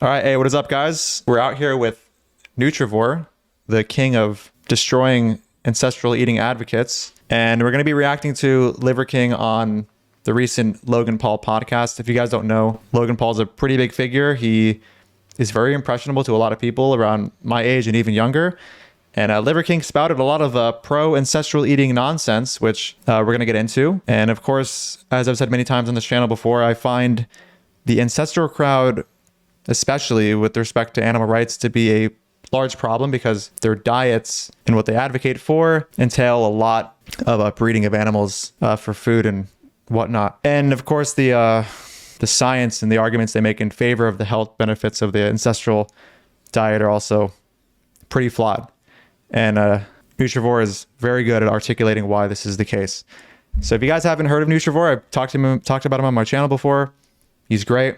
All right, hey, what is up, guys? We're out here with Nutrivore, the king of destroying ancestral eating advocates, and we're going to be reacting to Liver King on the recent Logan Paul podcast. If you guys don't know, Logan Paul is a pretty big figure. He is very impressionable to a lot of people around my age and even younger. And Liver King spouted a lot of pro-ancestral eating nonsense, which we're going to get into. And of course, as I've said many times on this channel before, I find the ancestral crowd, especially with respect to animal rights, to be a large problem because their diets and what they advocate for entail a lot of breeding of animals for food and whatnot. And of course, the science and the arguments they make in favor of the health benefits of the ancestral diet are also pretty flawed. And Nutrivore is very good at articulating why this is the case. So if you guys haven't heard of Nutrivore, I've talked about him on my channel before. He's great,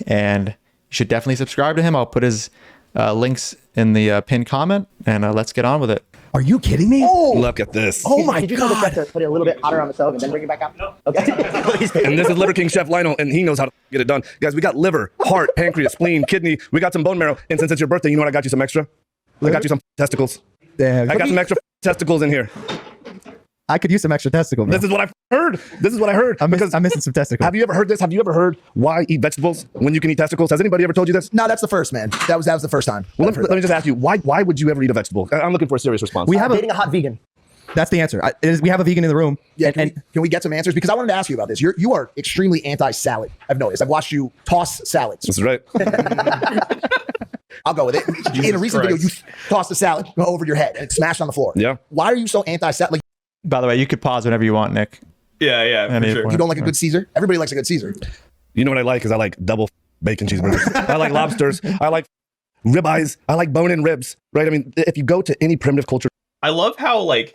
and you should definitely subscribe to him. I'll put his links in the pinned comment, and let's get on with it. Are you kidding me? Oh, look at this. Oh my Did you know God. to put it a little bit hotter on the stove and then bring it back out? No. Okay. And this is Liver King Chef Lionel, and he knows how to get it done. Guys, we got liver, heart, pancreas, spleen, kidney. We got some bone marrow. And since it's your birthday, you know what? I got you some extra. I got you some testicles. Damn. I got some extra testicles in here. I could use some extra testicle, man. This is what I've heard. This is what I heard. I'm missing some testicles. Have you ever heard this? Have you ever heard why eat vegetables when you can eat testicles? Has anybody ever told you this? No, that's the first, man. That was the first time. Well, let me just ask you, why would you ever eat a vegetable? I'm looking for a serious response. We have Dating a hot vegan. That's the answer. We have a vegan in the room. Yeah, can we get some answers? Because I wanted to ask you about this. You are extremely anti-salad. I've noticed. I've watched you toss salads. That's right. I'll go with it. In a recent video, you tossed a salad over your head and it smashed on the floor. Yeah. Why are you so anti-salad? Like, By the way, you could pause whenever you want, Nick. Yeah, for sure. you don't like a good Caesar? Everybody likes a good Caesar. You know what I like is I like double bacon cheeseburgers. I like lobsters. I like ribeyes. I like bone-in ribs, right? I mean, if you go to any primitive culture. I love how, like,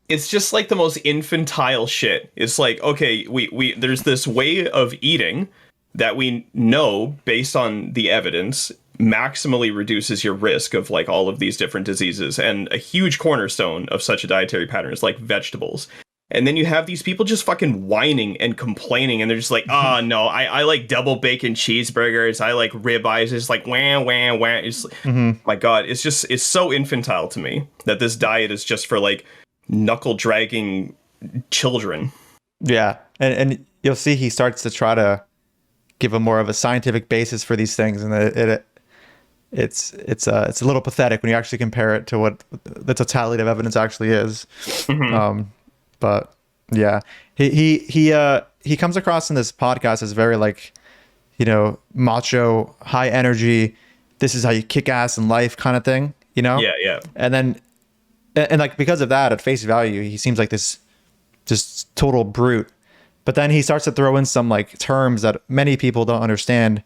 it's just like the most infantile shit. It's like, okay, we there's this way of eating that we know based on the evidence maximally reduces your risk of like all of these different diseases, and a huge cornerstone of such a dietary pattern is like vegetables. And then you have these people just fucking whining and complaining, and they're just like, oh no, I like double bacon cheeseburgers, I like ribeyes. It's like wah wah wah. It's my God, it's so infantile to me that this diet is just for like knuckle dragging children. Yeah, and you'll see he starts to try to give a more of a scientific basis for these things, and it's a little pathetic when you actually compare it to what the totality of evidence actually is. But yeah, he comes across in this podcast as very like, you know, macho, high energy. This is how you kick ass in life kind of thing, you know? Yeah. And then, and like, because of that, at face value, he seems like this just total brute. But then he starts to throw in some like terms that many people don't understand,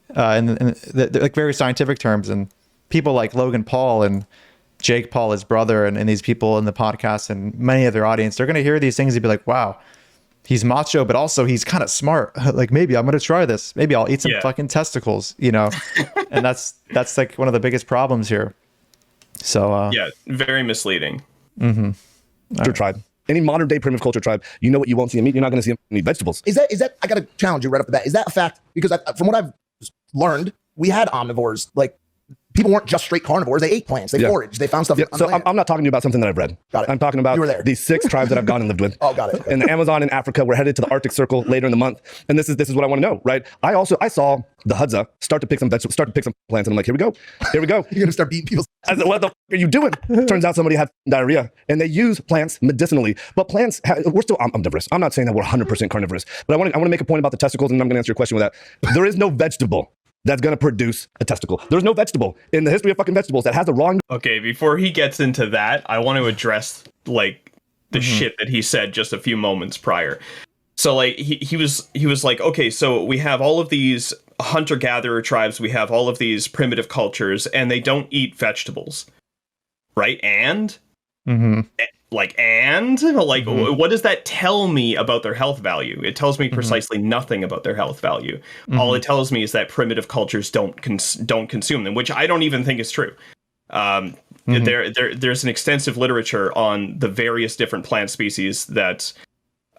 and like very scientific terms, and people like Logan Paul and Jake Paul, his brother, and these people in the podcast and many of their audience, they're going to hear these things and be like, wow, he's macho, but also he's kind of smart. Like, maybe I'm going to try this. Maybe I'll eat some fucking testicles, you know? And that's like one of the biggest problems here. So, Yeah, very misleading. Tribe. Any modern day primitive culture tribe, you know what you won't see them eat. You're not going to see them eat vegetables. Is that? I got to challenge you right off the bat. Is that a fact? Because from what I've learned, we had omnivores. Like, people weren't just straight carnivores. They ate plants. They foraged. They found stuff. Yeah, so I'm not talking to you about something that I've read. Got it. I'm talking about You were there. these 6 tribes that I've gone and lived with. Oh, got it. Okay. In the Amazon and Africa. We're headed to the Arctic Circle later in the month. And this is what I want to know, right? I saw the Hadza start to pick some vegetables, start to pick some plants. And I'm like, here we go. You're going to start beating people. I said, what the f are you doing? Turns out somebody had diarrhea, and they use plants medicinally. But plants, we're still omnivorous. I'm not saying that we're 100% carnivorous, but I want to make a point about the testicles, and I'm going to answer your question with that. There is no vegetable that's going to produce a testicle. There's no vegetable in the history of fucking vegetables that has the wrong. Okay, before he gets into that, I want to address like the shit that he said just a few moments prior. So like he was like, okay, so we have all of these hunter-gatherer tribes, we have all of these primitive cultures, and they don't eat vegetables, right? And what does that tell me about their health value? It tells me precisely nothing about their health value. All it tells me is that primitive cultures don't consume them, which I don't even think is true. There's an extensive literature on the various different plant species that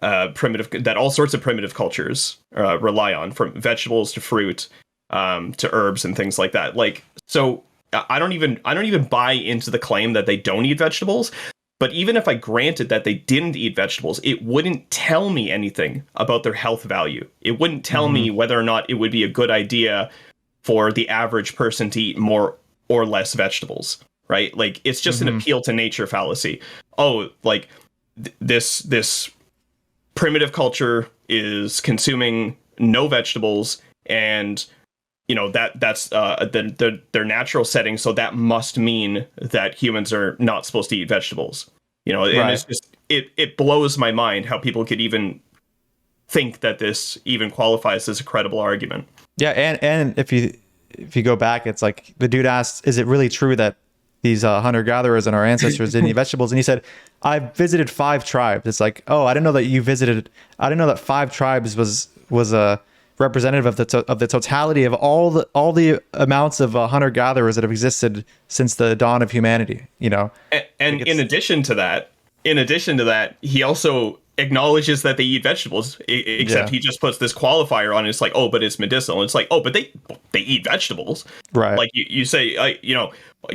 all sorts of primitive cultures rely on, from vegetables to fruit, to herbs and things like that. Like, so I don't even buy into the claim that they don't eat vegetables. But even if I granted that they didn't eat vegetables, it wouldn't tell me anything about their health value. It wouldn't tell me whether or not it would be a good idea for the average person to eat more or less vegetables, right? Like, it's just an appeal to nature fallacy. Oh, like this primitive culture is consuming no vegetables, and that's their natural setting, so that must mean that humans are not supposed to eat vegetables. And it's just it blows my mind how people could even think that this even qualifies as a credible argument. Yeah, and if you go back, it's like the dude asked, is it really true that these hunter-gatherers and our ancestors didn't eat vegetables? And he said, I've visited 5 tribes. It's like, oh, I didn't know that 5 tribes was a representative of the totality of all the amounts of hunter-gatherers that have existed since the dawn of humanity. And in addition to that, he also acknowledges that they eat vegetables, except he just puts this qualifier on it. It's like, oh, but it's medicinal. It's like, oh, but they eat vegetables, right? Like you say,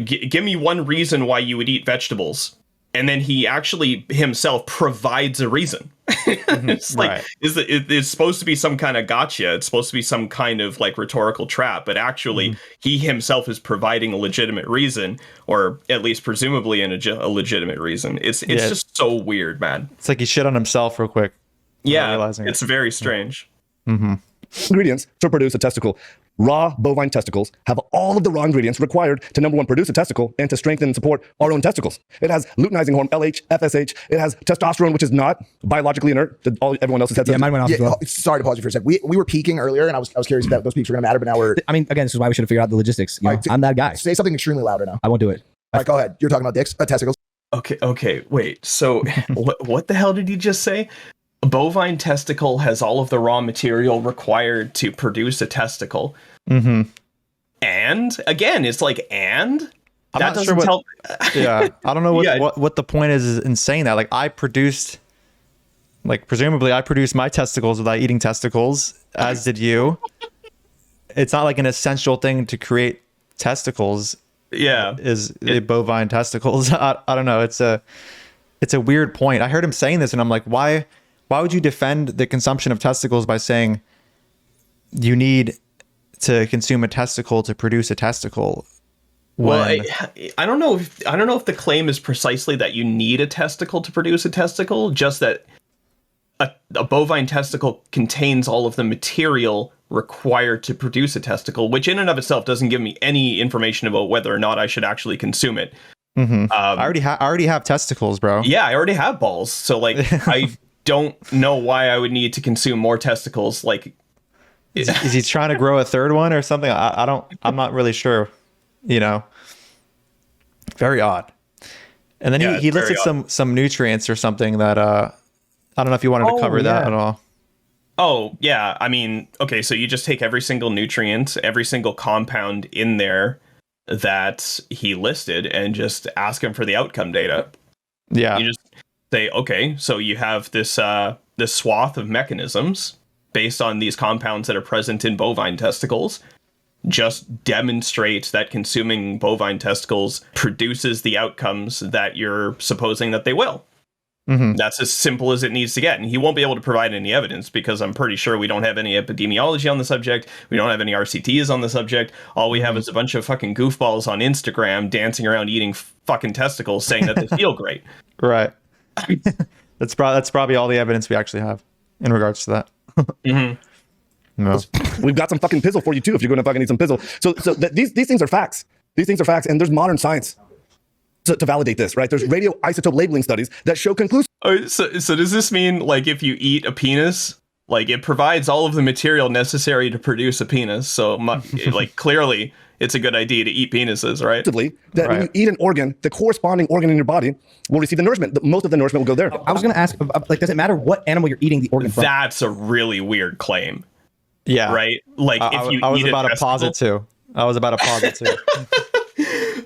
give me one reason why you would eat vegetables, and then he actually himself provides a reason. It's like, it's supposed to be some kind of gotcha. It's supposed to be some kind of like rhetorical trap, but actually he himself is providing a legitimate reason, or at least presumably a legitimate reason. It's just so weird, man. It's like he shit on himself real quick. Yeah, it's very strange. Ingredients to produce a testicle. Raw bovine testicles have all of the raw ingredients required to, number one, produce a testicle and to strengthen and support our own testicles. It has luteinizing hormone, LH, FSH. It has testosterone, which is not biologically inert. Everyone else has had. Yeah, mine went off as well. Sorry to pause you for a sec. We were peaking earlier, and I was curious if those peaks were going to matter, but now we're. I mean, again, this is why we should have figured out the logistics. I'm that guy. Say something extremely louder now. I won't do it. All right, go ahead. You're talking about dicks, testicles. Okay, wait. So what the hell did you just say? A bovine testicle has all of the raw material required to produce a testicle. And again, it's like, and I'm that not sure doesn't tell. Yeah, I don't know what the point is in saying that. Like, presumably I produced my testicles without eating testicles, as did you. It's not like an essential thing to create testicles. Yeah, bovine testicles. I don't know. It's a weird point. I heard him saying this, and I'm like, why would you defend the consumption of testicles by saying you need to consume a testicle to produce a testicle? Well, I don't know if the claim is precisely that you need a testicle to produce a testicle, just that a bovine testicle contains all of the material required to produce a testicle, which in and of itself doesn't give me any information about whether or not I should actually consume it. I already have testicles, bro. Yeah, I already have balls. So like, I don't know why I would need to consume more testicles. Like, is he trying to grow a third one or something? I'm not really sure. Very odd. And then he listed some nutrients or something that I don't know if you wanted to cover that at all. Oh, yeah. I mean, okay, so you just take every single nutrient, every single compound in there that he listed, and just ask him for the outcome data. Yeah. You just say, okay, so you have this swath of mechanisms based on these compounds that are present in bovine testicles. Just demonstrate that consuming bovine testicles produces the outcomes that you're supposing that they will. That's as simple as it needs to get. And he won't be able to provide any evidence because I'm pretty sure we don't have any epidemiology on the subject. We don't have any RCTs on the subject. All we have is a bunch of fucking goofballs on Instagram dancing around eating fucking testicles saying that they feel great. Right. That's probably all the evidence we actually have in regards to that. No. We've got some fucking pizzle for you too if you're going to fucking need some pizzle. So these things are facts. These things are facts, and there's modern science to validate this, right? There's radioisotope labeling studies that show conclusive. Oh, so does this mean like if you eat a penis, like it provides all of the material necessary to produce a penis? So like clearly it's a good idea to eat penises, right? That when you eat an organ, the corresponding organ in your body will receive the nourishment. Most of the nourishment will go there. I was going to ask, like, does it matter what animal you're eating the organ from? That's a really weird claim. Yeah. Right? Like if you I was eat about to pause it too.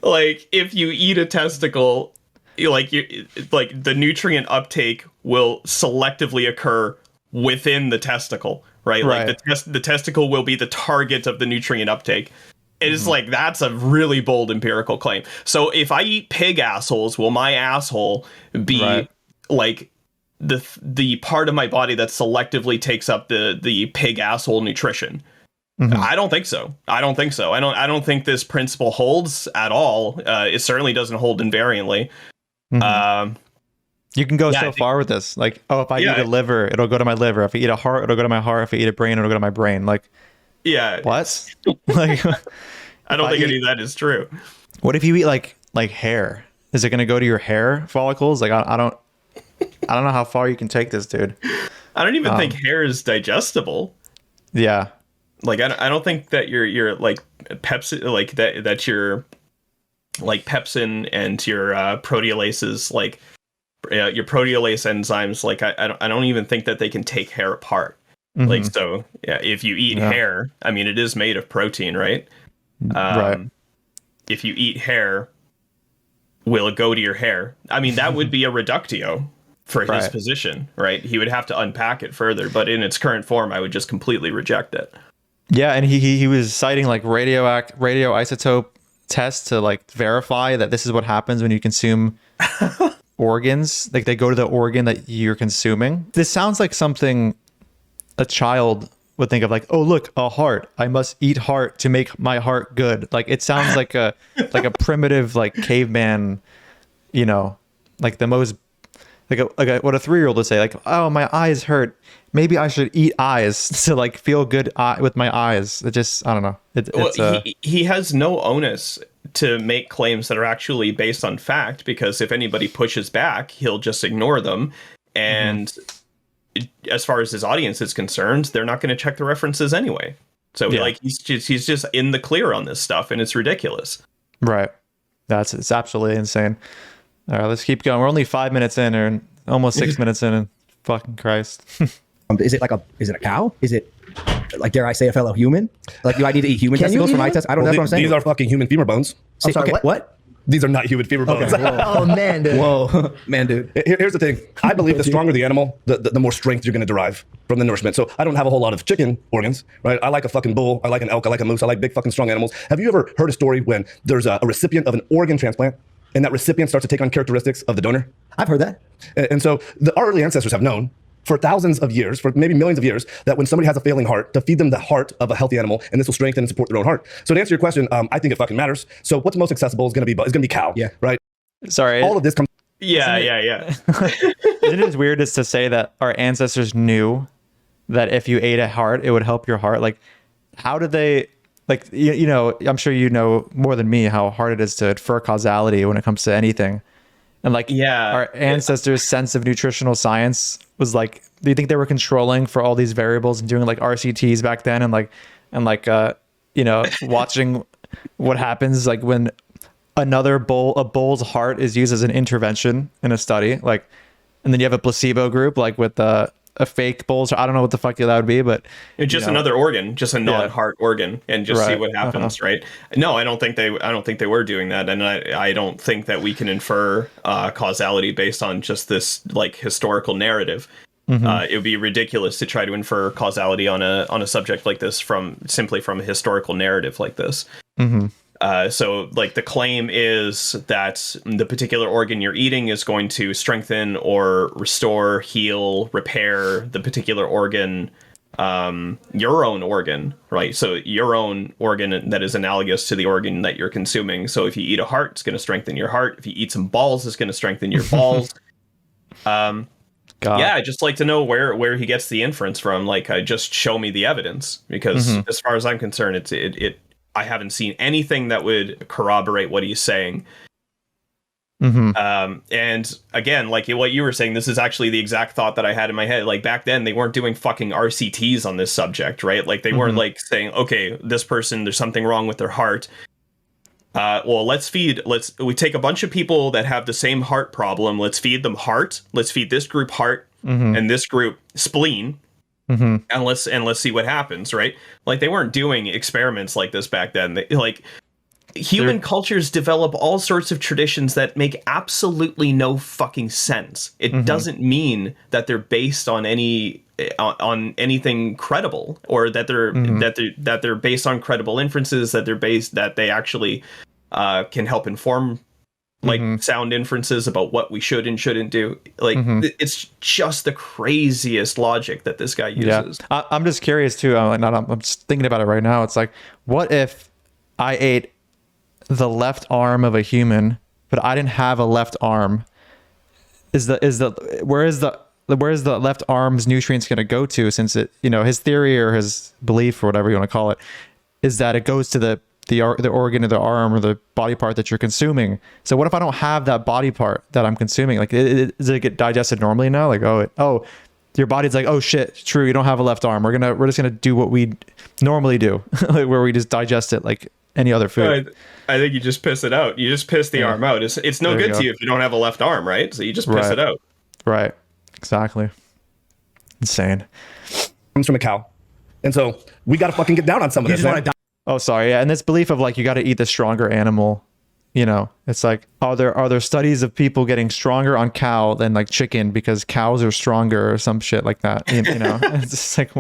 Like if you eat a testicle, like the nutrient uptake will selectively occur within the testicle, right? Right. Like the testicle will be the target of the nutrient uptake. It is like, that's a really bold empirical claim. So if I eat pig assholes, will my asshole be like the part of my body that selectively takes up the pig asshole nutrition? I don't think so. I don't think this principle holds at all. It certainly doesn't hold invariantly. You can go far with this. Like, if I eat a liver, it'll go to my liver. If I eat a heart, it'll go to my heart. If I eat a brain, it'll go to my brain. Like, what? Like, I don't think any of that is true. What if you eat like hair? Is it going to go to your hair follicles? Like, I don't know how far you can take this, dude. I don't even think hair is digestible. Yeah. Like, I don't think that your like pepsin, like that your like pepsin and your proteolases, like your proteolase enzymes, like I don't even think that they can take hair apart. Like, so if you eat hair, I mean, it is made of protein, right? Right. If you eat hair, will it go to your hair? I mean, that would be a reductio for his position, right? He would have to unpack it further, but in its current form, I would just completely reject it. Yeah, and he was citing like radioisotope tests to like verify that this is what happens when you consume organs. Like, they go to the organ that you're consuming. This sounds like something a child would think of, like, oh, look, a heart. I must eat heart to make my heart good. Like, it sounds like a primitive like caveman, like the most like what a 3-year-old would say, like, oh, my eyes hurt. Maybe I should eat eyes to like feel good with my eyes. It just, I don't know. He has no onus to make claims that are actually based on fact, because if anybody pushes back, he'll just ignore them. And as far as his audience is concerned, they're not going to check the references anyway. So like he's just in the clear on this stuff, and it's ridiculous. Right. It's absolutely insane. All right, let's keep going. We're only 5 minutes in, or almost 6 minutes in, and fucking Christ. Is it a cow? Is it, like, dare I say, a fellow human? Like, do I need to eat human testicles for my test? I don't know. That's what I'm saying. These are fucking human femur bones. I'm sorry, what? These are not human femur bones. Okay, oh, man, dude. Whoa, man, dude. Here's the thing. I believe the stronger the animal, the more strength you're going to derive from the nourishment. So I don't have a whole lot of chicken organs, right? I like a fucking bull. I like an elk. I like a moose. I like big fucking strong animals. Have you ever heard a story when there's a recipient of an organ transplant, and that recipient starts to take on characteristics of the donor? I've heard that. And so our early ancestors have known for thousands of years, for maybe millions of years, that when somebody has a failing heart, to feed them the heart of a healthy animal, and this will strengthen and support their own heart. So to answer your question, I think it fucking matters. So what's most accessible is going to be cow. Yeah. Right. Sorry. All of this comes. Yeah. Isn't it as weird as to say that our ancestors knew that if you ate a heart, it would help your heart? Like, how did they, like, I'm sure you know more than me how hard it is to infer causality when it comes to anything. And like, our ancestors' sense of nutritional science was like, do you think they were controlling for all these variables and doing like RCTs back then, and watching what happens like when a bull's heart is used as an intervention in a study, like, and then you have a placebo group like with a fake bull. I don't know what the fuck that would be, but it's just another organ, just a non-heart organ, and just see what happens, right? No, I don't think they were doing that, and I don't think that we can infer causality based on just this like historical narrative. It would be ridiculous to try to infer causality on a subject like this simply from a historical narrative like this. So like the claim is that the particular organ you're eating is going to strengthen or restore, heal, repair the particular organ, your own organ, right? So your own organ that is analogous to the organ that you're consuming. So if you eat a heart, it's going to strengthen your heart. If you eat some balls, it's going to strengthen your balls. Yeah, I'd just like to know where he gets the inference from. Like, just show me the evidence, because as far as I'm concerned, I haven't seen anything that would corroborate what he's saying. And again, like what you were saying, this is actually the exact thought that I had in my head. Like back then, they weren't doing fucking RCTs on this subject, right? Like they weren't like saying, okay, this person, there's something wrong with their heart. Well, we take a bunch of people that have the same heart problem. Let's feed them heart. Let's feed this group heart and this group spleen. And let's see what happens, right? Like they weren't doing experiments like this back then. Human cultures develop all sorts of traditions that make absolutely no fucking sense. It doesn't mean that they're based on any on anything credible, or that they're based on credible inferences, that they actually can help inform like sound inferences about what we should and shouldn't do. Like it's just the craziest logic that this guy uses. I'm just curious too. I'm just thinking about it right now. It's like, what if I ate the left arm of a human, but I didn't have a left arm? Where is the left arm's nutrients going to go to? Since it, his theory or his belief or whatever you want to call it, is that it goes to the organ of the arm or the body part that you're consuming. So what if I don't have that body part that I'm consuming? Like, does it get digested normally now? Like, oh, your body's like, oh shit, true, you don't have a left arm. We're just gonna do what we normally do, like where we just digest it like any other food. I think you just piss it out. You just piss the arm out. It's no good to you if you don't have a left arm, right? So you just piss it out. Right. Exactly. Insane. Comes from a cow, and so we got to fucking get down on some of this. Oh, sorry. Yeah, and this belief of like you got to eat the stronger animal. It's like, are there studies of people getting stronger on cow than like chicken because cows are stronger or some shit like that? It's just like,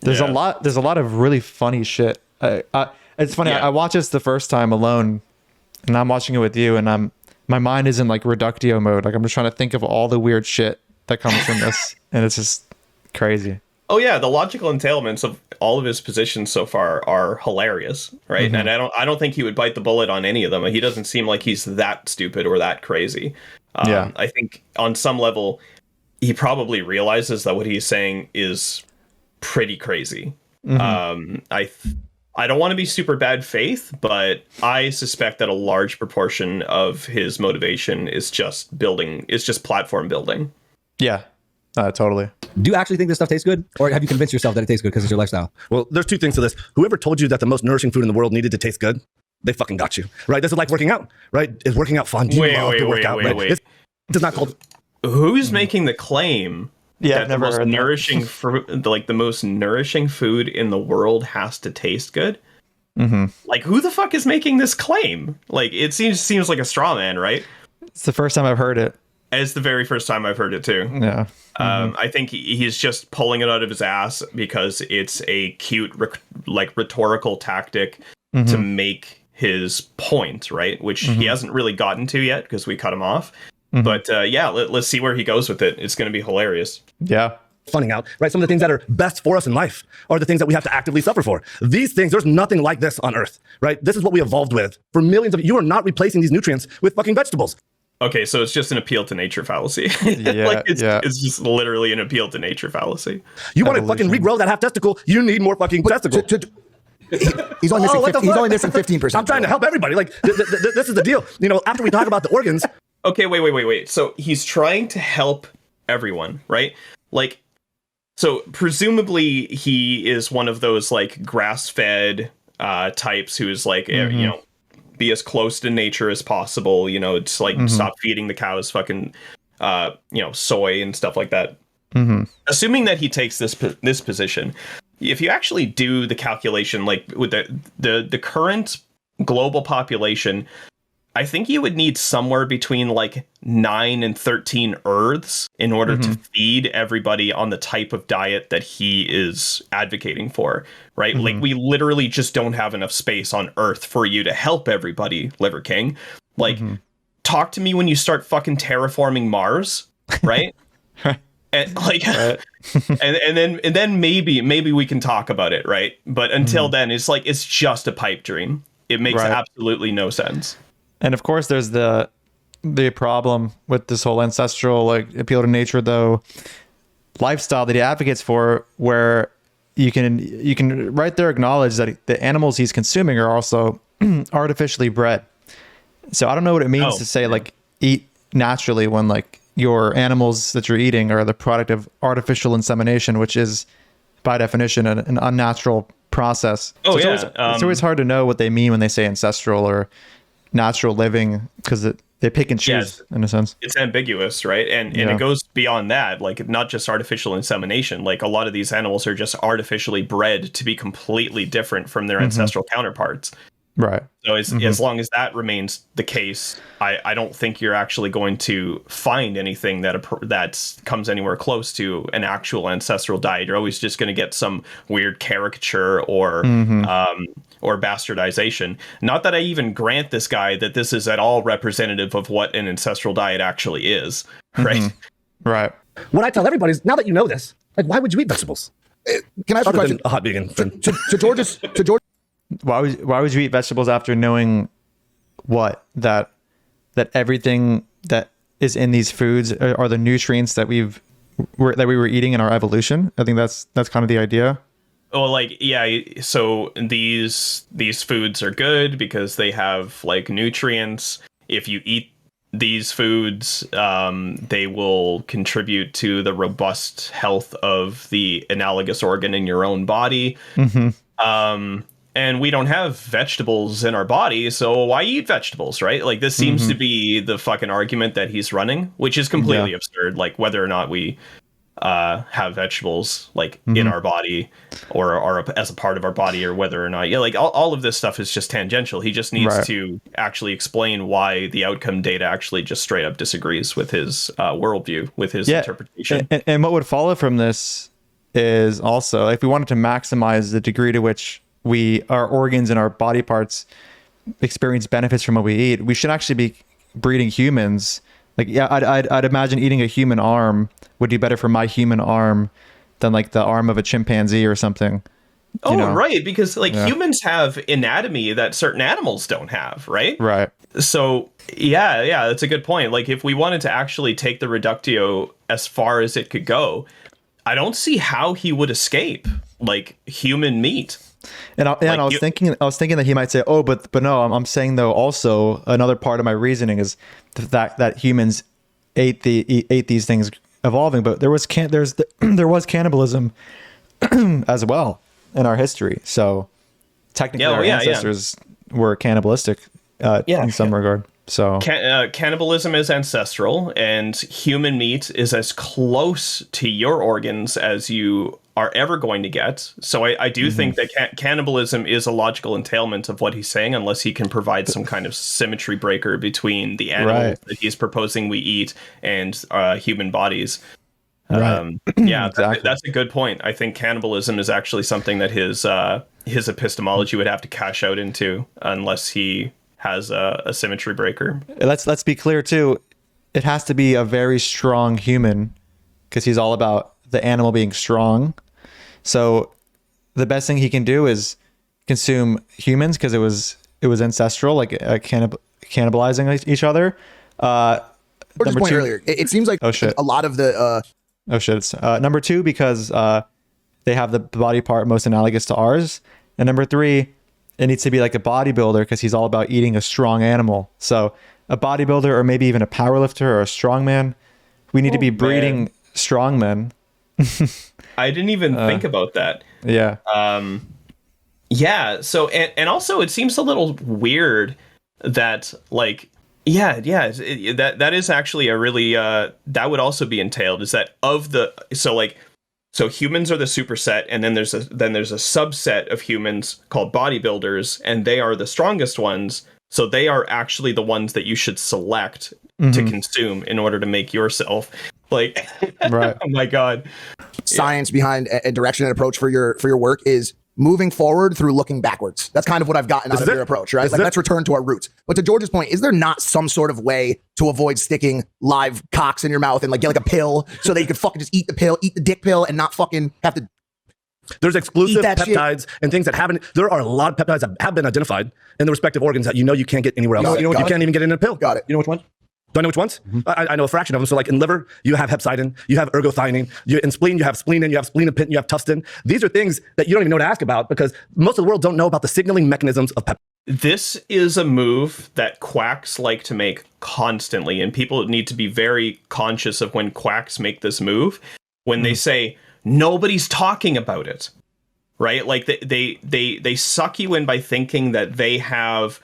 there's a lot of really funny shit. It's funny. I watched this the first time alone, and I'm watching it with you, and my mind is in like reductio mode. Like I'm just trying to think of all the weird shit that comes from this, and it's just crazy. Oh yeah, the logical entailments of all of his positions so far are hilarious, right? And I don't think he would bite the bullet on any of them. He doesn't seem like he's that stupid or that crazy. I think on some level, he probably realizes that what he's saying is pretty crazy. I don't want to be super bad faith, but I suspect that a large proportion of his motivation is just platform building. Yeah. Totally. Do you actually think this stuff tastes good? Or have you convinced yourself that it tastes good because it's your lifestyle? Well, there's two things to this. Whoever told you that the most nourishing food in the world needed to taste good, they fucking got you, right? This is like working out, right? Is working out fun? Wait. This is not called... Who's making the claim that the most nourishing fruit, like the most nourishing food in the world has to taste good? Like, who the fuck is making this claim? Like, it seems like a straw man, right? It's the first time I've heard it. It's the very first time I've heard it too. Yeah. I think he's just pulling it out of his ass because it's a cute, rhetorical tactic to make his point, right? Which he hasn't really gotten to yet because we cut him off. But let's see where he goes with it. It's going to be hilarious. Yeah. Funning out, right? Some of the things that are best for us in life are the things that we have to actively suffer for. These things, there's nothing like this on Earth, right? This is what we evolved with for millions of... You are not replacing these nutrients with fucking vegetables. Okay, so it's just an appeal to nature fallacy. Yeah, it's just literally an appeal to nature fallacy. You want to fucking regrow that half testicle, you need more fucking testicle. He's only missing 15%. I'm trying to help everybody. Like, this is the deal. After we talk about the organs... Okay, wait. So he's trying to help everyone, right? Like, so presumably he is one of those, like, grass-fed types who's like, be as close to nature as possible, it's like stop feeding the cows fucking soy and stuff like that. Assuming that he takes this position, if you actually do the calculation, like with the current global population, I think you would need somewhere between like 9 and 13 Earths in order to feed everybody on the type of diet that he is advocating for, right? Like, we literally just don't have enough space on Earth for you to help everybody, Liver King. Like, talk to me when you start fucking terraforming Mars, right? And like, and then maybe we can talk about it, right? But until then, it's like, it's just a pipe dream. It makes absolutely no sense. And of course, there's the problem with this whole ancestral, like, appeal to nature, though, lifestyle that he advocates for, where you can right there acknowledge that the animals he's consuming are also artificially bred. So I don't know what it means to say like eat naturally when like your animals that you're eating are the product of artificial insemination, which is by definition an unnatural process. Oh, so it's always hard to know what they mean when they say ancestral or natural living, because they pick and choose in a sense. It's ambiguous, right? And it goes beyond that, like not just artificial insemination. Like a lot of these animals are just artificially bred to be completely different from their ancestral counterparts. Right. So as long as that remains the case, I don't think you're actually going to find anything that comes anywhere close to an actual ancestral diet. You're always just going to get some weird caricature or bastardization. Not that I even grant this guy that this is at all representative of what an ancestral diet actually is, right? Right. What I tell everybody is, now that you know this, like, why would you eat vegetables? Can I ask you a Other question? than a hot vegan. To George. Why would you eat vegetables after knowing that everything that is in these foods are the nutrients that we were eating in our evolution? I think that's kind of the idea. Well, like, yeah, so these foods are good because they have like nutrients. If you eat these foods, they will contribute to the robust health of the analogous organ in your own body. And we don't have vegetables in our body, so why eat vegetables, right? Like, this seems to be the fucking argument that he's running, which is completely absurd. Like, whether or not we have vegetables like in our body or as a part of our body, or whether or not, like all of this stuff is just tangential. He just needs to actually explain why the outcome data actually just straight up disagrees with his worldview, with his interpretation. And what would follow from this is also, if we wanted to maximize the degree to which our organs and our body parts experience benefits from what we eat, we should actually be breeding humans. Like, yeah, I'd imagine eating a human arm would do better for my human arm than like the arm of a chimpanzee or something. Right, because like humans have anatomy that certain animals don't have, right? Right. So yeah, that's a good point. Like, if we wanted to actually take the reductio as far as it could go, I don't see how he would escape like human meat. And I was thinking that he might say, "Oh, but no, I'm saying though also another part of my reasoning is the fact that humans ate these things evolving, but there was cannibalism as well in our history. So technically, our ancestors were cannibalistic in some regard. So cannibalism is ancestral, and human meat is as close to your organs as you are ever going to get. So I do think that cannibalism is a logical entailment of what he's saying, unless he can provide some kind of symmetry breaker between the animals that he's proposing we eat and human bodies. Exactly. That's a good point. I think cannibalism is actually something that his epistemology would have to cash out into, unless he has a symmetry breaker. Let's be clear too. It has to be a very strong human, because he's all about the animal being strong. So the best thing he can do is consume humans, because it was ancestral, like cannibalizing each other. George's point earlier, it seems like a lot of the number two, because they have the body part most analogous to ours, and number three, it needs to be like a bodybuilder, because he's all about eating a strong animal. So a bodybuilder, or maybe even a powerlifter or a strongman, we need to be breeding strongmen. I didn't even think about that. Yeah. So and also it seems a little weird that like that is actually a really that would also be entailed, is that so humans are the superset, and then there's a subset of humans called bodybuilders, and they are the strongest ones. So they are actually the ones that you should select to consume in order to make yourself like. Right. Oh my God. Science behind a direction and approach for your work is moving forward through looking backwards. That's kind of what I've gotten out of your approach, right? Like, let's return to our roots. But to George's point, is there not some sort of way to avoid sticking live cocks in your mouth and like get like a pill so that you could fucking just eat the dick pill and not fucking have to? There's exclusive peptides and things that haven't. There are a lot of peptides that have been identified in the respective organs that you can't get anywhere else. You can't even get in a pill. Got it. You know which one? Do I know which ones? I know a fraction of them. So like in liver, you have hepcidin, you have ergothioneine, in spleen, you have spleenin, you have splenopitin, you have tufstin. These are things that you don't even know to ask about, because most of the world don't know about the signaling mechanisms of peptides. This is a move that quacks like to make constantly, and people need to be very conscious of when quacks make this move, when they say nobody's talking about it, right? Like they suck you in by thinking that they have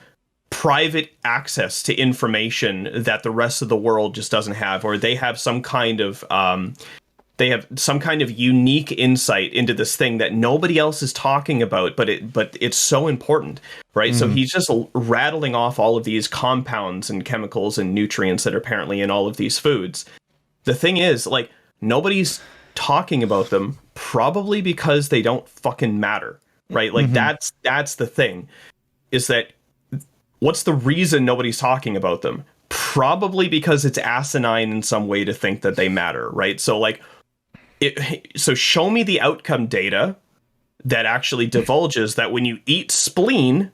private access to information that the rest of the world just doesn't have, or they have some kind of they have some kind of unique insight into this thing that nobody else is talking about, but it's so important, right? So he's just rattling off all of these compounds and chemicals and nutrients that are apparently in all of these foods. The thing is, like, nobody's talking about them, probably because they don't fucking matter, right? Like, that's the thing, is that what's the reason nobody's talking about them? Probably because it's asinine in some way to think that they matter, right? So, like, so show me the outcome data that actually divulges that when you eat spleen,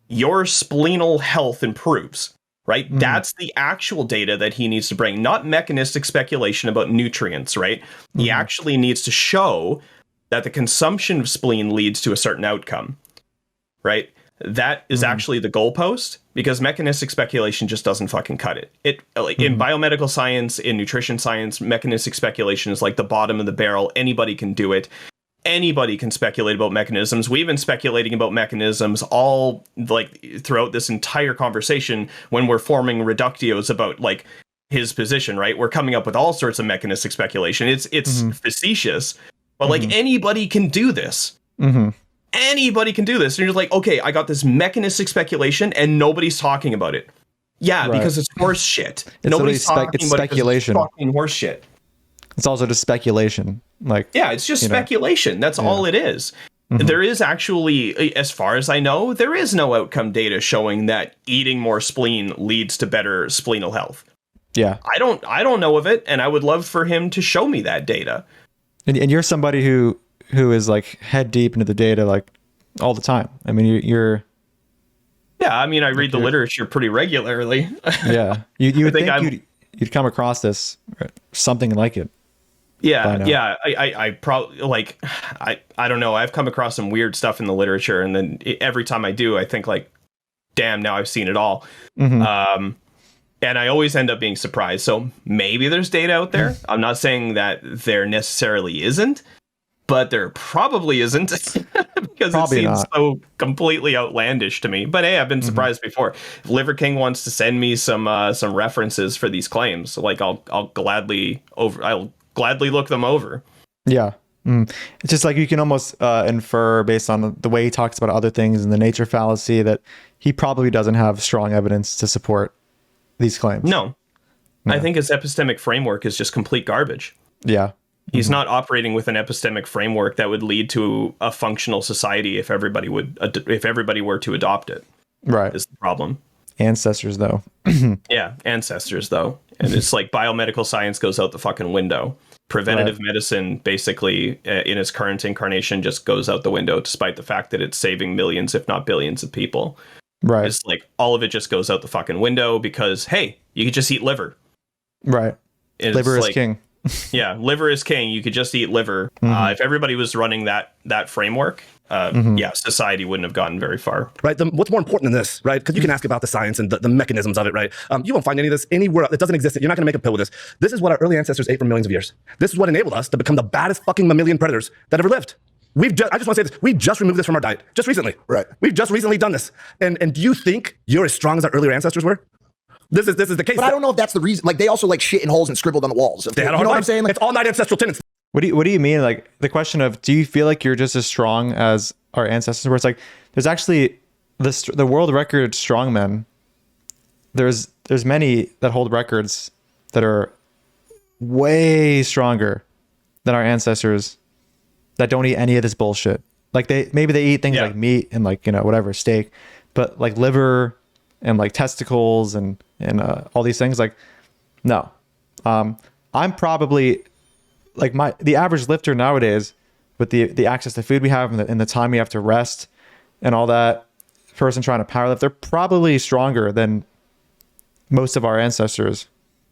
your spleenal health improves, right? That's the actual data that he needs to bring, not mechanistic speculation about nutrients, right? He actually needs to show that the consumption of spleen leads to a certain outcome, right? That is actually the goalpost, because mechanistic speculation just doesn't fucking cut it. In biomedical science, in nutrition science, mechanistic speculation is like the bottom of the barrel. Anybody can do it. Anybody can speculate about mechanisms. We've been speculating about mechanisms all, like, throughout this entire conversation when we're forming reductios about, like, his position, right? We're coming up with all sorts of mechanistic speculation. It's facetious, but like, anybody can do this. Anybody can do this. And you're like, okay, I got this mechanistic speculation and nobody's talking about it. Yeah, because it's horse shit. Nobody's talking about speculation. It 'cause it's fucking horse shit. It's also just speculation. Like, yeah, it's just speculation. That's all it is. There is actually, as far as I know, there is no outcome data showing that eating more spleen leads to better spleenal health. Yeah. I don't know of it, and I would love for him to show me that data. And you're somebody who is like head deep into the data, like, all the time. I mean, you're yeah, I mean, I read the literature pretty regularly. Yeah. You would think you'd come across this, something like it. Yeah, yeah. I probably, like, I don't know. I've come across some weird stuff in the literature, and then every time I do, I think, like, damn, now I've seen it all. And I always end up being surprised. So maybe there's data out there. I'm not saying that there necessarily isn't, but there probably isn't, because probably it seems so completely outlandish to me. But hey, I've been surprised before. If Liver King wants to send me some references for these claims, like, I'll gladly look them over. Yeah. It's just like you can almost infer based on the way he talks about other things and the nature fallacy that he probably doesn't have strong evidence to support these claims. No. I think his epistemic framework is just complete garbage. Yeah. He's not operating with an epistemic framework that would lead to a functional society if everybody were to adopt it. Right. Is the problem. Ancestors, though. Yeah, ancestors, though. And it's like biomedical science goes out the fucking window. Preventative medicine, basically, in its current incarnation, just goes out the window, despite the fact that it's saving millions, if not billions, of people. Right. It's like all of it just goes out the fucking window because, hey, you could just eat liver. Right. And liver is king. Yeah, liver is king. You could just eat liver. If everybody was running that framework, society wouldn't have gotten very far. Right. What's more important than this, right? Because you can ask about the science and the mechanisms of it, right? You won't find any of this anywhere. It doesn't exist. You're not going to make a pill with this. This is what our early ancestors ate for millions of years. This is what enabled us to become the baddest fucking mammalian predators that ever lived. I just want to say this. We just removed this from our diet. Just recently. Right. We've just recently done this. And do you think you're as strong as our earlier ancestors were? This is the case. But I don't know if that's the reason. Like, they also, like, shit in holes and scribbled on the walls. You know what I'm saying? Like, it's all night ancestral tendency. What do you mean? Like, the question of, do you feel like you're just as strong as our ancestors were? It's like, there's actually the world record strongmen. There's many that hold records that are way stronger than our ancestors that don't eat any of this bullshit. Like, maybe they eat things like meat and, like, whatever, steak, but like liver and like testicles and all these things, like, no. I'm probably like the average lifter nowadays with the access to food we have and the time we have to rest and all that, person trying to powerlift, they're probably stronger than most of our ancestors,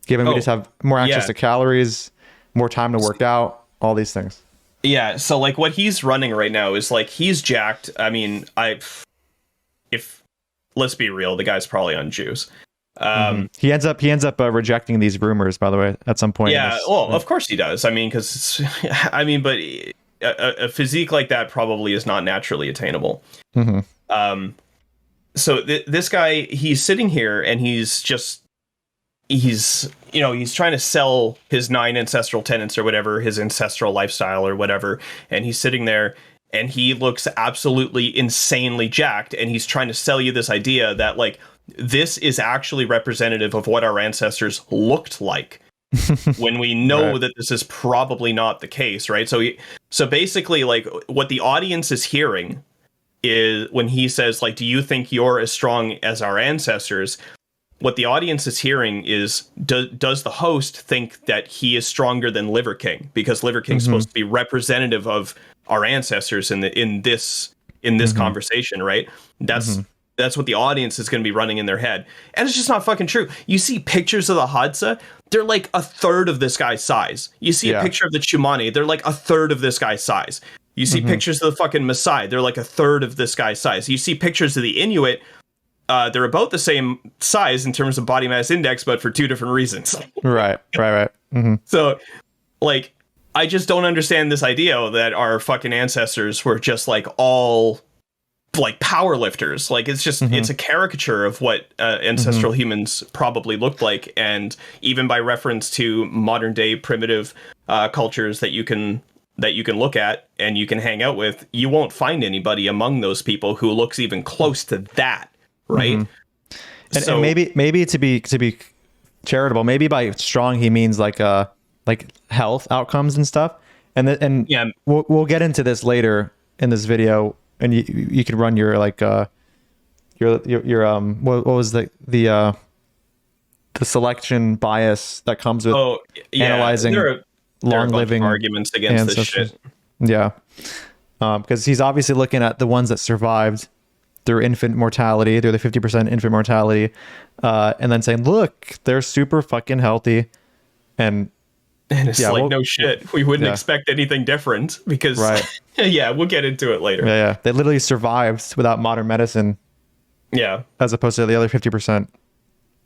given we just have more access to calories, more time to work out, all these things. Yeah, so like what he's running right now is like he's jacked. I mean, let's be real, the guy's probably on juice. He ends up rejecting these rumors, by the way, at some point. Yeah, of course he does. I mean, but a physique like that probably is not naturally attainable. So this guy, he's sitting here and he's just he's trying to sell his 9 ancestral tenets or whatever, his ancestral lifestyle or whatever, and he's sitting there and he looks absolutely insanely jacked, and he's trying to sell you this idea that like this is actually representative of what our ancestors looked like. When we know that this is probably not the case, right? So basically, like, what the audience is hearing is when he says, like, do you think you're as strong as our ancestors? What the audience is hearing is, does the host think that he is stronger than Liver King? Because Liver King's supposed to be representative of our ancestors in this conversation, right? That's what the audience is going to be running in their head. And it's just not fucking true. You see pictures of the Hadza, they're like a third of this guy's size. You see a picture of the Chumani, they're like a third of this guy's size. You see pictures of the fucking Maasai, they're like a third of this guy's size. You see pictures of the Inuit, they're about the same size in terms of body mass index, but for 2 different reasons. Right. So, like, I just don't understand this idea that our fucking ancestors were just like all like power lifters. Like, it's just it's a caricature of what ancestral humans probably looked like, and even by reference to modern day primitive cultures that you can look at and you can hang out with, you won't find anybody among those people who looks even close to that, right? And maybe to be charitable, maybe by strong he means like health outcomes and stuff, and we'll get into this later in this video. And you can run your like your what was the selection bias that comes with analyzing long living arguments against this shit. Yeah, because he's obviously looking at the ones that survived through infant mortality, through the 50% infant mortality, and then saying, look, they're super fucking healthy, and it's no shit. We wouldn't expect anything different because, we'll get into it later. Yeah. They literally survived without modern medicine. Yeah. As opposed to the other 50%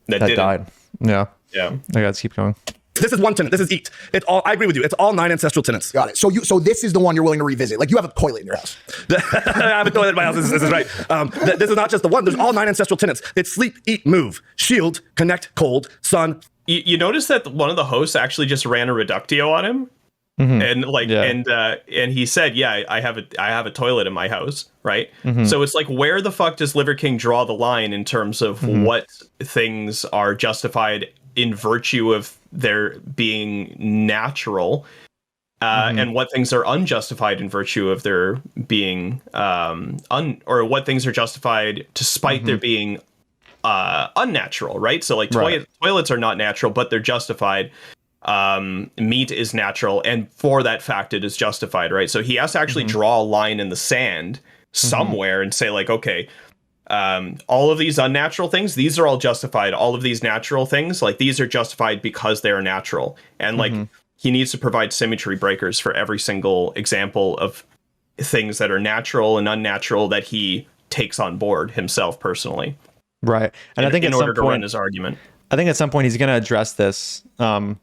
that died. Yeah. Yeah. Let's keep going. This is one tenet. This is eat. It's all. I agree with you. It's all 9 ancestral tenets. Got it. So this is the one you're willing to revisit. Like, you have a toilet in your house. I have a toilet in my house. This is right. This is not just the one. There's all 9 ancestral tenets. It's sleep, eat, move, shield, connect, cold, sun. You notice that one of the hosts actually just ran a reductio on him, and he said, I have a toilet in my house, right? So it's like, where the fuck does Liver King draw the line in terms of what things are justified in virtue of their being natural, and what things are unjustified in virtue of their being or what things are justified despite their being unnatural, right? So like toilets are not natural, but they're justified. Meat is natural, and for that fact, it is justified, right? So he has to actually draw a line in the sand somewhere and say, like, okay, all of these unnatural things, these are all justified. All of these natural things, like, these are justified because they are natural. And like, he needs to provide symmetry breakers for every single example of things that are natural and unnatural that he takes on board himself personally. Right. And I think in order to run his argument, I think at some point he's going to address this, how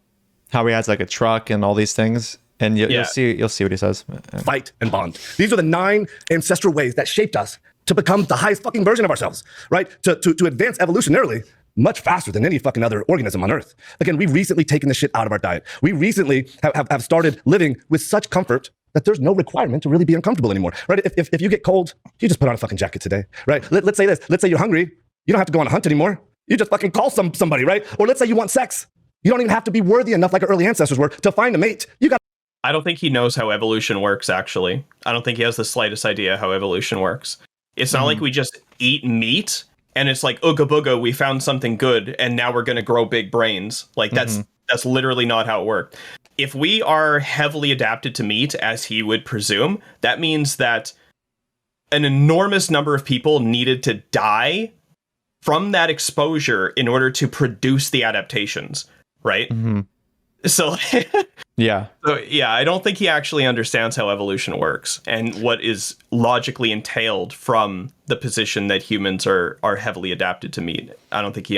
he has like a truck and all these things. And you'll see what he says. Fight and bond. These are the 9 ancestral ways that shaped us to become the highest fucking version of ourselves, right? To advance evolutionarily much faster than any fucking other organism on Earth. Again, we've recently taken this shit out of our diet. We recently have started living with such comfort that there's no requirement to really be uncomfortable anymore, right? If you get cold, you just put on a fucking jacket today, right? Let's say this. Let's say you're hungry. You don't have to go on a hunt anymore. You just fucking call somebody, right? Or let's say you want sex. You don't even have to be worthy enough like our early ancestors were to find a mate. I don't think he knows how evolution works, actually. I don't think he has the slightest idea how evolution works. It's not like we just eat meat and it's like, ooga booga, we found something good and now we're going to grow big brains. Like, that's literally not how it worked. If we are heavily adapted to meat, as he would presume, that means that an enormous number of people needed to die from that exposure in order to produce the adaptations, right? So I don't think he actually understands how evolution works and what is logically entailed from the position that humans are heavily adapted to meat. I don't think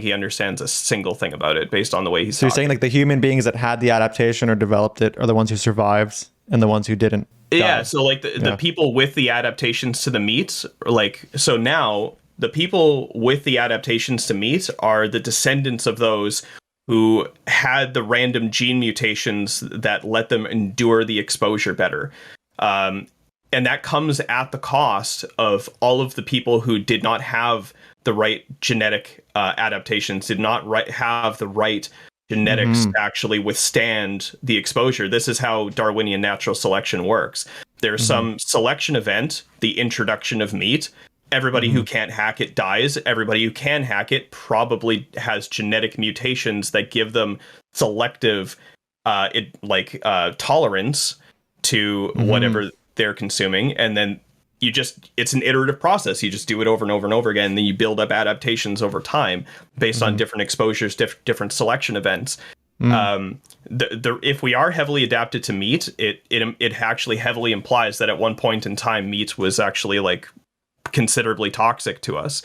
he understands a single thing about it based on the way he's So you're saying like the human beings that had the adaptation or developed it are the ones who survived and the ones who didn't? Yeah, so like the people with the adaptations to the meat, like, so now The people with the adaptations to meat are the descendants of those who had the random gene mutations that let them endure the exposure better. And that comes at the cost of all of the people who did not have the right genetic adaptations, did not have the right genetics to actually withstand the exposure. This is how Darwinian natural selection works. There's some selection event, the introduction of meat. Everybody who can't hack it dies. Everybody who can hack it probably has genetic mutations that give them selective tolerance to whatever they're consuming. And then it's an iterative process. You just do it over and over and over again. And then you build up adaptations over time based on different exposures, different selection events. If we are heavily adapted to meat, it actually heavily implies that at one point in time, meat was actually like considerably toxic to us.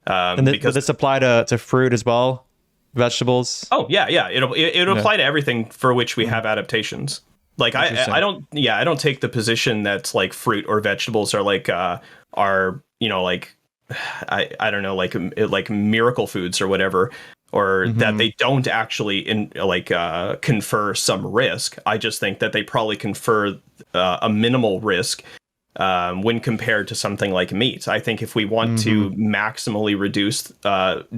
Does this apply to fruit as well? Vegetables? Oh yeah. It'll apply to everything for which we have adaptations. Like I don't take the position that's like fruit or vegetables are like I don't know, like miracle foods or whatever, or that they don't actually confer some risk. I just think that they probably confer a minimal risk when compared to something like meat. I think if we want to maximally reduce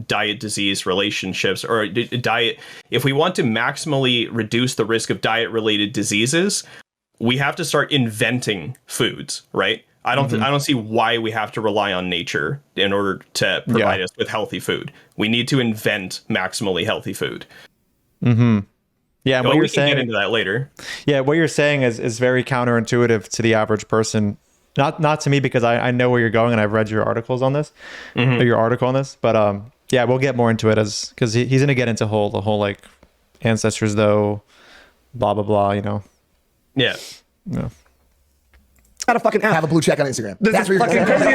diet disease relationships or if we want to maximally reduce the risk of diet related diseases, we have to start inventing foods, right? I don't see why we have to rely on nature in order to provide us with healthy food. We need to invent maximally healthy food. Yeah, what you're saying, get into that later. Yeah, what you're saying is very counterintuitive to the average person. Not to me, because I know where you're going and I've read your articles on this, or your article on this. But yeah, we'll get more into it because he's gonna get into the whole like ancestors though, blah blah blah. Yeah. Not a fucking app. Have a blue check on Instagram. That's what fucking crazy.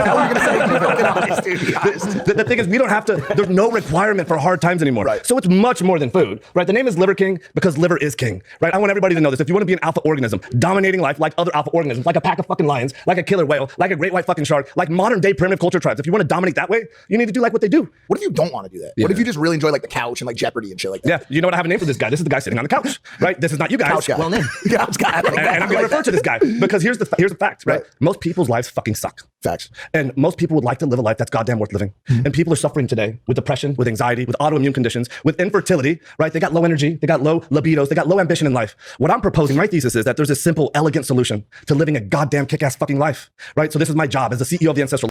The thing is, we don't have to, there's no requirement for hard times anymore. Right. So it's much more than food, right? The name is Liver King because liver is king, right? I want everybody to know this. If you want to be an alpha organism, dominating life like other alpha organisms, like a pack of fucking lions, like a killer whale, like a great white fucking shark, like modern day primitive culture tribes, if you want to dominate that way, you need to do like what they do. What if you don't want to do that? What if you just really enjoy like the couch and like Jeopardy and shit like that? Yeah, you know what? I have a name for this guy. This is the guy sitting on the couch, right? This is not you guys. Couch guy. Well named. Couch guy. And I'm going to refer to this guy because here's the fact, right? Most people's lives fucking suck. Facts. And most people would like to live a life that's goddamn worth living. And people are suffering today with depression, with anxiety, with autoimmune conditions, with infertility, right? They got low energy, they got low libidos, they got low ambition in life. What I'm proposing, my thesis is that there's a simple, elegant solution to living a goddamn kick-ass fucking life, right? So this is my job as the CEO of the Ancestral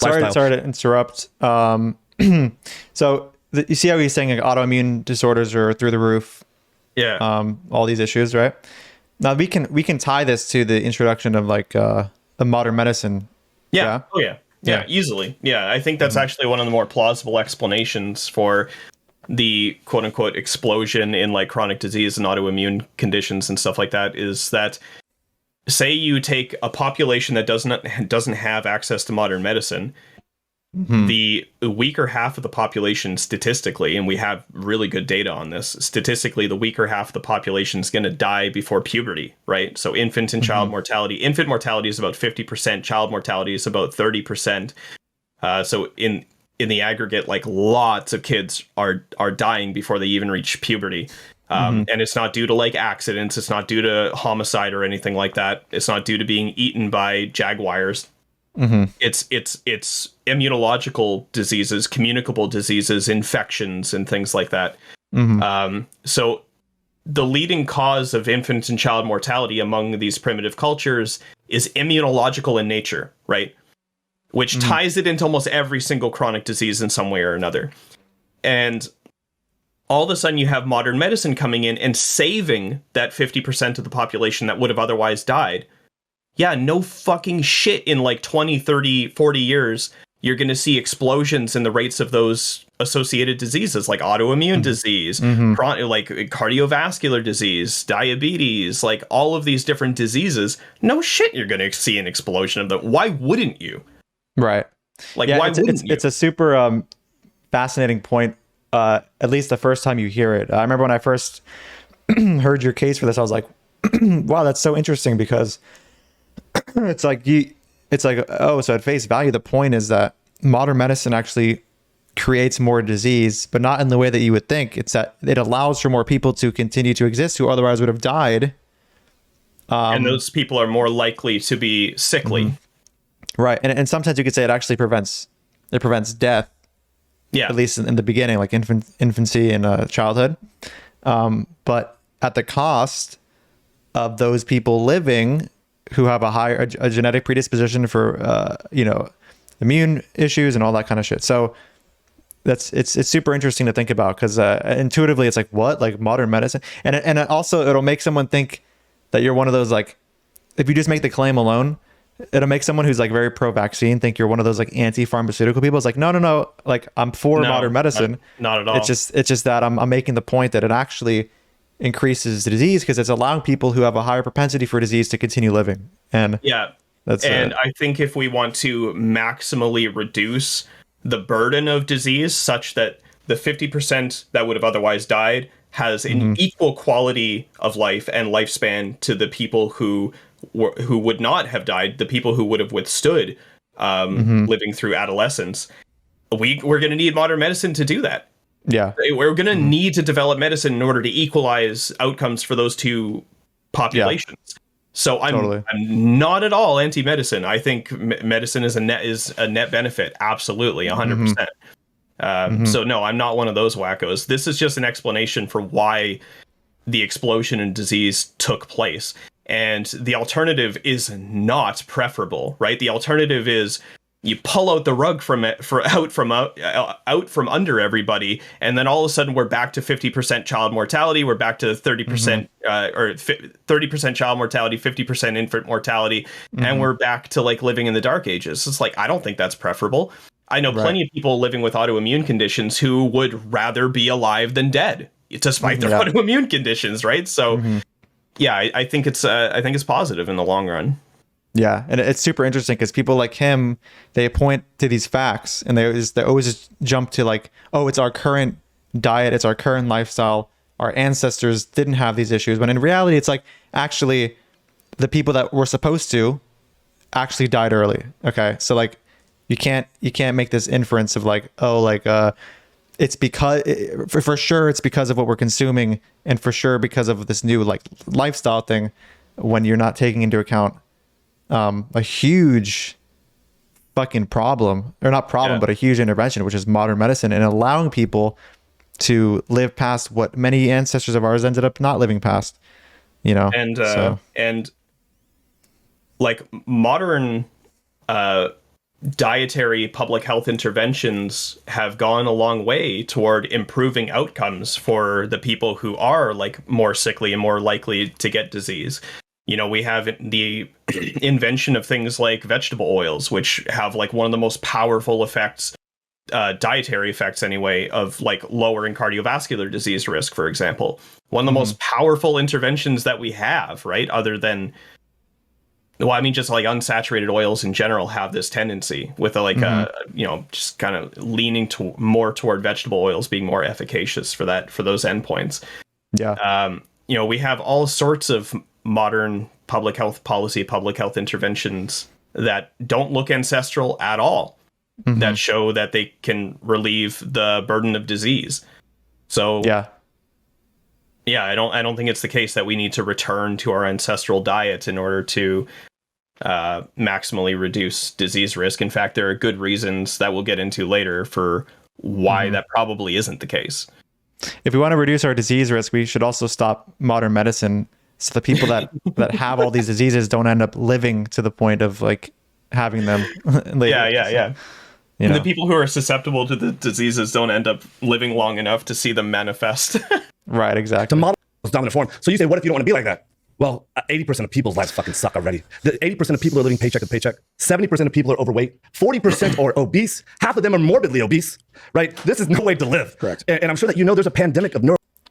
Lifestyle. Sorry to interrupt. So you see how he's saying like autoimmune disorders are through the roof. Yeah. All these issues, right? Now we can tie this to the introduction of like a modern medicine. Yeah. Oh yeah, easily. Yeah, I think that's actually one of the more plausible explanations for the quote unquote explosion in like chronic disease and autoimmune conditions and stuff like that, is that say you take a population that doesn't have access to modern medicine, the weaker half of the population statistically, and we have really good data on this, statistically the weaker half of the population is going to die before puberty, right? So infant and child mortality, infant mortality is about 50%, child mortality is about 30%. So in the aggregate, like lots of kids are dying before they even reach puberty. And it's not due to like accidents, it's not due to homicide or anything like that. It's not due to being eaten by jaguars. It's immunological diseases, communicable diseases, infections, and things like that. So the leading cause of infant and child mortality among these primitive cultures is immunological in nature, right? Which ties it into almost every single chronic disease in some way or another. And all of a sudden you have modern medicine coming in and saving that 50% of the population that would have otherwise died. Yeah, no fucking shit, in like 20, 30, 40 years, you're going to see explosions in the rates of those associated diseases like autoimmune disease, like cardiovascular disease, diabetes, like all of these different diseases. No shit, you're going to see an explosion of them. Why wouldn't you? Right. Like, yeah, why wouldn't you? It's a super fascinating point, at least the first time you hear it. I remember when I first heard your case for this, I was like, wow, that's so interesting, because it's like, oh, so at face value, the point is that modern medicine actually creates more disease, but not in the way that you would think. It's that it allows for more people to continue to exist who otherwise would have died. And those people are more likely to be sickly. Right. And sometimes you could say it actually prevents death. Yeah. At least in the beginning, like infancy and childhood. But at the cost of those people living who have a genetic predisposition for, immune issues and all that kind of shit. So it's super interesting to think about, because intuitively it's like, what, like modern medicine, and also it'll make someone think that you're one of those, like, if you just make the claim alone, it'll make someone who's like very pro-vaccine think you're one of those like anti-pharmaceutical people. It's like, no, like I'm for modern medicine. Not at all. It's just that I'm making the point that it actually increases the disease because it's allowing people who have a higher propensity for disease to continue living. And I think if we want to maximally reduce the burden of disease such that the 50% that would have otherwise died has an equal quality of life and lifespan to the people who would not have died, the people who would have withstood living through adolescence, we're going to need modern medicine to do that. Yeah, we're going to need to develop medicine in order to equalize outcomes for those two populations. Yeah. So I'm not at all anti-medicine. I think medicine is a net benefit. Absolutely, 100%. So no, I'm not one of those wackos. This is just an explanation for why the explosion in disease took place. And the alternative is not preferable, right? The alternative is you pull out the rug out from under everybody, and then all of a sudden we're back to 50% child mortality. We're back to 30% or 30% child mortality, 50% infant mortality, and we're back to like living in the dark ages. It's like, I don't think that's preferable. I know plenty of people living with autoimmune conditions who would rather be alive than dead, despite their autoimmune conditions, right? So, yeah, I think it's positive in the long run. Yeah, and it's super interesting because people like him, they point to these facts and they always just jump to like, oh, it's our current diet, it's our current lifestyle. Our ancestors didn't have these issues, when in reality, it's like actually the people that were supposed to actually died early. Okay, so like you can't make this inference of like, oh, like it's because for sure it's because of what we're consuming, and for sure because of this new like lifestyle thing, when you're not taking into account a huge fucking problem, or not problem, but a huge intervention, which is modern medicine, and allowing people to live past what many ancestors of ours ended up not living past, and like modern dietary public health interventions have gone a long way toward improving outcomes for the people who are like more sickly and more likely to get disease. We have the invention of things like vegetable oils, which have like one of the most powerful effects, dietary effects anyway, of like lowering cardiovascular disease risk, for example. One of the most powerful interventions that we have, right? Other than, just like unsaturated oils in general have this tendency with just kind of leaning more toward vegetable oils being more efficacious for those endpoints. Yeah. We have all sorts of modern public health policy, public health interventions that don't look ancestral at all, that show that they can relieve the burden of disease. So I don't think it's the case that we need to return to our ancestral diet in order to maximally reduce disease risk. In fact, there are good reasons that we'll get into later for why that probably isn't the case. If we want to reduce our disease risk, we should also stop modern medicine, so the people that have all these diseases don't end up living to the point of like having them later. Yeah. The people who are susceptible to the diseases don't end up living long enough to see them manifest. Right, exactly. The model is dominant form. So you say, what if you don't want to be like that? Well, 80% of people's lives fucking suck already. 80% of people are living paycheck to paycheck. 70% of people are overweight. 40% are obese. Half of them are morbidly obese, right? This is no way to live. Correct. And I'm sure that there's a pandemic of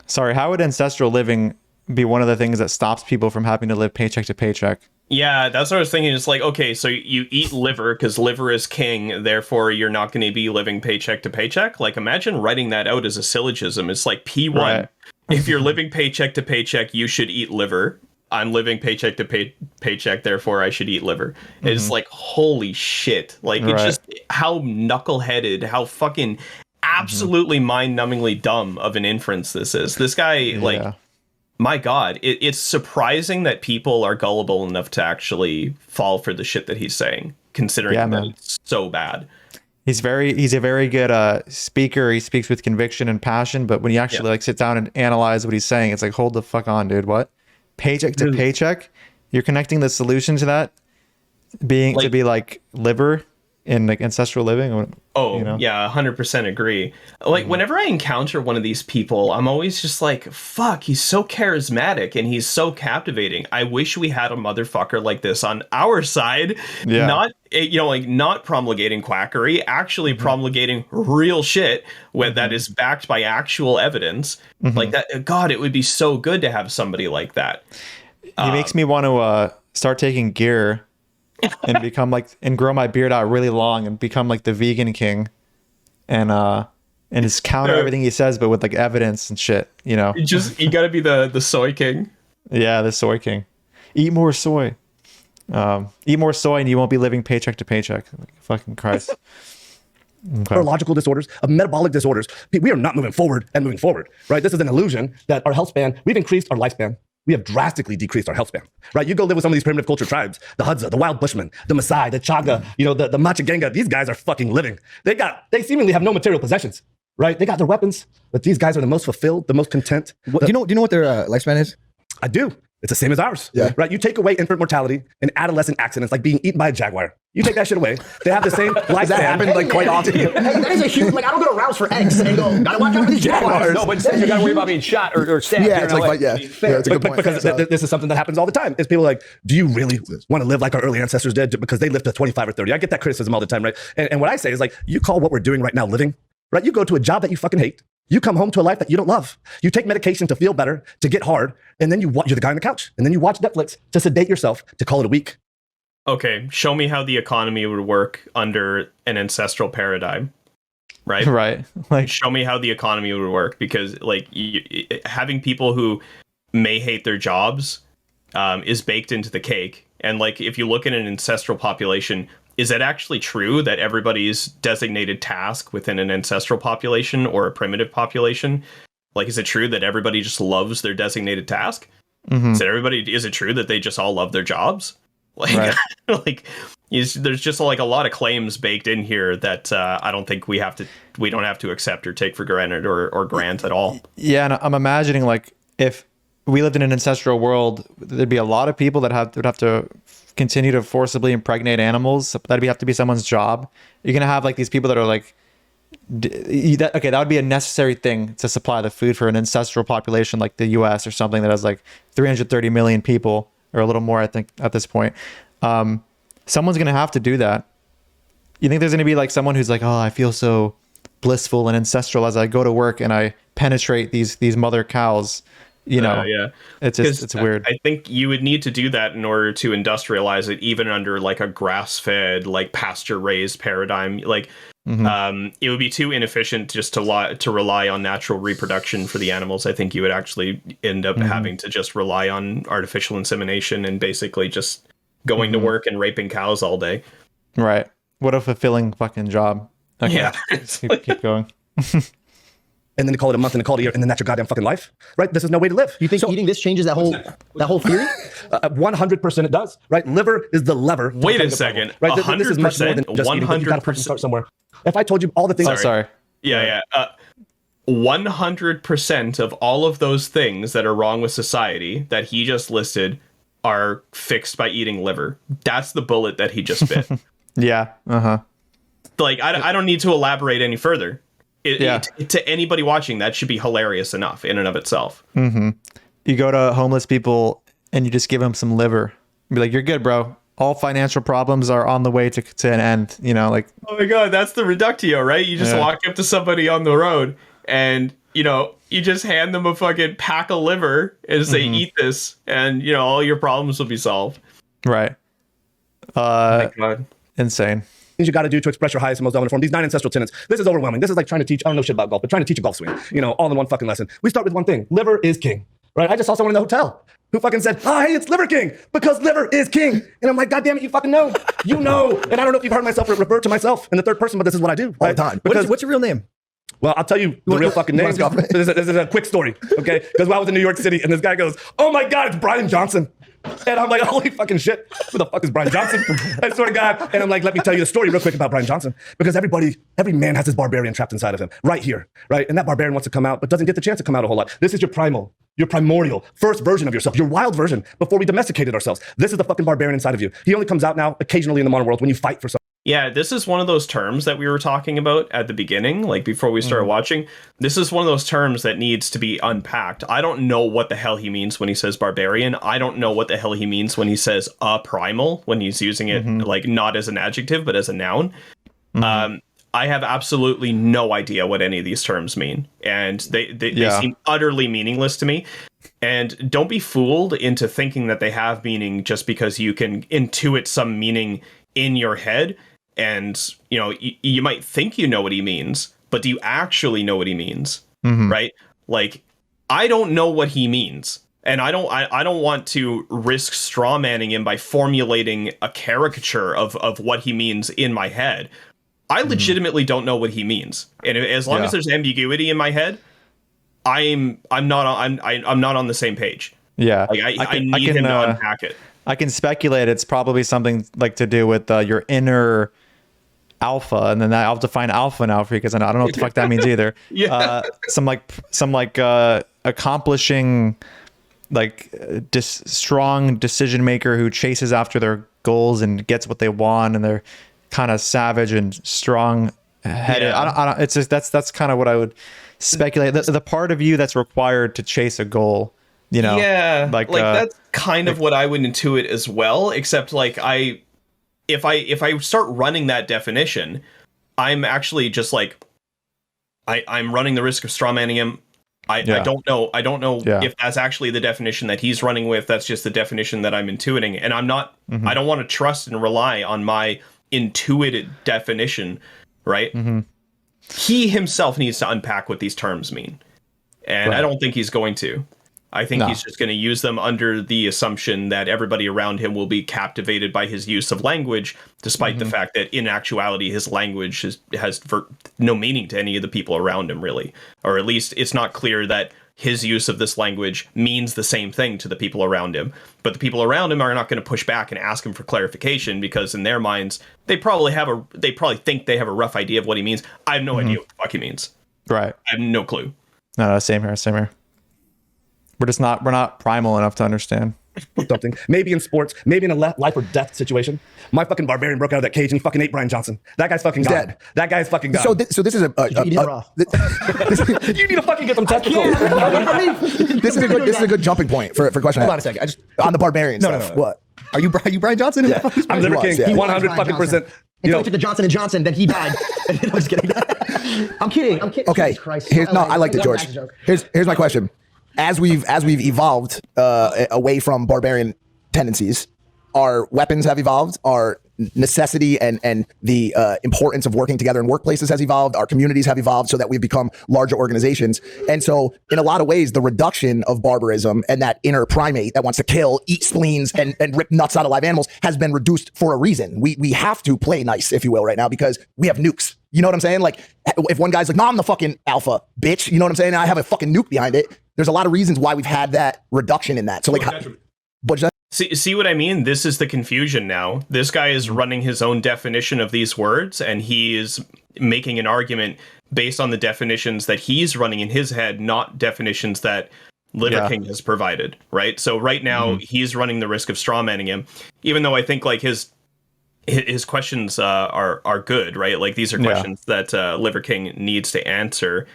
Sorry, how would ancestral living be one of the things that stops people from having to live paycheck to paycheck? Yeah, that's what I was thinking. It's like, okay, so you eat liver because liver is king, therefore you're not going to be living paycheck to paycheck. Like, imagine writing that out as a syllogism. It's like P1. Right. If you're living paycheck to paycheck, you should eat liver. I'm living paycheck to paycheck, therefore I should eat liver. It's like, holy shit. Like, it's just how knuckleheaded, how fucking absolutely mind-numbingly dumb of an inference this is. This guy, like, my God, it's surprising that people are gullible enough to actually fall for the shit that he's saying, considering that it's so bad. He's a very good speaker. He speaks with conviction and passion, but when you actually like sit down and analyze what he's saying, it's like, hold the fuck on, dude. What? Paycheck to paycheck? You're connecting the solution to that being like, to be like liver in like ancestral living? Oh, you know? Yeah, 100% agree. Like, whenever I encounter one of these people, I'm always just like, fuck, he's so charismatic and he's so captivating. I wish we had a motherfucker like this on our side. Not, you know, like, not promulgating quackery, actually promulgating real shit that is backed by actual evidence. Like that. God, it would be so good to have somebody like that. He makes me want to start taking gear and become like, and grow my beard out really long and become like the vegan king and just counter everything he says, but with like evidence and shit, you know. You gotta be the soy king. Yeah, the soy king. Eat more soy. Eat more soy and you won't be living paycheck to paycheck. Like, fucking Christ. Okay. Neurological disorders, of metabolic disorders. We are not moving forward, right? This is an illusion that our health span, we've increased our lifespan. We have drastically decreased our health span, right? You go live with some of these primitive culture tribes, the Hadza, the Wild Bushmen, the Maasai, the Chaga, you know, the Machagenga. These guys are fucking living. They seemingly have no material possessions, right? They got their weapons, but these guys are the most fulfilled, the most content. Do you know what their lifespan is? I do. It's the same as ours, right? You take away infant mortality and adolescent accidents like being eaten by a jaguar. You take that shit away. They have the same lifespan. That happened like quite often. Hey, that is a huge, like, I don't go to Rouse for eggs and go, gotta watch out for these jaguars. No, but instead you gotta worry about being shot or stabbed. Yeah, it's like, it's a good point. Because this is something that happens all the time. Is people are like, do you really want to live like our early ancestors did because they lived to 25 or 30? I get that criticism all the time, right? And what I say is like, you call what we're doing right now living, right? You go to a job that you fucking hate. You come home to a life that you don't love. You take medication to feel better, to get hard, and then you're the guy on the couch. And then you watch Netflix to sedate yourself, to call it a week. Okay, show me how the economy would work under an ancestral paradigm, right? Right. Like, show me how the economy would work, because like having people who may hate their jobs is baked into the cake. And like, if you look at an ancestral population, is it actually true that everybody's designated task within an ancestral population or a primitive population? Like, is it true that everybody just loves their designated task? Is it true that they just all love their jobs? Like, there's just like a lot of claims baked in here that I don't think we don't have to accept or take for granted or grant at all. Yeah, and I'm imagining like if we lived in an ancestral world, there'd be a lot of people that would have to continue to forcibly impregnate animals. That'd have to be someone's job. You're gonna have like these people that are like, that would be a necessary thing to supply the food for an ancestral population like the U.S. or something that has like 330 million people or a little more, I think, at this point. Someone's gonna have to do that. You think there's gonna be like someone who's like, oh, I feel so blissful and ancestral as I go to work and I penetrate these mother cows. You know, it's weird. I think you would need to do that in order to industrialize it, even under like a grass-fed, like pasture-raised paradigm. Like, it would be too inefficient just to rely on natural reproduction for the animals. I think you would actually end up having to just rely on artificial insemination and basically just going to work and raping cows all day. Right. What a fulfilling fucking job. Okay. Yeah. keep going. And then they call it a month and they call it a year, and then that's your goddamn fucking life, right? This is no way to live. You think eating this changes that whole theory? 100% it does, right? Liver is the lever. Wait a second. Right? This is much more than just eating, but you gotta fucking start somewhere. If I told you all the things... Sorry. Yeah. 100% of all of those things that are wrong with society that he just listed are fixed by eating liver. That's the bullet that he just bit. Yeah. Like, I don't need to elaborate any further. To anybody watching, that should be hilarious enough in and of itself. You go to homeless people and you just give them some liver. Be like, you're good, bro. All financial problems are on the way to an end. You know, like, oh my God, that's the reductio, right? You just walk up to somebody on the road and, you know, you just hand them a fucking pack of liver and say, eat this. And, you know, all your problems will be solved. Right. Oh my God. Insane. Things you got to do to express your highest and most dominant form. These 9 ancestral tenets. This is overwhelming. This is like trying to teach, I don't know shit about golf, but trying to teach a golf swing, you know, all in one fucking lesson. We start with one thing. Liver is king, right? I just saw someone in the hotel who fucking said, "Hi, it's Liver King because liver is king." And I'm like, God damn it, you fucking know, you know. And I don't know if you've heard myself refer to myself in the third person, but this is what I do all the time. Because What's your real name? well, I'll tell you the real fucking name. This is a quick story, okay? Because I was in New York City and this guy goes, "Oh my God, it's Brian Johnson." And I'm like, holy fucking shit. Who the fuck is Brian Johnson? I swear to God. And I'm like, let me tell you the story real quick about Brian Johnson. Because every man has his barbarian trapped inside of him. Right here, right? And that barbarian wants to come out, but doesn't get the chance to come out a whole lot. This is your primordial, first version of yourself, your wild version before we domesticated ourselves. This is the fucking barbarian inside of you. He only comes out now occasionally in the modern world when you fight for something. Yeah, this is one of those terms that we were talking about at the beginning, like before we started watching. This is one of those terms that needs to be unpacked. I don't know what the hell he means when he says barbarian. I don't know what the hell he means when he says a primal, when he's using it like not as an adjective, but as a noun. I have absolutely no idea what any of these terms mean. And they seem utterly meaningless to me. And don't be fooled into thinking that they have meaning just because you can intuit some meaning in your head. And, you know, you might think you know what he means, but do you actually know what he means? Right? Like, I don't know what he means. And I don't want to risk straw manning him by formulating a caricature of what he means in my head. I legitimately don't know what he means. And as long as there's ambiguity in my head, I'm not on the same page. Yeah. Like I need him to unpack it. I can speculate it's probably something like to do with your inner alpha, and then I'll define alpha now for you because I don't know what the fuck that means either. Some accomplishing, like strong decision maker who chases after their goals and gets what they want, and they're kind of savage and strong headed. I don't. It's just that's kind of what I would speculate. The part of you that's required to chase a goal. You know, like that's kind of what I would intuit as well, except like if I start running that definition, I'm actually just like I'm running the risk of strawmanning him. I don't know if that's actually the definition that he's running with. That's just the definition that I'm intuiting, and I'm not I don't want to trust and rely on my intuited definition, right? He himself needs to unpack what these terms mean, and I don't think he's going to. I think he's just going to use them under the assumption that everybody around him will be captivated by his use of language, despite the fact that in actuality his language has no meaning to any of the people around him, really. Or at least it's not clear that his use of this language means the same thing to the people around him. But the people around him are not going to push back and ask him for clarification because in their minds, they probably think they have a rough idea of what he means. I have no idea what the fuck he means. Right. I have no clue. No, same here. We're not primal enough to understand. Something. Maybe in sports, maybe in a life or death situation. My fucking barbarian broke out of that cage and he fucking ate Brian Johnson. That guy's fucking dead. That guy's fucking gone. So this is you need to fucking get some testicles. This is a good jumping point for a question. Hold on a second. On the barbarian stuff. No. What? Are you Brian Johnson? Yeah. I'm Liver King. He 100 fucking percent. You know, took the Johnson & Johnson, then he died. I'm just kidding. I'm kidding. Okay. I liked it, George. Here's my question. As we've evolved away from barbarian tendencies, our weapons have evolved, our necessity and the importance of working together in workplaces has evolved, our communities have evolved so that we've become larger organizations. And so in a lot of ways, the reduction of barbarism and that inner primate that wants to kill, eat spleens, and rip nuts out of live animals has been reduced for a reason. We have to play nice, if you will, right now, because we have nukes. You know what I'm saying? Like, if one guy's like, "No, I'm the fucking alpha, bitch," you know what I'm saying? And I have a fucking nuke behind it. There's a lot of reasons why we've had that reduction in that. So, like, see what I mean? This is the confusion now. This guy is running his own definition of these words, and he is making an argument based on the definitions that he's running in his head, not definitions that Liver King has provided, right? So right now, he's running the risk of strawmanning him, even though I think, like, his questions are good, right? Like, these are questions that Liver King needs to answer.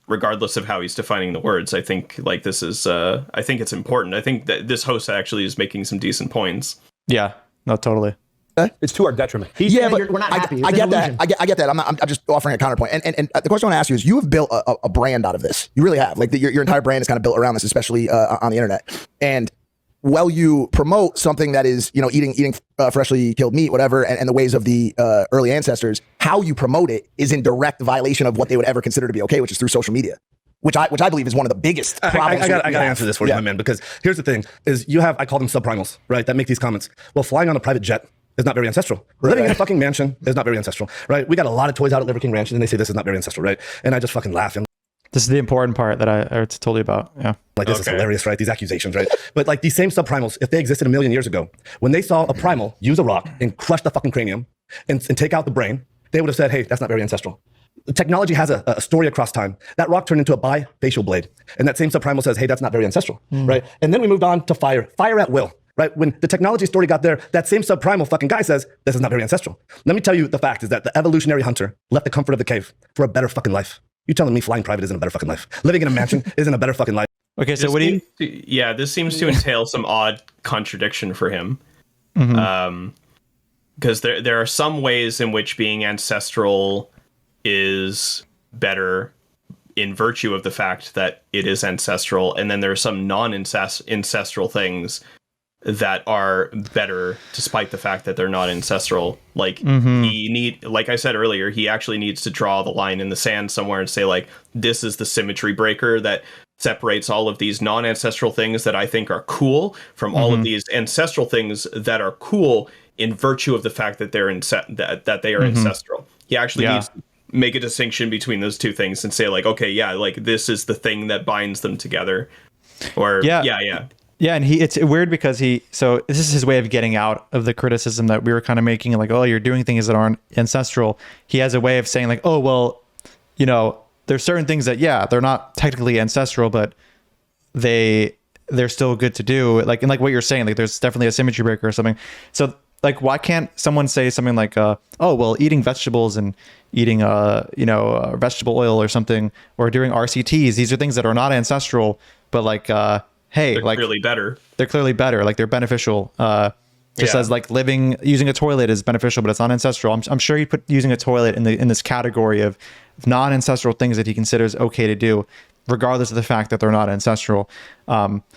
Regardless of how he's defining the words. I think like this is I think it's important. I think that this host actually is making some decent points. Yeah, no, totally. It's to our detriment. But we're not happy. I get that. I get that. I'm just offering a counterpoint. And the question I want to ask you is, you have built a brand out of this. You really have. Like your entire brand is kind of built around this, especially on the internet. And while you promote something that is, you know, eating freshly killed meat, whatever, and the ways of the early ancestors, how you promote it is in direct violation of what they would ever consider to be okay, which is through social media. which I believe is one of the biggest problems. I got to answer this for you, my man, because here's the thing: is you have, I call them subprimals, right? That make these comments. Well, flying on a private jet is not very ancestral. Living in a fucking mansion is not very ancestral, right? We got a lot of toys out at Liver King Ranch, and they say this is not very ancestral, right? And I just fucking laugh. And This is the important part that I told you about. Yeah. like, this is hilarious, right? These accusations, right? But like these same subprimals, if they existed a million years ago, when they saw a primal use a rock and crush the fucking cranium and take out the brain, they would have said, hey, that's not very ancestral. Technology has a story across time. That rock turned into a bifacial blade. And that same subprimal says, hey, that's not very ancestral, right? And then we moved on to fire at will, right? When the technology story got there, that same subprimal fucking guy says, this is not very ancestral. Let me tell you, the fact is that the evolutionary hunter left the comfort of the cave for a better fucking life. You telling me flying private isn't a better fucking life? Living in a mansion isn't a better fucking life? Okay, so what do you... Yeah, this seems to entail some odd contradiction for him. Because there are some ways in which being ancestral is better in virtue of the fact that it is ancestral, and then there are some non-ancestral things that are better despite the fact that they're not ancestral. Like like I said earlier, he actually needs to draw the line in the sand somewhere and say, like, this is the symmetry breaker that separates all of these non-ancestral things that I think are cool from all of these ancestral things that are cool in virtue of the fact that they're that they are ancestral. He actually needs to make a distinction between those two things and say, like, okay, yeah, like this is the thing that binds them together. Or Yeah, and it's weird because so this is his way of getting out of the criticism that we were kind of making, like, oh, you're doing things that aren't ancestral. He has a way of saying, like, oh, well, you know, there's certain things that, yeah, they're not technically ancestral, but they're still good to do. Like, and like what you're saying, like, there's definitely a symmetry breaker or something. So, like, why can't someone say something like, oh, well, eating vegetables and eating, vegetable oil or something, or doing RCTs, these are things that are not ancestral, but like, hey, they're like, clearly better. They're clearly better. Like, they're beneficial. Just as like using a toilet is beneficial, but it's not ancestral. I'm sure he put using a toilet in this category of non-ancestral things that he considers okay to do, regardless of the fact that they're not ancestral.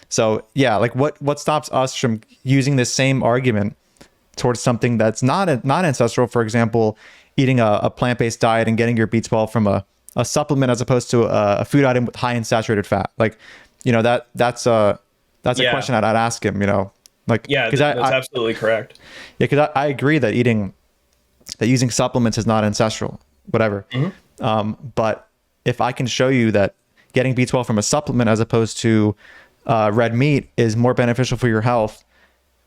So yeah, like what stops us from using this same argument towards something that's not ancestral? For example, eating a plant-based diet and getting your B12 from a supplement as opposed to a food item with high in saturated fat. Like, you know, that's a question I'd ask him, you know. Like, yeah, that's absolutely correct. Yeah, because I agree that using supplements is not ancestral, whatever. But if I can show you that getting B12 from a supplement as opposed to red meat is more beneficial for your health,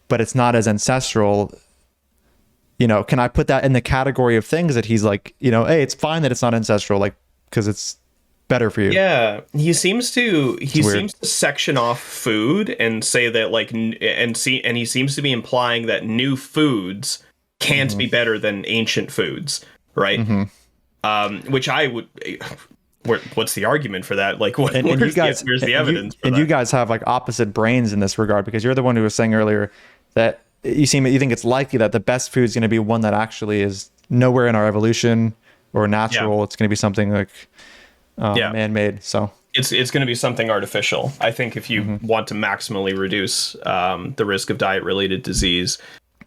but it's not as ancestral, you know, can I put that in the category of things that he's like, you know, hey, it's fine that it's not ancestral, like, because it's better for you. Yeah, he seems to section off food and say that, like, and he seems to be implying that new foods can't be better than ancient foods, right? Which I would. What's the argument for that? Like, where's the evidence? You guys have like opposite brains in this regard, because you're the one who was saying earlier that you think it's likely that the best food is going to be one that actually is nowhere in our evolution or natural. Yeah. It's going to be something like man-made. So it's going to be something artificial. I think if you want to maximally reduce the risk of diet-related disease,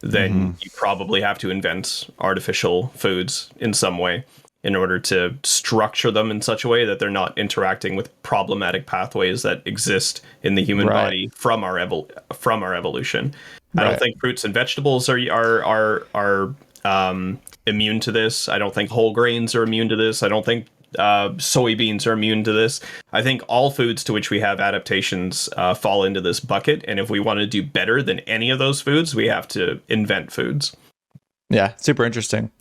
then you probably have to invent artificial foods in some way in order to structure them in such a way that they're not interacting with problematic pathways that exist in the human body from our evolution. I don't think fruits and vegetables are immune to this. I don't think whole grains are immune to this. I don't think soybeans are immune to this. I think all foods to which we have adaptations fall into this bucket. And if we want to do better than any of those foods, we have to invent foods. Yeah, super interesting.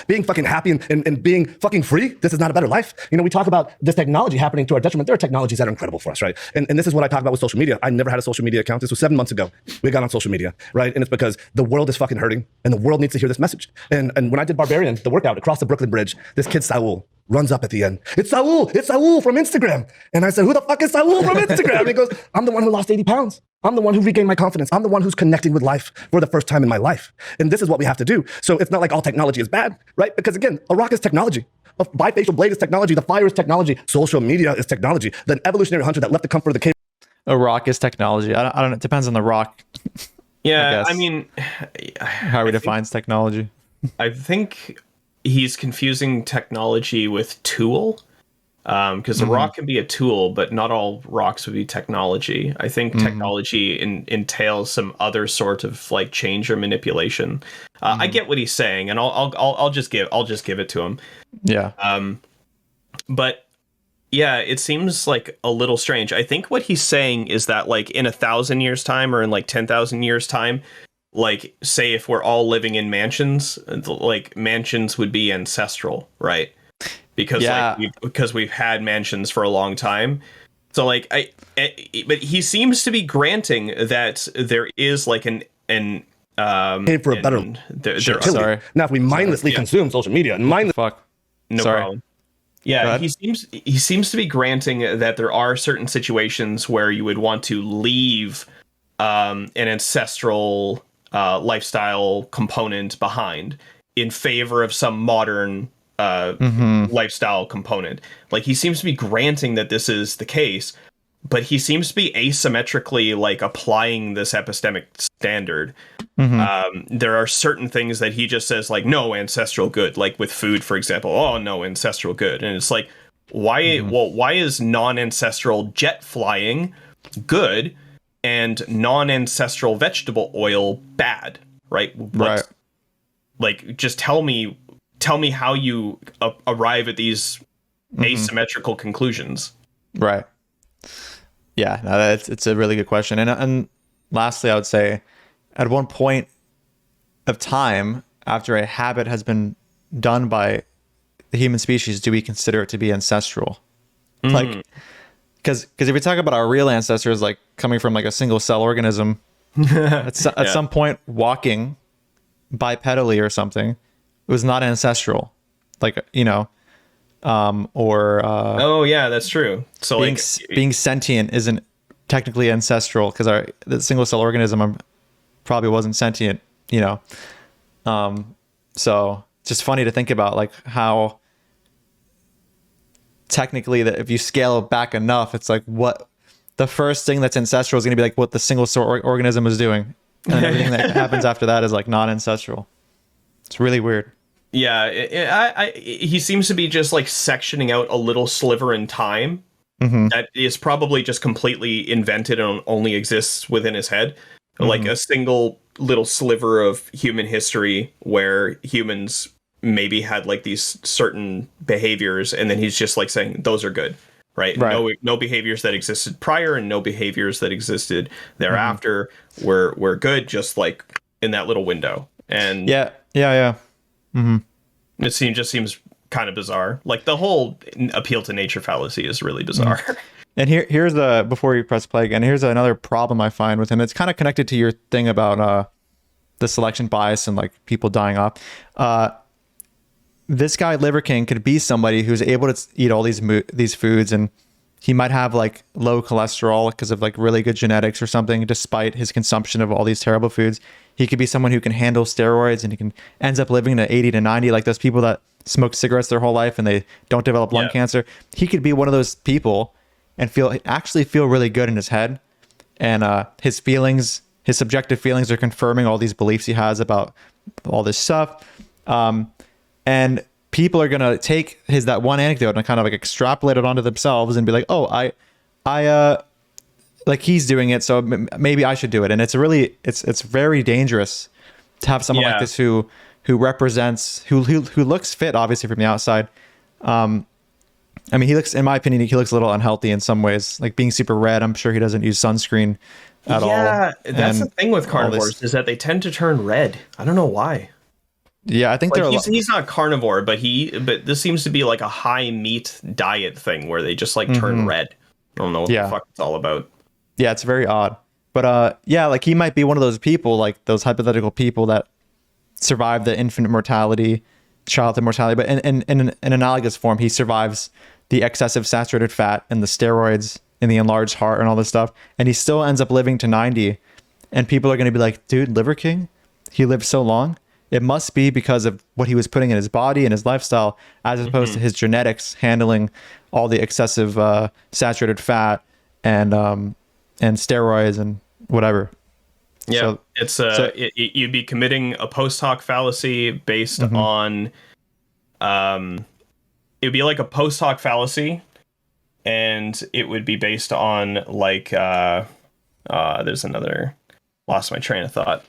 Being fucking happy and being fucking free, this is not a better life. You know, we talk about this technology happening to our detriment. There are technologies that are incredible for us, right? And this is what I talk about with social media. I never had a social media account. This was 7 months ago. We got on social media, right? And it's because the world is fucking hurting and the world needs to hear this message. And when I did Barbarian, the workout across the Brooklyn Bridge, this kid, Saul, runs up at the end. It's Saul from Instagram. And I said, who the fuck is Saul from Instagram? And he goes, I'm the one who lost 80 pounds. I'm the one who regained my confidence. I'm the one who's connecting with life for the first time in my life. And this is what we have to do. So it's not like all technology is bad, right? Because again, a rock is technology. A bifacial blade is technology. The fire is technology. Social media is technology. The evolutionary hunter that left the comfort of the cave. A rock is technology. I don't know. It depends on the rock. Yeah, I mean, how he defines technology. I think he's confusing technology with tool. Because the rock can be a tool, but not all rocks would be technology. I think technology entails some other sort of like change or manipulation. I get what he's saying, and I'll just give it to him. Yeah. But yeah, it seems like a little strange. I think what he's saying is that like in 1,000 years time or in like 10,000 years time, like say if we're all living in mansions, like mansions would be ancestral, right? Because because we've had mansions for a long time. So like but he seems to be granting that there is like an and for a better sorry. Now if we mindlessly consume social media and mindlessly no problem. Yeah, he seems to be granting that there are certain situations where you would want to leave an ancestral lifestyle component behind in favor of some modern lifestyle component. Like he seems to be granting that this is the case, but he seems to be asymmetrically like applying this epistemic standard. There are certain things that he just says like no ancestral good, like with food, for example. Oh no, ancestral good. And it's like why why is non-ancestral jet flying good and non-ancestral vegetable oil bad, right? Like just tell me how you arrive at these asymmetrical conclusions. Right. Yeah, no, it's a really good question. And lastly, I would say at one point of time, after a habit has been done by the human species, do we consider it to be ancestral? Like, because if we talk about our real ancestors, like coming from like a single cell organism, at some point walking bipedally or something, it was not ancestral. Like, you know, oh yeah, that's true. So being sentient isn't technically ancestral because the single cell organism probably wasn't sentient, you know. So it's just funny to think about like how technically that if you scale back enough, it's like what the first thing that's ancestral is going to be like what the single cell organism is doing, and everything that happens after that is like not ancestral. It's really weird. Yeah, he seems to be just like sectioning out a little sliver in time that is probably just completely invented and only exists within his head. Like a single little sliver of human history where humans maybe had like these certain behaviors, and then he's just like saying those are good, right? No behaviors that existed prior and no behaviors that existed thereafter were good, just like in that little window. And yeah. It just seems kind of bizarre. Like the whole appeal to nature fallacy is really bizarre. And here's before you press play again, here's another problem I find with him. It's kind of connected to your thing about the selection bias and like people dying off. This guy Liver King could be somebody who's able to eat all these foods, and he might have like low cholesterol because of like really good genetics or something, despite his consumption of all these terrible foods. He could be someone who can handle steroids, and he ends up living to 80 to 90, like those people that smoke cigarettes their whole life and they don't develop lung cancer. He could be one of those people and actually feel really good in his head. And his subjective feelings are confirming all these beliefs he has about all this stuff. And people are going to take that one anecdote and kind of like extrapolate it onto themselves and be like, oh, I like he's doing it, so maybe I should do it. And it's very dangerous to have someone like this who represents, who looks fit, obviously from the outside. I mean, in my opinion, he looks a little unhealthy in some ways, like being super red. I'm sure he doesn't use sunscreen at all. Yeah, that's the thing with carnivores is that they tend to turn red. I don't know why. Yeah, I think he's not carnivore, but this seems to be like a high meat diet thing where they just like turn red. I don't know what the fuck it's all about. Yeah, it's very odd. But like he might be one of those people, like those hypothetical people that survive the infant mortality, childhood mortality, but in an analogous form, he survives the excessive saturated fat and the steroids and the enlarged heart and all this stuff, and he still ends up living to 90. And people are going to be like, dude, Liver King, he lived so long. It must be because of what he was putting in his body and his lifestyle, as opposed to his genetics handling all the excessive saturated fat and steroids and whatever. Yeah, so, you'd be committing a post hoc fallacy based on. It'd be like a post hoc fallacy and it would be based on like there's another, lost my train of thought.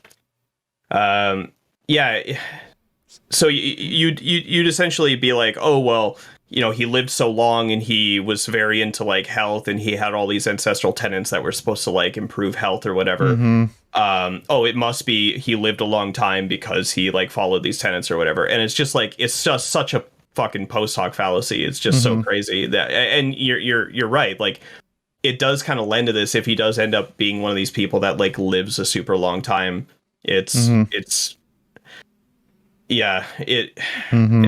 Yeah, so you'd essentially be like, oh well, you know, he lived so long and he was very into like health and he had all these ancestral tenets that were supposed to like improve health or whatever. Oh, it must be he lived a long time because he like followed these tenets or whatever. And it's just like, it's just such a fucking post hoc fallacy. It's just so crazy that, and you're right. Like, it does kind of lend to this if he does end up being one of these people that like lives a super long time. And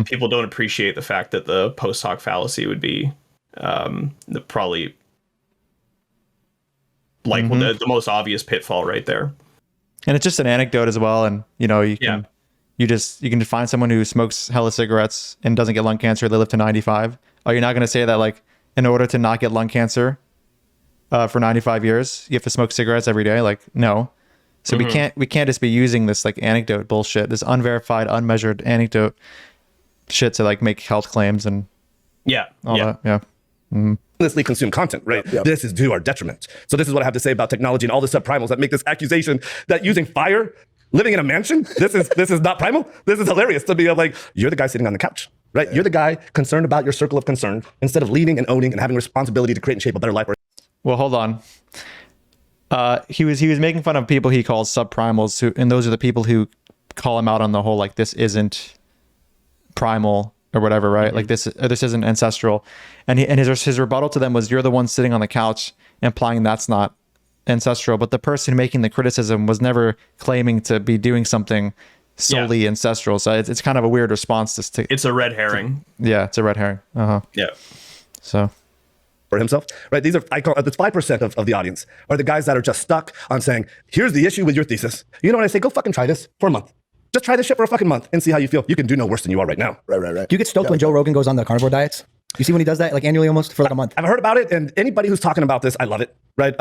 people don't appreciate the fact that the post hoc fallacy would be probably like the most obvious pitfall right there. And it's just an anecdote as well. And you know, you can find someone who smokes hella cigarettes and doesn't get lung cancer. They live to 95. Oh, you're not going to say that like in order to not get lung cancer for 95 years, you have to smoke cigarettes every day? Like, no. So we can't just be using this like anecdote bullshit, this unverified, unmeasured anecdote shit to like make health claims and all that. Yeah. Endlessly consume content, right? This is to our detriment. So this is what I have to say about technology and all the subprimals that make this accusation that using fire, living in a mansion, this is not primal. This is hilarious to be like, you're the guy sitting on the couch, right? You're the guy concerned about your circle of concern instead of leading and owning and having responsibility to create and shape a better life. Well, hold on. He was making fun of people he calls subprimals, and those are the people who call him out on the whole like this isn't primal or whatever, right? Like this isn't ancestral, and his rebuttal to them was, you're the one sitting on the couch implying that's not ancestral, but the person making the criticism was never claiming to be doing something solely ancestral. So it's kind of a weird response to it's a red herring. It's a red herring. Yeah. So. For himself, right? These are, I call this 5% of the audience are the guys that are just stuck on saying, here's the issue with your thesis. You know what I say? Go fucking try this for a month. Just try this shit for a fucking month and see how you feel. You can do no worse than you are right now. Right. Do you get stoked when Joe Rogan goes on the carnivore diets? You see when he does that like annually almost for like a month? I've heard about it, and anybody who's talking about this, I love it, right?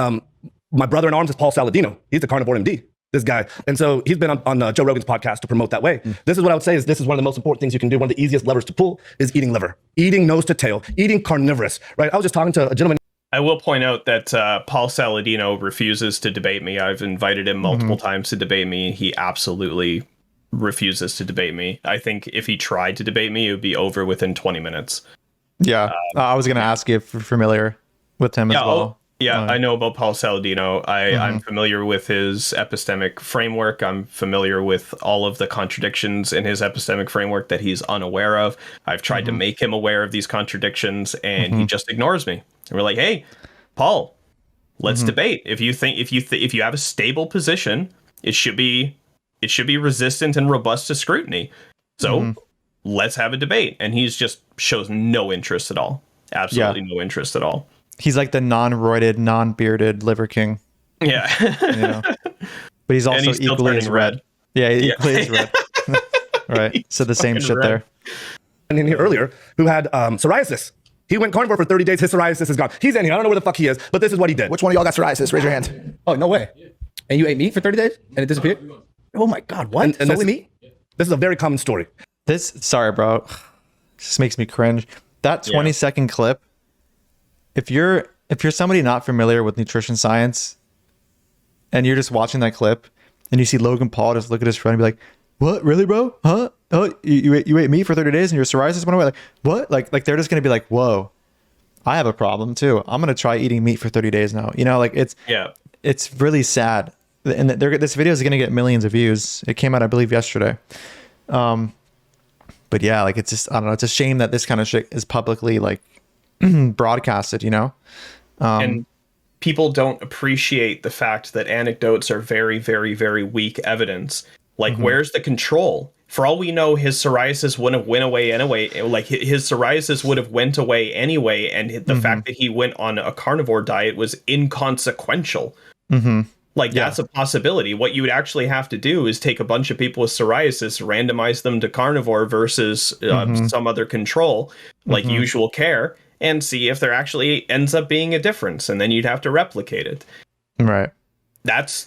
My brother in arms is Paul Saladino. He's a carnivore MD, this guy. And so he's been on Joe Rogan's podcast to promote that way. This is what I would say is this is one of the most important things you can do. One of the easiest levers to pull is eating liver, eating nose to tail, eating carnivorous, right? I was just talking to a gentleman. I will point out that Paul Saladino refuses to debate me. I've invited him multiple times to debate me. He absolutely refuses to debate me. I think if he tried to debate me, it would be over within 20 minutes. Yeah. I was going to ask you if you're familiar with him as well. I know about Paul Saladino. I'm familiar with his epistemic framework. I'm familiar with all of the contradictions in his epistemic framework that he's unaware of. I've tried to make him aware of these contradictions, and he just ignores me. And we're like, hey, Paul, let's debate. If you have a stable position, it should be resistant and robust to scrutiny. So let's have a debate. And he's just shows no interest at all. Absolutely no interest at all. He's like the non-roided, non-bearded liver king. Yeah. You know? But he's also equally as red. Yeah, equally as red. Right. So the same shit red. There. And in here earlier, who had psoriasis. He went carnivore for 30 days. His psoriasis is gone. He's in here. I don't know where the fuck he is, but this is what he did. Which one of y'all got psoriasis? Raise your hand. Oh, no way. And you ate meat for 30 days and it disappeared? Oh my God. What? And Solely meat? This is a very common story. Sorry, bro. This makes me cringe. That 20-second clip, if you're somebody not familiar with nutrition science and you're just watching that clip and you see Logan Paul just look at his friend and be like, what? Really, bro? Huh? Oh, you ate meat for 30 days and your psoriasis went away? Like, what? Like they're just going to be like, whoa, I have a problem too. I'm going to try eating meat for 30 days now. You know, like it's really sad. And this video is going to get millions of views. It came out, I believe, yesterday. But yeah, like it's just, I don't know. It's a shame that this kind of shit is publicly like broadcasted, you know? And people don't appreciate the fact that anecdotes are very, very, very weak evidence. Like, where's the control? For all we know, his psoriasis wouldn't have went away anyway. Like, his psoriasis would have went away anyway, and the fact that he went on a carnivore diet was inconsequential. Like, that's a possibility. What you would actually have to do is take a bunch of people with psoriasis, randomize them to carnivore versus some other control, like usual care, and see if there actually ends up being a difference, and then you'd have to replicate it. Right. that's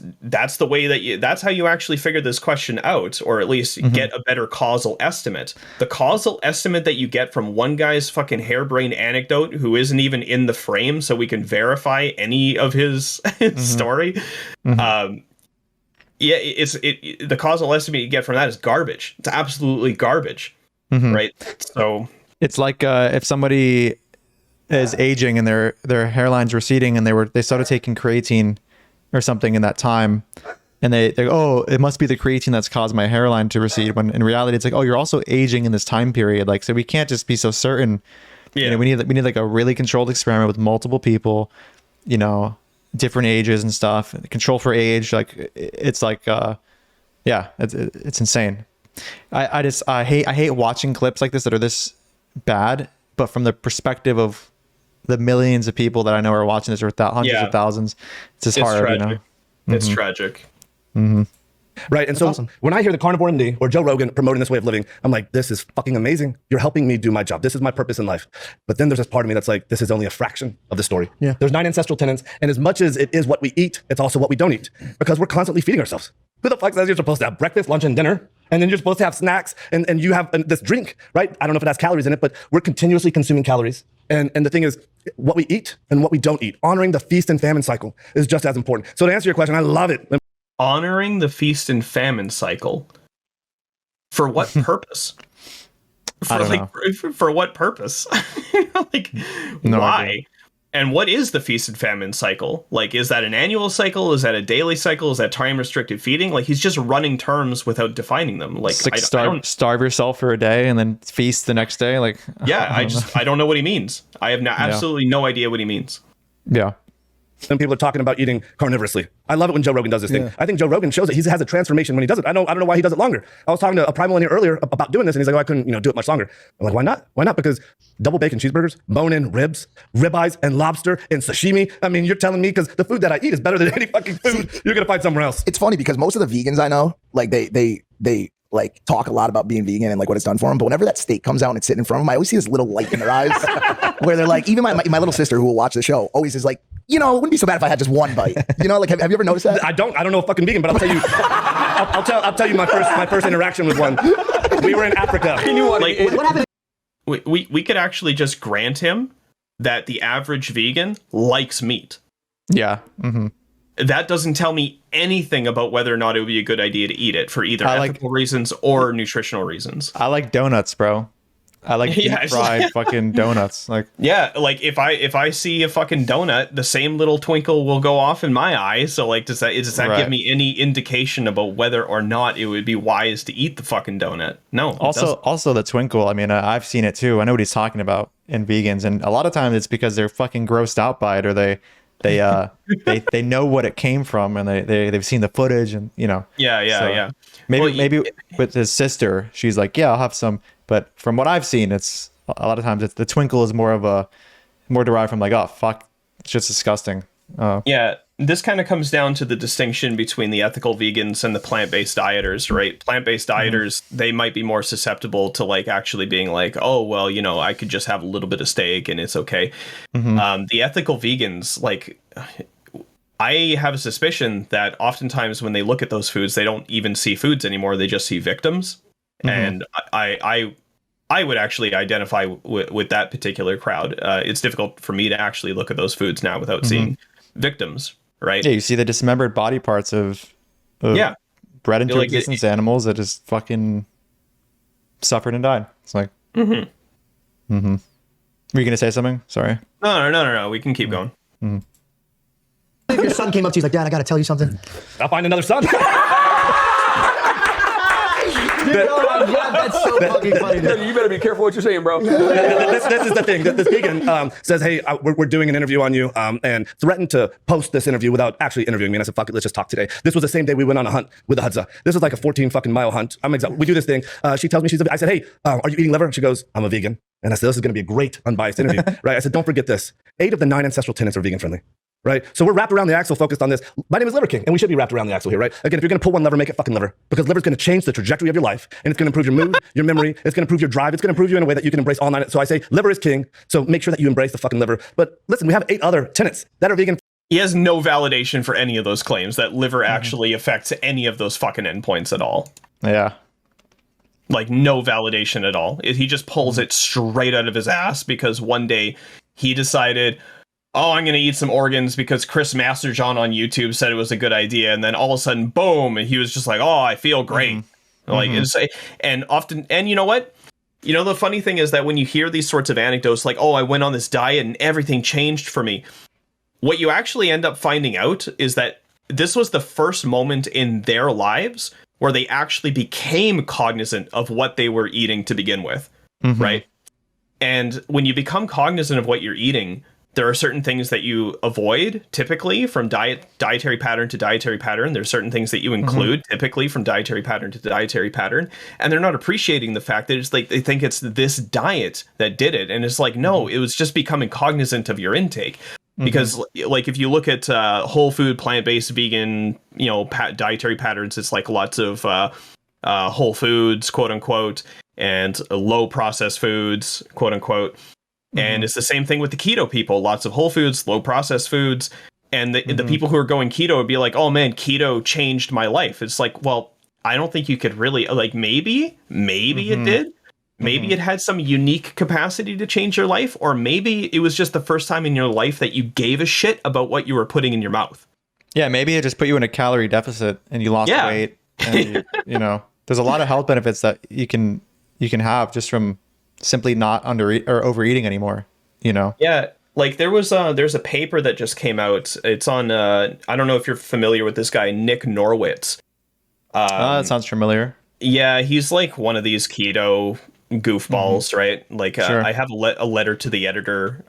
the way that's how you actually figure this question out, or at least get a better causal estimate. The causal estimate that you get from one guy's fucking harebrained anecdote who isn't even in the frame, so we can verify any of his story. The causal estimate you get from that is garbage. It's absolutely garbage, right? So it's like if somebody is aging and their hairline's receding and they started taking creatine or something in that time, and they go, oh, it must be the creatine that's caused my hairline to recede, when in reality it's like, oh, you're also aging in this time period. Like, so we can't just be so certain. You know, we need like a really controlled experiment with multiple people, you know, different ages and stuff, control for age. Like, it's like it's insane. I hate watching clips like this that are this bad, but from the perspective of the millions of people that I know are watching this, or hundreds of thousands, it's hard, tragic. you know. It's tragic. Right. And so when I hear the Carnivore MD or Joe Rogan promoting this way of living, I'm like, this is fucking amazing. You're helping me do my job. This is my purpose in life. But then there's this part of me that's like, this is only a fraction of the story. Yeah. There's 9 ancestral tenets. And as much as it is what we eat, it's also what we don't eat, because we're constantly feeding ourselves. Who the fuck says you're supposed to have breakfast, lunch, and dinner, and then you're supposed to have snacks, and you have this drink, right? I don't know if it has calories in it, but we're continuously consuming calories. And the thing is, what we eat and what we don't eat, honoring the feast and famine cycle is just as important. So to answer your question, I love it. Honoring the feast and famine cycle. For what purpose? For what purpose? Like, No why? idea. And what is the feast and famine cycle? Like, is that an annual cycle? Is that a daily cycle? Is that time restricted feeding? Like, he's just running terms without defining them. Like, starve yourself for a day and then feast the next day. Like, I don't know what he means. I have absolutely no idea what he means. Yeah. And people are talking about eating carnivorously. I love it when Joe Rogan does this thing. I think Joe Rogan shows that he has a transformation when he does it. I don't know why he does it longer. I was talking to a primal in here earlier about doing this, and he's like, oh, I couldn't do it much longer. I'm like, why not? Why not? Because double bacon cheeseburgers, bone-in ribs, ribeyes, and lobster, and sashimi. I mean, you're telling me, because the food that I eat is better than any fucking food you're going to find somewhere else. It's funny because most of the vegans I know, like they like talk a lot about being vegan and like what it's done for them. But whenever that steak comes out and it's sitting in front of them, I always see this little light in their eyes where they're like, even my little sister who will watch the show always is like, it wouldn't be so bad if I had just one bite. Like, have you ever noticed that? I don't know a fucking vegan, but I'll tell you, I'll tell you my first interaction with one. We were in Africa. What happened? We could actually just grant him that the average vegan likes meat. Yeah. That doesn't tell me anything about whether or not it would be a good idea to eat it for either ethical reasons or nutritional reasons. I like donuts, bro. I like deep fried fucking donuts. Like, yeah, like if I see a fucking donut, the same little twinkle will go off in my eye. So like, does that give me any indication about whether or not it would be wise to eat the fucking donut? No. Also the twinkle. I mean, I've seen it too. I know what he's talking about in vegans, and a lot of times it's because they're fucking grossed out by it, or they know what it came from, and they've seen the footage, and Yeah. Maybe with his sister, she's like, yeah, I'll have some. But from what I've seen, it's a lot of times the twinkle is more derived from like, oh fuck, it's just disgusting. Yeah, this kind of comes down to the distinction between the ethical vegans and the plant-based dieters, right? Plant-based dieters, they might be more susceptible to like actually being like, oh well, I could just have a little bit of steak and it's okay. The ethical vegans, like, I have a suspicion that oftentimes when they look at those foods, they don't even see foods anymore. They just see victims. And I would actually identify with that particular crowd. It's difficult for me to actually look at those foods now without seeing victims, right? Yeah, you see the dismembered body parts of bred into existence animals that just fucking suffered and died. It's like, Were you gonna say something? Sorry. No. We can keep going. If your son came up to you, he's like, Dad, I got to tell you something. I'll find another son. That's so fucking funny. Dude, you better be careful what you're saying, bro. This is the thing. This vegan says, hey, we're doing an interview on you, and threatened to post this interview without actually interviewing me. And I said, fuck it, let's just talk today. This was the same day we went on a hunt with the Hadza. This was like a 14 fucking mile hunt. We do this thing. She tells me, I said, hey, are you eating liver? And she goes, I'm a vegan. And I said, this is going to be a great unbiased interview, right? I said, don't forget this. 8 of the 9 ancestral tenets are vegan friendly. Right? So we're wrapped around the axle focused on this. My name is Liver King, and we should be wrapped around the axle here, right? Again, if you're going to pull one lever, make it fucking liver. Because liver's going to change the trajectory of your life, and it's going to improve your mood, your memory, it's going to improve your drive, it's going to improve you in a way that you can embrace all 9. So I say liver is king, so make sure that you embrace the fucking liver. But listen, we have 8 other tenets that are vegan He has no validation for any of those claims that liver actually affects any of those fucking endpoints at all. Yeah. Like, no validation at all. He just pulls it straight out of his ass because one day he decided, oh, I'm going to eat some organs because Chris Masterjohn on YouTube said it was a good idea. And then all of a sudden, boom, and he was just like, oh, I feel great. Like, and often, and you know what? You know, the funny thing is that when you hear these sorts of anecdotes, like, oh, I went on this diet and everything changed for me. What you actually end up finding out is that this was the first moment in their lives where they actually became cognizant of what they were eating to begin with, right? And when you become cognizant of what you're eating, there are certain things that you avoid typically from dietary pattern to dietary pattern. There's certain things that you include typically from dietary pattern to dietary pattern. And they're not appreciating the fact that it's like they think it's this diet that did it. And it's like, no, it was just becoming cognizant of your intake. Because like if you look at whole food, plant-based, vegan, you know, dietary patterns, it's like lots of whole foods, quote unquote, and low processed foods, quote unquote. And it's the same thing with the keto people. Lots of whole foods, low processed foods. And the people who are going keto would be like, oh man, keto changed my life. It's like, well, I don't think you could really, like, maybe it did. Maybe it had some unique capacity to change your life, or maybe it was just the first time in your life that you gave a shit about what you were putting in your mouth. Yeah, maybe it just put you in a calorie deficit and you lost weight. And you know, there's a lot of health benefits that you can have just from simply not overeating anymore. You know. Yeah, like there's a paper that just came out. It's on I don't know if you're familiar with this guy, Nick Norwitz. That sounds familiar. Yeah, he's like one of these keto goofballs, right? Like Sure. I have a letter to the editor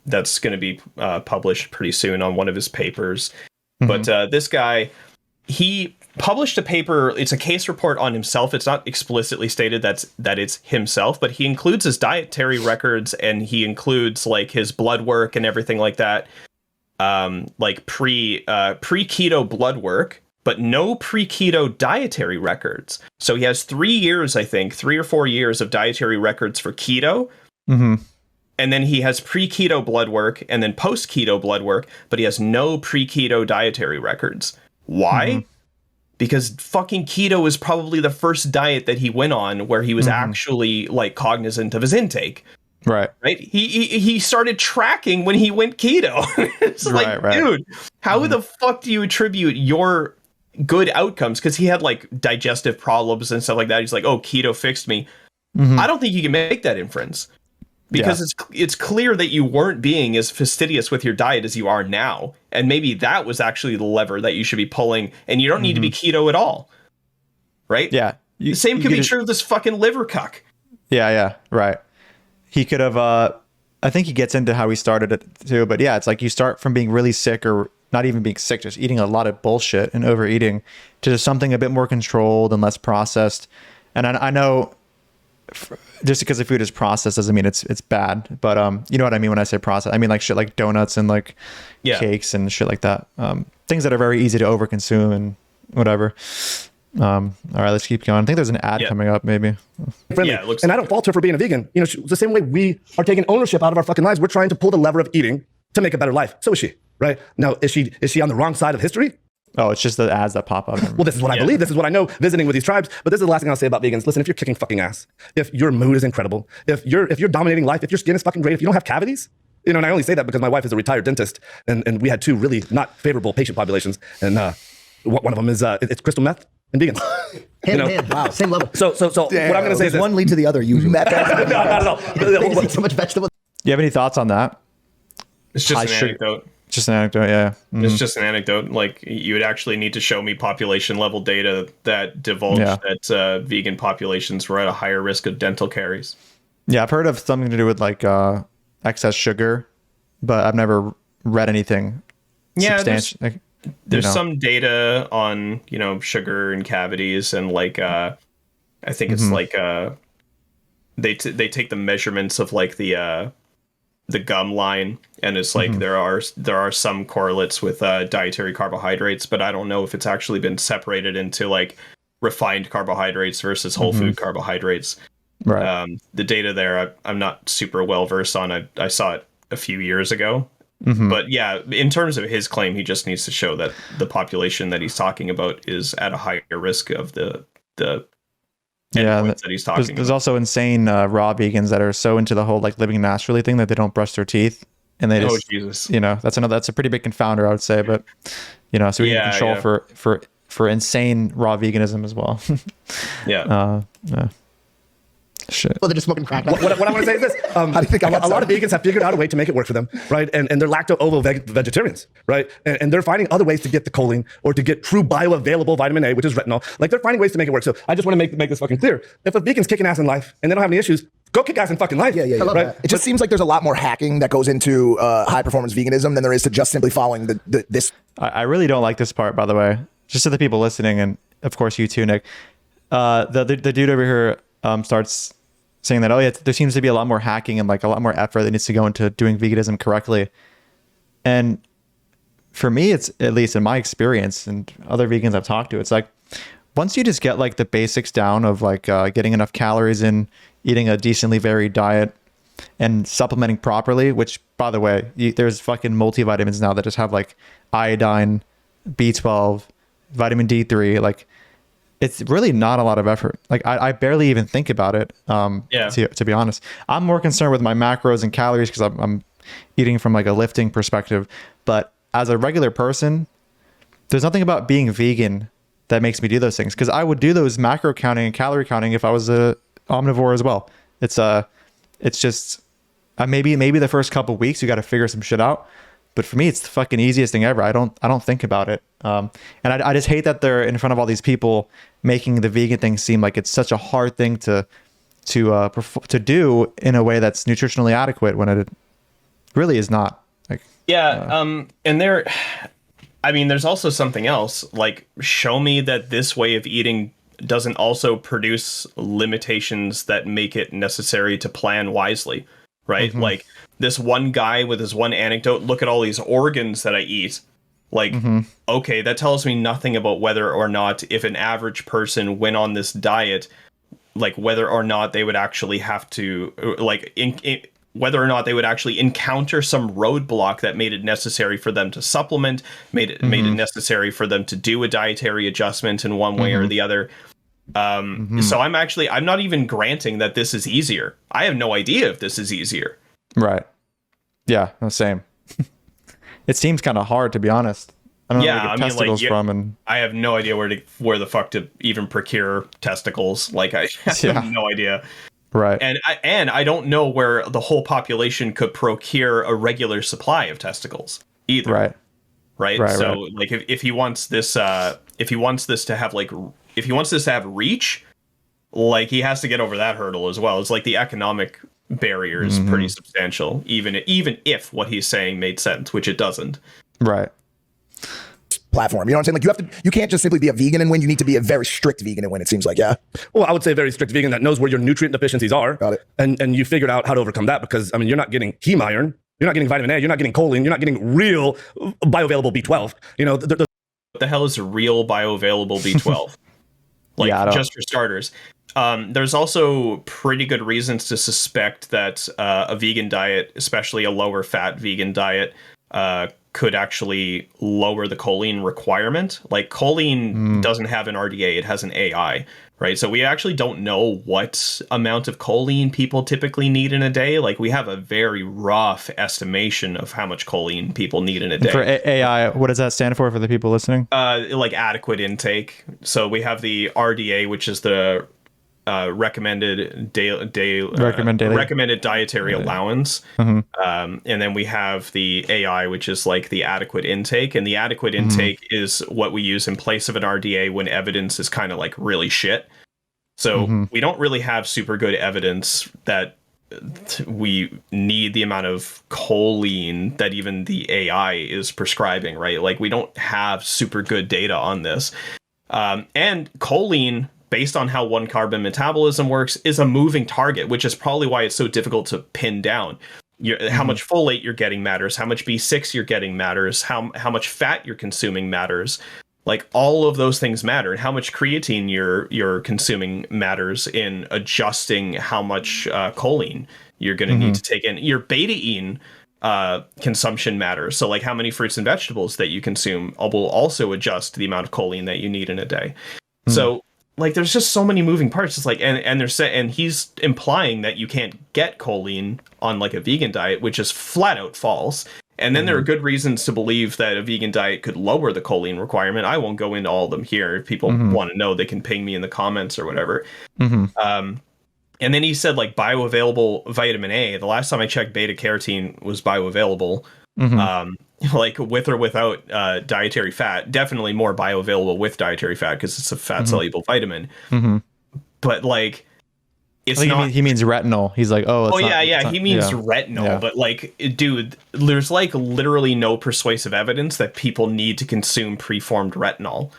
that's going to be published pretty soon on one of his papers. But this guy, he published a paper. It's a case report on himself. It's not explicitly stated that it's himself, but he includes his dietary records and he includes like his blood work and everything like that. Like pre-keto blood work, but no pre-keto dietary records. So he has 3 years, I think, 3 or 4 years of dietary records for keto. And then he has pre-keto blood work and then post-keto blood work, but he has no pre-keto dietary records. Why? Because fucking keto is probably the first diet that he went on where he was actually like cognizant of his intake. Right. He started tracking when he went keto. It's like, dude, how the fuck do you attribute your good outcomes? Because he had like digestive problems and stuff like that. He's like, oh, keto fixed me. I don't think you can make that inference because it's clear that you weren't being as fastidious with your diet as you are now. And maybe that was actually the lever that you should be pulling, and you don't need to be keto at all. Right? Yeah. The same could be true of this fucking liver cuck. Yeah. Right. He could have, I think he gets into how he started it too, but yeah, it's like you start from being really sick or not even being sick, just eating a lot of bullshit and overeating to just something a bit more controlled and less processed. And I know just because the food is processed doesn't mean it's bad, but you know what I mean when I say processed. I mean like shit like donuts and like cakes and shit like that. Things that are very easy to overconsume and whatever. All right, let's keep going. I think there's an ad coming up, maybe. Friendly. And I don't fault her for being a vegan. You know, the same way we are taking ownership out of our fucking lives. We're trying to pull the lever of eating to make a better life. So is she, right? Now, is she on the wrong side of history? Oh, it's just the ads that pop up. Well, this is what I believe. This is what I know visiting with these tribes. But this is the last thing I'll say about vegans. Listen, if you're kicking fucking ass, if your mood is incredible, if you're dominating life, if your skin is fucking great, if you don't have cavities, you know, and I only say that because my wife is a retired dentist and we had 2 really not favorable patient populations. And one of them is it's crystal meth and vegans. Hand in hand. Wow, same level. So what I'm going to say is this. One lead to the other usually. No, not at all. They eat so much vegetable. You have any thoughts on that? It's just an anecdote. Just an anecdote, yeah. It's just an anecdote. Like, you would actually need to show me population level data that divulged that vegan populations were at a higher risk of dental caries. Yeah, I've heard of something to do with like excess sugar, but I've never read anything. Yeah, there's some data on, you know, sugar and cavities, and like I think it's like they take the measurements of like the gum line, and it's like there are some correlates with dietary carbohydrates, but I don't know if it's actually been separated into like refined carbohydrates versus whole food carbohydrates. Right. The data there I'm not super well versed on. I saw it a few years ago, But yeah, in terms of his claim, he just needs to show that the population that he's talking about is at a higher risk of the endpoints that he's talking about. There's also insane raw vegans that are so into the whole like living naturally thing that they don't brush their teeth, and they just, Jesus. That's a pretty big confounder, I would say. But so we need control for insane raw veganism as well. Yeah. Shit. Well, they're just smoking crack. What I want to say is this: a lot of vegans have figured out a way to make it work for them, right? And they're lacto-ovo vegetarians, right? And they're finding other ways to get the choline or to get true bioavailable vitamin A, which is retinol. Like they're finding ways to make it work. So I just want to make this fucking clear: if a vegan's kicking ass in life and they don't have any issues, go kick ass in fucking life. Yeah. I love right? that. It just seems like there's a lot more hacking that goes into high performance veganism than there is to just simply following this. I really don't like this part, by the way. Just to the people listening, and of course you too, Nick. The dude over here starts saying that, there seems to be a lot more hacking and like a lot more effort that needs to go into doing veganism correctly. And for me, it's, at least in my experience and other vegans I've talked to, it's like once you just get like the basics down of like getting enough calories in, eating a decently varied diet, and supplementing properly, which by the way, there's fucking multivitamins now that just have like iodine, B12, vitamin D3, like it's really not a lot of effort. Like I barely even think about it. To be honest, I'm more concerned with my macros and calories because I'm eating from like a lifting perspective. But as a regular person, there's nothing about being vegan that makes me do those things, because I would do those macro counting and calorie counting if I was a omnivore as well. It's just maybe the first couple of weeks you got to figure some shit out. But for me, it's the fucking easiest thing ever. I don't think about it. And I just hate that they're in front of all these people making the vegan thing seem like it's such a hard thing to do in a way that's nutritionally adequate when it really is not. Like, and there's also something else. Like, show me that this way of eating doesn't also produce limitations that make it necessary to plan wisely, right? Mm-hmm. Like this one guy with his one anecdote, look at all these organs that I eat. Like, okay, that tells me nothing about whether or not, if an average person went on this diet, like whether or not they would actually have to, like, whether or not they would actually encounter some roadblock that made it necessary for them to supplement, made it necessary for them to do a dietary adjustment in one way or the other. So I'm not even granting that this is easier. I have no idea if this is easier. Right. Yeah, same. It seems kind of hard, to be honest. I don't know where to get testicles from, and I have no idea where the fuck to even procure testicles. Like I have no idea. Right. And I don't know where the whole population could procure a regular supply of testicles either. Right. So like if he wants this to have reach, like he has to get over that hurdle as well. It's like the economic barrier is pretty substantial, even if what he's saying made sense, which it doesn't. Right. Platform. You know what I'm saying? Like you can't just simply be a vegan and win. You need to be a very strict vegan and win, it seems like, yeah. Well, I would say a very strict vegan that knows where your nutrient deficiencies are. Got it. And you figured out how to overcome that, because I mean you're not getting heme iron, you're not getting vitamin A, you're not getting choline, you're not getting real bioavailable B12. You know, what the hell is real bioavailable B12? Like, just for starters. There's also pretty good reasons to suspect that a vegan diet, especially a lower fat vegan diet, could actually lower the choline requirement. Like choline doesn't have an RDA, it has an AI, right? So we actually don't know what amount of choline people typically need in a day. Like we have a very rough estimation of how much choline people need in a day. For AI, what does that stand for the people listening? Like adequate intake. So we have the RDA, which is the recommended dietary allowance, and then we have the AI, which is like the adequate intake, and the adequate intake is what we use in place of an RDA when evidence is kind of like really shit. So we don't really have super good evidence that we need the amount of choline that even the AI is prescribing, right? Like we don't have super good data on this, and choline, based on how one carbon metabolism works, is a moving target, which is probably why it's so difficult to pin down. How much folate you're getting matters, how much B6 you're getting matters, how much fat you're consuming matters. Like all of those things matter, and how much creatine you're consuming matters in adjusting how much choline you're going to need to take in. Your betaine consumption matters. So like how many fruits and vegetables that you consume will also adjust the amount of choline that you need in a day. So like there's just so many moving parts. It's like and he's implying that you can't get choline on like a vegan diet, which is flat out false. And then there are good reasons to believe that a vegan diet could lower the choline requirement. I won't go into all of them here. If people want to know, they can ping me in the comments or whatever. And then he said like bioavailable vitamin A. The last time I checked, beta carotene was bioavailable, like with or without dietary fat. Definitely more bioavailable with dietary fat because it's a fat soluble vitamin. But like, it's not. He means retinol. He's like, he means retinol. But like, dude, there's like literally no persuasive evidence that people need to consume preformed retinol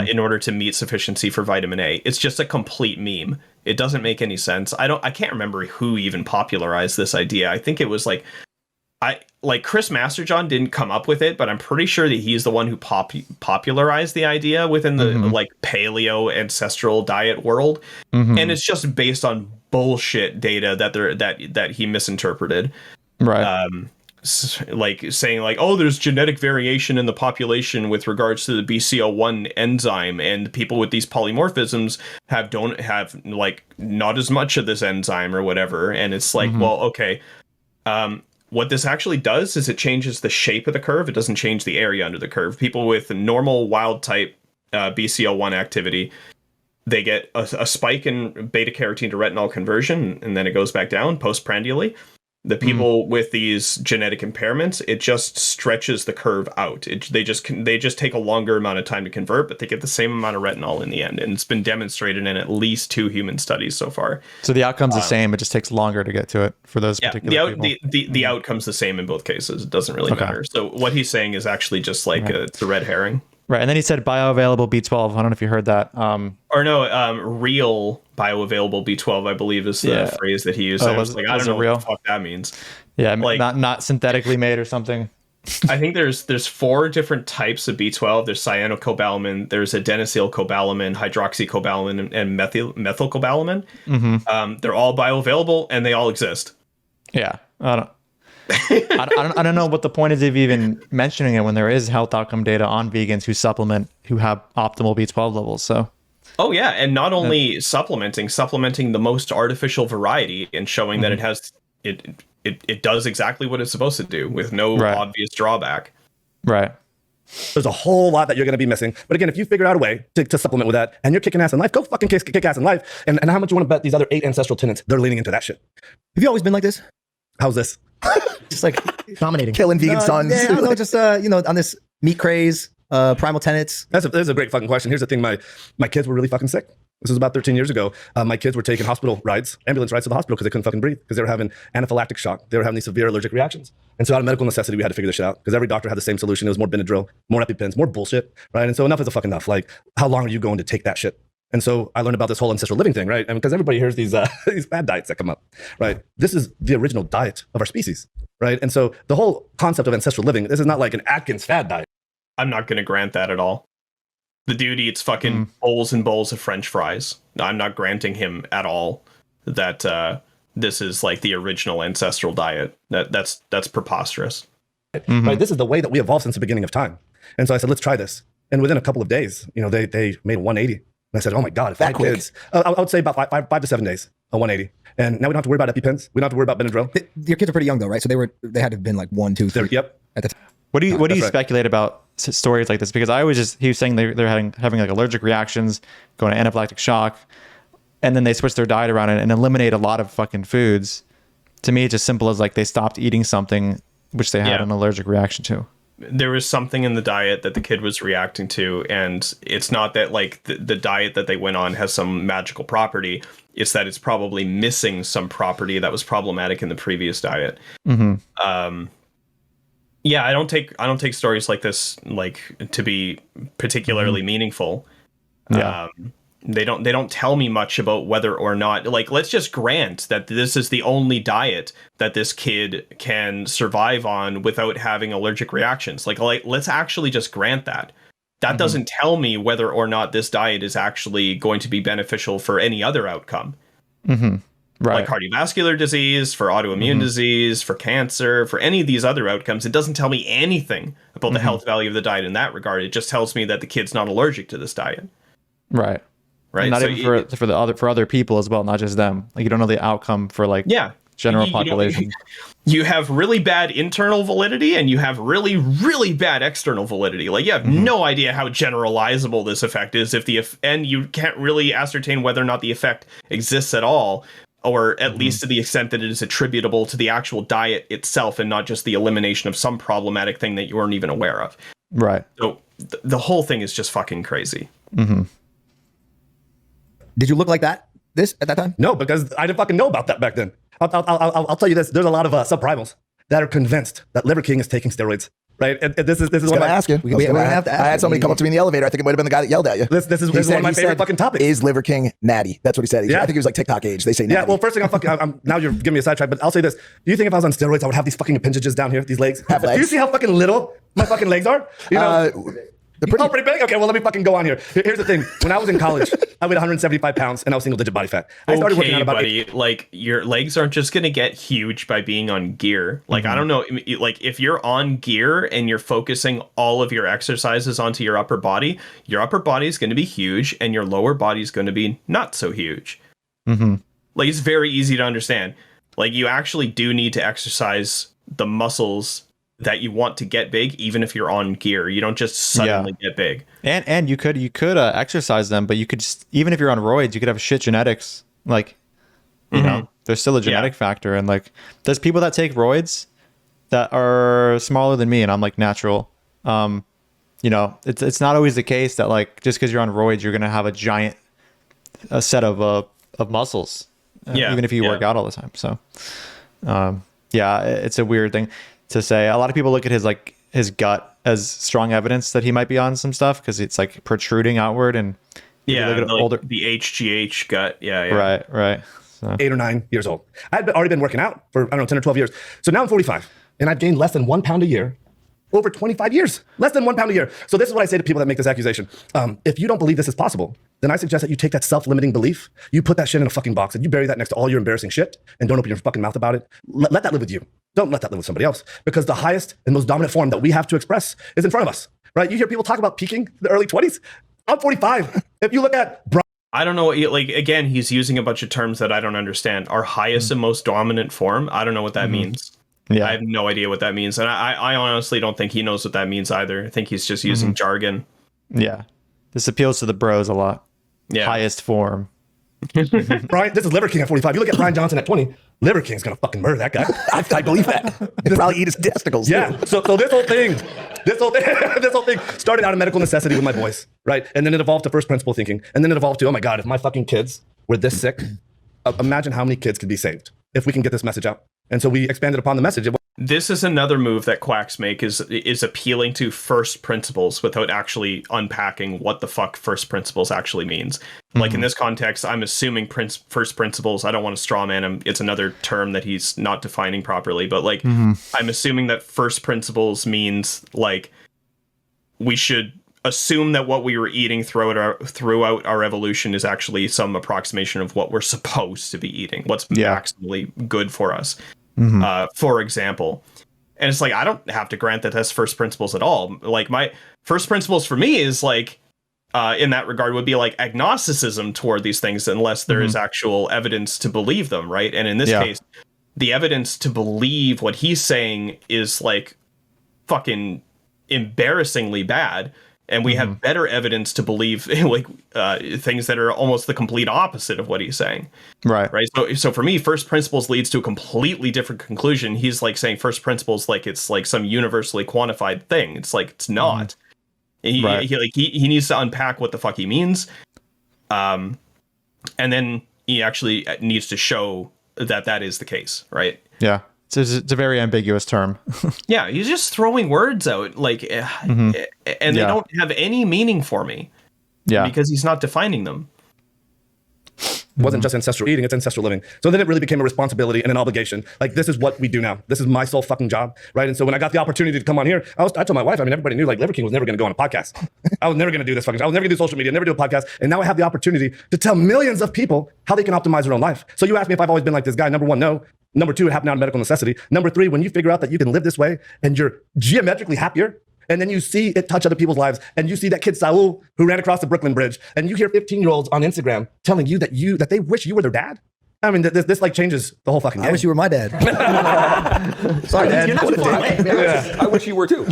in order to meet sufficiency for vitamin A. It's just a complete meme. It doesn't make any sense. I can't remember who even popularized this idea. I think it was like Chris Masterjohn didn't come up with it, but I'm pretty sure that he's the one who popularized the idea within the like paleo ancestral diet world. And it's just based on bullshit data that he misinterpreted. Right. Like saying like, oh, there's genetic variation in the population with regards to the BCO1 enzyme, and people with these polymorphisms don't have like not as much of this enzyme or whatever. And it's like, well, okay. What this actually does is it changes the shape of the curve. It doesn't change the area under the curve. People with normal wild type BCO1 activity, they get a spike in beta carotene to retinol conversion, and then it goes back down postprandially. The people with these genetic impairments, it just stretches the curve out. They just take a longer amount of time to convert, but they get the same amount of retinol in the end. And it's been demonstrated in at least 2 human studies so far. So the outcome's the same. It just takes longer to get to it for those particular people. The outcome's the same in both cases. It doesn't really matter. So what he's saying is actually just like it's a red herring. Right. And then he said bioavailable B12. I don't know if you heard that. Real bioavailable B12, I believe, is the phrase that he used. I was like, I don't know what the fuck that means. Yeah, like, not synthetically made or something. I think there's 4 different types of B12. There's cyanocobalamin, there's adenosylcobalamin, hydroxycobalamin, and methylcobalamin. They're all bioavailable and they all exist. Yeah. I don't know what the point is of even mentioning it when there is health outcome data on vegans who supplement, who have optimal B12 levels. So, oh yeah, and not only supplementing the most artificial variety and showing that it has it does exactly what it's supposed to do with no obvious drawback. Right. There's a whole lot that you're going to be missing. But again, if you figure out a way to supplement with that and you're kicking ass in life, go fucking kick ass in life. And how much you want to bet these other 8 ancestral tenants, they're leaning into that shit. Have you always been like this? How's this? Just like dominating, killing vegan sons. Yeah, I don't know, just on this meat craze, primal tenets. That's a great fucking question. Here's the thing: my kids were really fucking sick. This was about 13 years ago. My kids were taking ambulance rides to the hospital because they couldn't fucking breathe because they were having anaphylactic shock. They were having these severe allergic reactions. And so out of medical necessity, we had to figure this shit out because every doctor had the same solution. It was more Benadryl, more EpiPens, more bullshit, right? And so enough is a fucking enough. Like, how long are you going to take that shit? And so I learned about this whole ancestral living thing, right? And because everybody hears these these bad diets that come up, right? This is the original diet of our species, right? And so the whole concept of ancestral living, this is not like an Atkins fad diet. I'm not going to grant that at all. The dude eats fucking bowls and bowls of French fries. I'm not granting him at all that this is like the original ancestral diet. That's preposterous. Right? This is the way that we evolved since the beginning of time. And so I said, let's try this. And within a couple of days, they made 180. And I said, oh my God, if that kids, I would say about five to 7 days, a 180. And now we don't have to worry about EpiPens. We don't have to worry about Benadryl. Your kids are pretty young though, right? So they had to have been like 1, 2, 3. Yep. At the time. What do you speculate about stories like this? Because I always he was saying they're having like allergic reactions, going to anaphylactic shock, and then they switch their diet around and eliminate a lot of fucking foods. To me, it's as simple as like they stopped eating something which they had an allergic reaction to. There was something in the diet that the kid was reacting to, and it's not that like the diet that they went on has some magical property. It's that it's probably missing some property that was problematic in the previous diet. Yeah, I don't take stories like this like to be particularly meaningful. Yeah. They don't tell me much about whether or not, like, let's just grant that this is the only diet that this kid can survive on without having allergic reactions. Like let's actually just grant that. That doesn't tell me whether or not this diet is actually going to be beneficial for any other outcome. Right. Like cardiovascular disease, for autoimmune disease, for cancer, for any of these other outcomes. It doesn't tell me anything about the health value of the diet in that regard. It just tells me that the kid's not allergic to this diet. Right. Right. And not So even for other people as well, not just them. Like you don't know the outcome for like general population. You have really bad internal validity and you have really, really bad external validity. Like you have no idea how generalizable this effect is and you can't really ascertain whether or not the effect exists at all, or at least to the extent that it is attributable to the actual diet itself and not just the elimination of some problematic thing that you weren't even aware of. Right. So the whole thing is just fucking crazy. Did you look like that at that time? No, because I didn't fucking know about that back then. I'll tell you this. There's a lot of subprimals that are convinced that Liver King is taking steroids. Right, and this is one of my. Ask you. We have to ask I had somebody come up to me in the elevator. I think it might have been the guy that yelled at you. This is one of my favorite fucking topics. Is Liver King natty? That's what he said. I think he was like TikTok age. They say natty. Yeah. Well, first thing I'm now you're giving me a sidetrack, but I'll say this: do you think if I was on steroids, I would have these fucking appendages down here, these legs? Have legs? Do you see how fucking little my fucking legs are? You know. They're Pretty big? Okay, well, let me fucking go on here. Here's the thing. When I was in college, I weighed 175 pounds and I was single-digit body fat. I started working out about buddy. Like, your legs aren't just going to get huge by being on gear. Like, I don't know. Like, if you're on gear and you're focusing all of your exercises onto your upper body is going to be huge and your lower body is going to be not so huge. Like, it's very easy to understand. Like, you actually do need to exercise the muscles that you want to get big, even if you're on gear. You don't just suddenly get big. And you could exercise them, but you could just, even if you're on roids, you could have shit genetics. Like, you know, there's still a genetic factor. And like, there's people that take roids that are smaller than me, and I'm like natural. You know, it's not always the case that like just because you're on roids, you're gonna have a set of muscles. Even if you work out all the time. So, it's a weird thing to say. A lot of people look at his gut as strong evidence that he might be on some stuff because it's like protruding outward, and the HGH gut. Right. So. 8 or 9 years old. I'd already been working out for, I don't know, 10 or 12 years. So now I'm 45 and I've gained less than 1 pound a year over 25 years. Less than 1 pound a year. So this is what I say to people that make this accusation. If you don't believe this is possible, then I suggest that you take that self-limiting belief, you put that shit in a fucking box and you bury that next to all your embarrassing shit and don't open your fucking mouth about it. Let that live with you. Don't let that live with somebody else, because the highest and most dominant form that we have to express is in front of us, right? You hear people talk about peaking in the early 20s. I'm 45. If you look at I don't know what, like, again, he's using a bunch of terms that I don't understand. Our highest and most dominant form. I don't know what that means. Yeah. I have no idea what that means. And I honestly don't think he knows what that means either. I think he's just using jargon. Yeah. This appeals to the bros a lot. Yeah. Highest form. Brian, this is Liver King at 45. You look at Brian Johnson at 20. Liver King's gonna fucking murder that guy. I believe that. He'd probably eat his testicles. Yeah. Too. So this whole thing started out of medical necessity with my boys, right? And then it evolved to first principle thinking, and then it evolved to, oh my God, if my fucking kids were this sick, imagine how many kids could be saved if we can get this message out. And so we expanded upon the message. This is another move that quacks make, is appealing to first principles without actually unpacking what the fuck first principles actually means. Like in this context, I'm assuming first principles. I don't want to straw man him. It's another term that he's not defining properly, but like I'm assuming that first principles means like we should assume that what we were eating throughout our evolution is actually some approximation of what we're supposed to be eating, what's maximally good for us. For example. And it's like, I don't have to grant that that's first principles at all. Like, my first principles for me is like, in that regard, would be like agnosticism toward these things, unless there is actual evidence to believe them, right? And in this case, the evidence to believe what he's saying is like fucking embarrassingly bad. And we have better evidence to believe like things that are almost the complete opposite of what he's saying. Right. So for me, first principles leads to a completely different conclusion. He's like saying first principles like it's like some universally quantified thing. It's like it's not. He needs to unpack what the fuck he means. And then he actually needs to show that is the case. Right. Yeah. It's a very ambiguous term. Yeah, he's just throwing words out, like, and they don't have any meaning for me. Yeah, because he's not defining them. wasn't just ancestral eating, it's ancestral living. So then it really became a responsibility and an obligation. Like, this is what we do now. This is my sole fucking job, right? And so when I got the opportunity to come on here, I told my wife, I mean, everybody knew like Liver King was never going to go on a podcast. I was never going to do this fucking, I was never going to do social media, never do a podcast. And now I have the opportunity to tell millions of people how they can optimize their own life. So you asked me if I've always been like this guy. Number one, no. Number two, it happened out of medical necessity. Number three, when you figure out that you can live this way and you're geometrically happier, and then you see it touch other people's lives, and you see that kid Saul who ran across the Brooklyn Bridge, and you hear 15-year-olds on Instagram telling you that they wish you were their dad. I mean, this like changes the whole fucking game. I wish you were my dad. Sorry, Dad. I wish you were too.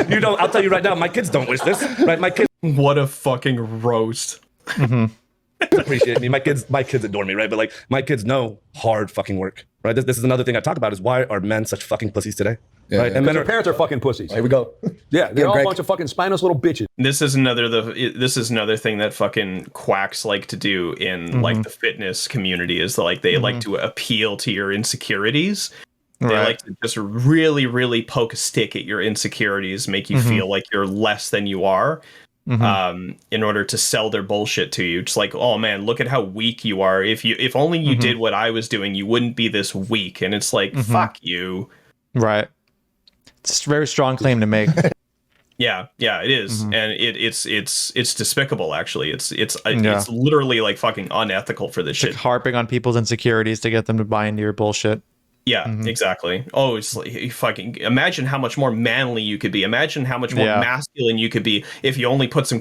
You don't. I'll tell you right now, my kids don't wish this. Right, my kids What a fucking roast. appreciate me. My kids adore me, right? But like, my kids know hard fucking work, right? This is another thing I talk about is why are men such fucking pussies today, right? And men Their are. parents are fucking pussies. Here we go. Yeah, they're all Greg. a bunch of fucking spineless little bitches. This is another thing that fucking quacks like to do in like the fitness community is like they like to appeal to your insecurities. They like to just really, really poke a stick at your insecurities, make you feel like you're less than you are. In order to sell their bullshit to you. Just like, oh man, look at how weak you are. If only you did what I was doing, you wouldn't be this weak. And it's like, fuck you. Right. It's a very strong claim to make. Yeah, it is. And it's despicable actually. It's literally like fucking unethical for this shit. Like harping on people's insecurities to get them to buy into your bullshit. Yeah, exactly. Oh, it's like fucking imagine how much more manly you could be. Imagine how much more masculine you could be if you only put some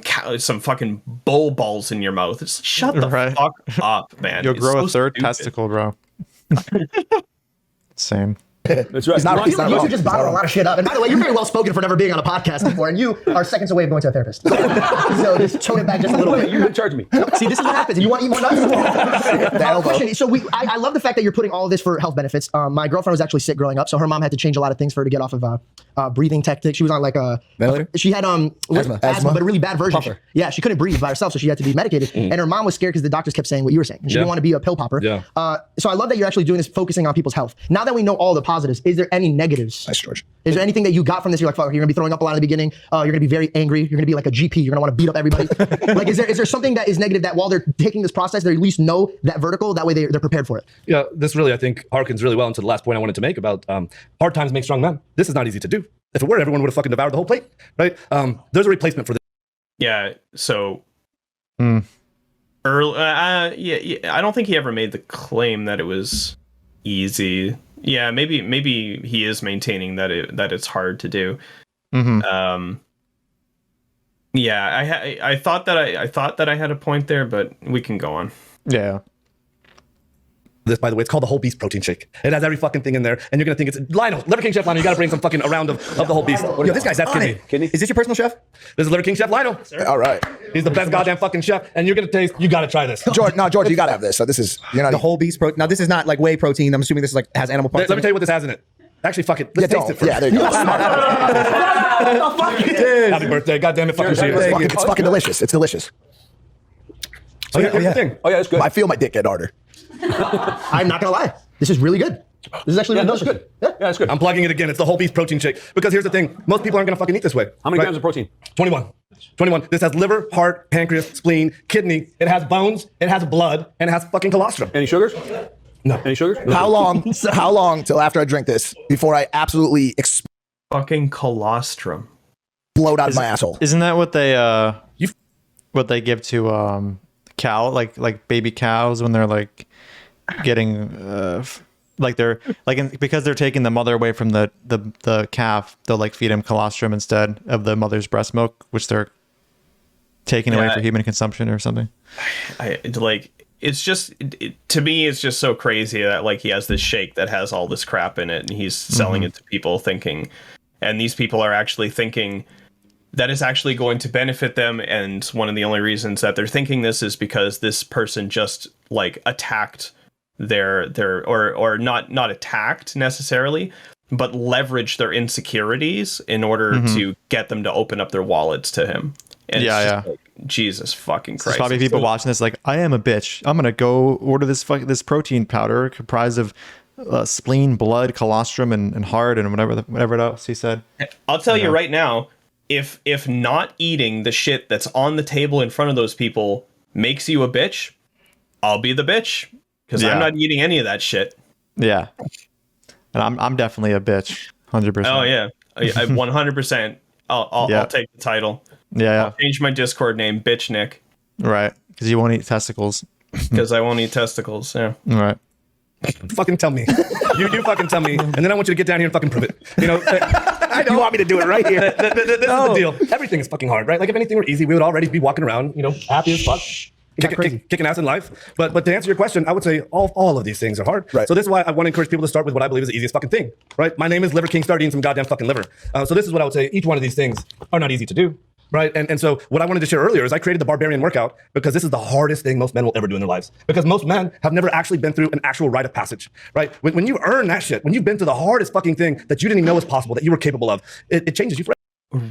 fucking bull balls in your mouth. It's like, shut the fuck up, man. You'll It's grow so a third stupid. testicle, bro. Same. That's right. He's not, You two just bottle a lot of shit up. And by the way, you're very well spoken for never being on a podcast before, and you are seconds away of going to a therapist. So just tone it back just a little bit. You're in charge of me. See, this is what happens. You want to eat more nuts? Question. So I love the fact that you're putting all of this for health benefits. My girlfriend was actually sick growing up, so her mom had to change a lot of things for her to get off of breathing tactics. She was on like a ventilator? She had asthma, but a really bad version. Puffer. Yeah, she couldn't breathe by herself, so she had to be medicated. And her mom was scared because the doctors kept saying what you were saying. She didn't want to be a pill popper. Yeah. So I love that you're actually doing this, focusing on people's health. Now that we know all the positives, is there any negatives? Nice, George. Is there anything that you got from this? You're like, fuck, you're gonna be throwing up a lot in the beginning. You're gonna be very angry. You're gonna be like a GP. You're gonna want to beat up everybody. Like, is there something that is negative that while they're taking this process, they at least know that vertical? That way they're prepared for it. Yeah, this really, I think, harkens really well into the last point I wanted to make about hard times make strong men. This is not easy to do. If it were, everyone would have fucking devoured the whole plate, right? There's a replacement for this. Yeah, so early, I don't think he ever made the claim that it was easy. Yeah, maybe he is maintaining that it's hard to do. Yeah, I thought that I had a point there, but we can go on. Yeah. This, by the way, it's called the whole beast protein shake. It has every fucking thing in there, and you're gonna think it's Lionel, Liver King Chef Lionel. You gotta bring some fucking around of the whole beast. Yo, this guy's on it. Is this your personal chef? This is Liver King Chef Lionel. All right. He's the best goddamn fucking chef, and you're gonna taste. You gotta try this. George, you gotta have this. So this is The whole beast protein. Now this is not like whey protein. I'm assuming this is like has animal parts. Let me tell you what this has in it. Actually, fuck it. Let's taste it first. Yeah, there you go. Happy birthday, goddamn it, fucking cheers. It's fucking delicious. It's delicious. So here's the thing. Oh yeah, it's good. I feel my dick get harder. I'm not gonna lie. This is really good. This is actually really that's delicious. good. Yeah, that's good. I'm plugging it again. It's the whole beast protein shake. Because here's the thing. Most people aren't gonna fucking eat this way. How many grams of protein? 21. 21. This has liver, heart, pancreas, spleen, kidney. It has bones. It has blood, and it has fucking colostrum. Any sugars? No. Any sugars? How long till after I drink this before I absolutely Fucking colostrum. explode out of my asshole? Isn't that what they give to cow like baby cows when they're like getting because they're taking the mother away from the calf, they'll like feed him colostrum instead of the mother's breast milk, which they're taking away for human consumption or something. It's just to me it's just so crazy that like he has this shake that has all this crap in it and he's selling it to people thinking, and these people are actually thinking that is actually going to benefit them, and one of the only reasons that they're thinking this is because this person just like attacked their or not attacked necessarily, but leveraged their insecurities in order to get them to open up their wallets to him. And it's just like, Jesus fucking Christ. There's probably people watching this like, I am a bitch. I'm gonna go order this protein powder comprised of spleen, blood, colostrum, and heart, and whatever else he said. I'll tell you right now, if not eating the shit that's on the table in front of those people makes you a bitch, I'll be the bitch because Yeah. I'm not eating any of that shit. Yeah. And I'm definitely a bitch. 100%. Oh yeah, I 100%. I'll Yeah. take the title. Yeah. I'll change my Discord name, Bitch Nick, Right. Because you won't eat testicles. because I won't eat testicles. Yeah. Right. Fucking tell me. You fucking tell me. And then I want you to get down here and fucking prove it. You know, You want me to do it right here? this is the deal. Everything is fucking hard, right? Like if anything were easy, we would already be walking around, you know, happy as fuck. Kicking ass in life. But to answer your question, I would say all of these things are hard. Right. So this is why I want to encourage people to start with what I believe is the easiest fucking thing, right? My name is Liver King. Start eating some goddamn fucking liver. So this is what I would say. Each one of these things are not easy to do, right? And so what I wanted to share earlier is I created the barbarian workout because this is the hardest thing most men will ever do in their lives. Because most men have never actually been through an actual rite of passage, right? When you earn that shit, when you've been through the hardest fucking thing that you didn't even know was possible, that you were capable of, it changes you forever.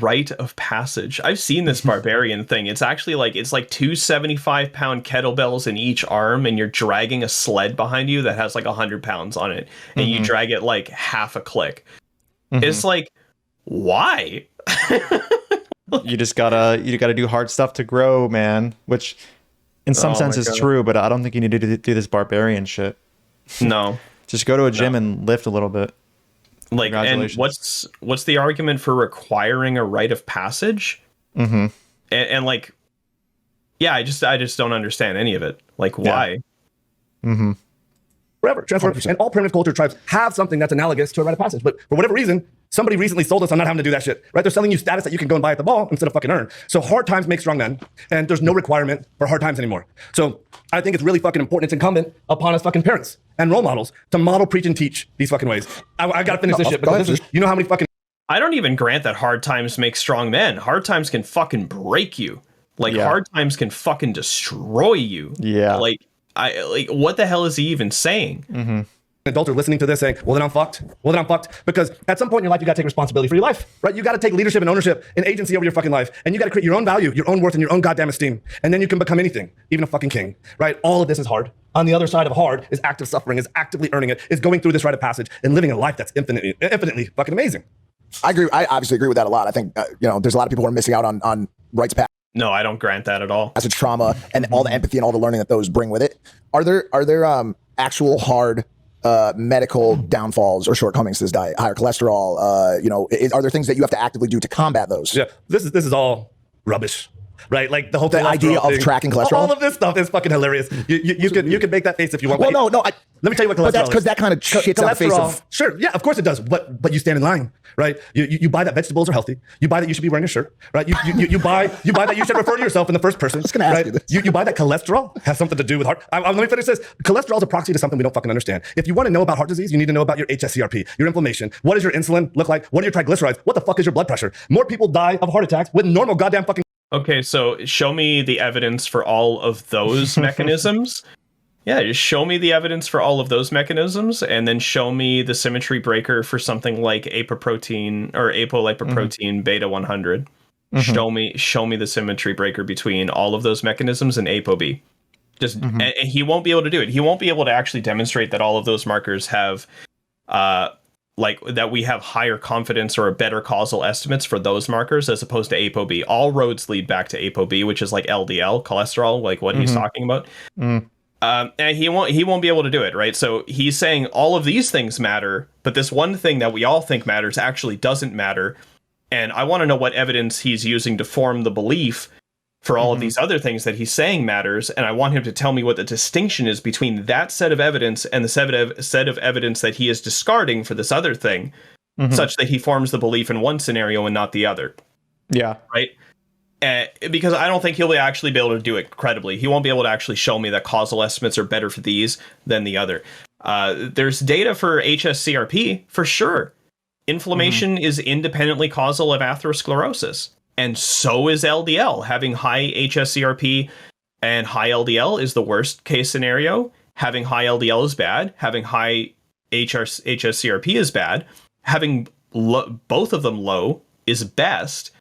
Rite of passage. I've seen this barbarian thing. It's actually like 2 75-pound kettlebells in each arm, and you're dragging a sled behind you that has like 100 pounds on it, and you drag it like half a click. It's like, why? You gotta do hard stuff to grow, man. Which, in some sense, is true, but I don't think you need to do this barbarian shit. No. Just go to a gym and lift a little bit. Like, and Congratulations. what's the argument for requiring a rite of passage? And like, yeah, I just don't understand any of it. Like, why? Forever. Transfer. And all primitive culture tribes have something that's analogous to a rite of passage. But for whatever reason, somebody recently sold us on not having to do that shit, right? They're selling you status that you can go and buy at the mall instead of fucking earn. So hard times make strong men, and there's no requirement for hard times anymore. So I think it's really fucking important. It's incumbent upon us fucking parents and role models to model, preach, and teach these fucking ways. I gotta finish this shit because this is, you know how many fucking I don't even grant that hard times make strong men. Hard times can fucking break you. Like, hard times can fucking destroy you. Yeah. Like, what the hell is he even saying? adults are listening to this saying, well, then I'm fucked. Well, then I'm fucked. Because at some point in your life, you got to take responsibility for your life, right? You got to take leadership and ownership and agency over your fucking life. And you got to create your own value, your own worth, and your own goddamn esteem. And then you can become anything, even a fucking king, right? All of this is hard. On the other side of hard is active suffering, is actively earning it, is going through this rite of passage and living a life that's infinitely fucking amazing. I agree. I obviously agree with that a lot. I think, there's a lot of people who are missing out on rites of No, I don't grant that at all. passage, trauma, and all the empathy and all the learning that those bring with it. Are there actual hard medical downfalls or shortcomings to this diet? Higher cholesterol, are there things that you have to actively do to combat those? Yeah, this is all rubbish. Right, like the whole idea of thing. tracking cholesterol. All of this stuff is fucking hilarious. You can make that face if you want. Well, no. Let me tell you what cholesterol is. Because that kind of shits on the face of. Sure, yeah, of course it does. But you stand in line, right? You buy that vegetables are healthy. You buy that you should be wearing a shirt, right? You buy that you should refer to yourself in the first person. I was gonna ask you this. You buy that cholesterol has something to do with heart. Let me finish this. Cholesterol is a proxy to something we don't fucking understand. If you want to know about heart disease, you need to know about your HSCRP, your inflammation. What does your insulin look like? What are your triglycerides? What the fuck is your blood pressure? More people die of heart attacks with normal goddamn fucking. Okay, so show me the evidence for all of those mechanisms. Yeah, just show me the evidence for all of those mechanisms, and then show me the symmetry breaker for something like apoprotein or apolipoprotein beta 100. Show me the symmetry breaker between all of those mechanisms and ApoB. And he won't be able to do it. He won't be able to actually demonstrate that all of those markers have that we have higher confidence or better causal estimates for those markers as opposed to ApoB. All roads lead back to ApoB, which is like LDL cholesterol, like what he's talking about. And he won't be able to do it, right? So he's saying all of these things matter, but this one thing that we all think matters actually doesn't matter. And I want to know what evidence he's using to form the belief for all of these other things that he's saying matters, and I want him to tell me what the distinction is between that set of evidence and the set of evidence that he is discarding for this other thing, such that he forms the belief in one scenario and not the other. Yeah. Right? Because I don't think he'll actually be able to do it credibly. He won't be able to actually show me that causal estimates are better for these than the other. There's data for HSCRP, for sure. Inflammation is independently causal of atherosclerosis. And so is LDL. Having high HSCRP and high LDL is the worst case scenario. Having high LDL is bad. Having high HSCRP is bad. Having both of them low is best.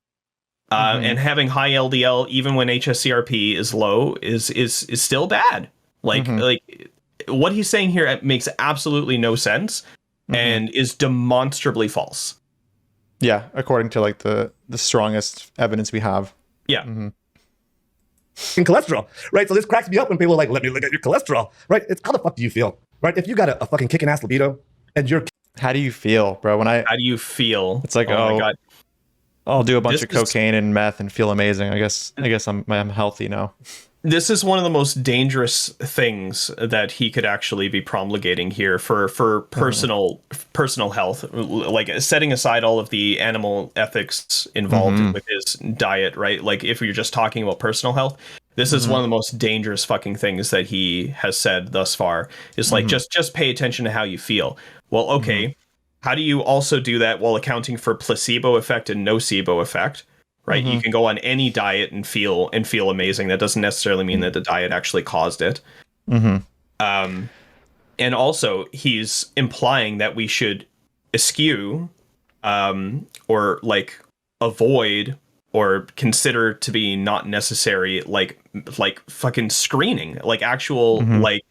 And having high LDL, even when HSCRP is low, is still bad. Like what he's saying here makes absolutely no sense and is demonstrably false. Yeah, according to like the strongest evidence we have. Yeah. cholesterol, right? So this cracks me up when people are like, let me look at your cholesterol, right? It's how the fuck do you feel, right? If you got a fucking kicking ass libido and you're How do you feel, bro? How do you feel? It's like, my God. I'll do a bunch This of is- cocaine and meth and feel amazing. I guess I'm healthy now. This is one of the most dangerous things that he could actually be promulgating here for personal health, like setting aside all of the animal ethics involved with his diet, right? Like if you're just talking about personal health, this is one of the most dangerous fucking things that he has said thus far. Is like just pay attention to how you feel. Well, okay, how do you also do that while accounting for placebo effect and nocebo effect? Right, you can go on any diet and feel amazing. That doesn't necessarily mean that the diet actually caused it. And also, he's implying that we should eschew, or like avoid, or consider to be not necessary, like fucking screening, like actual like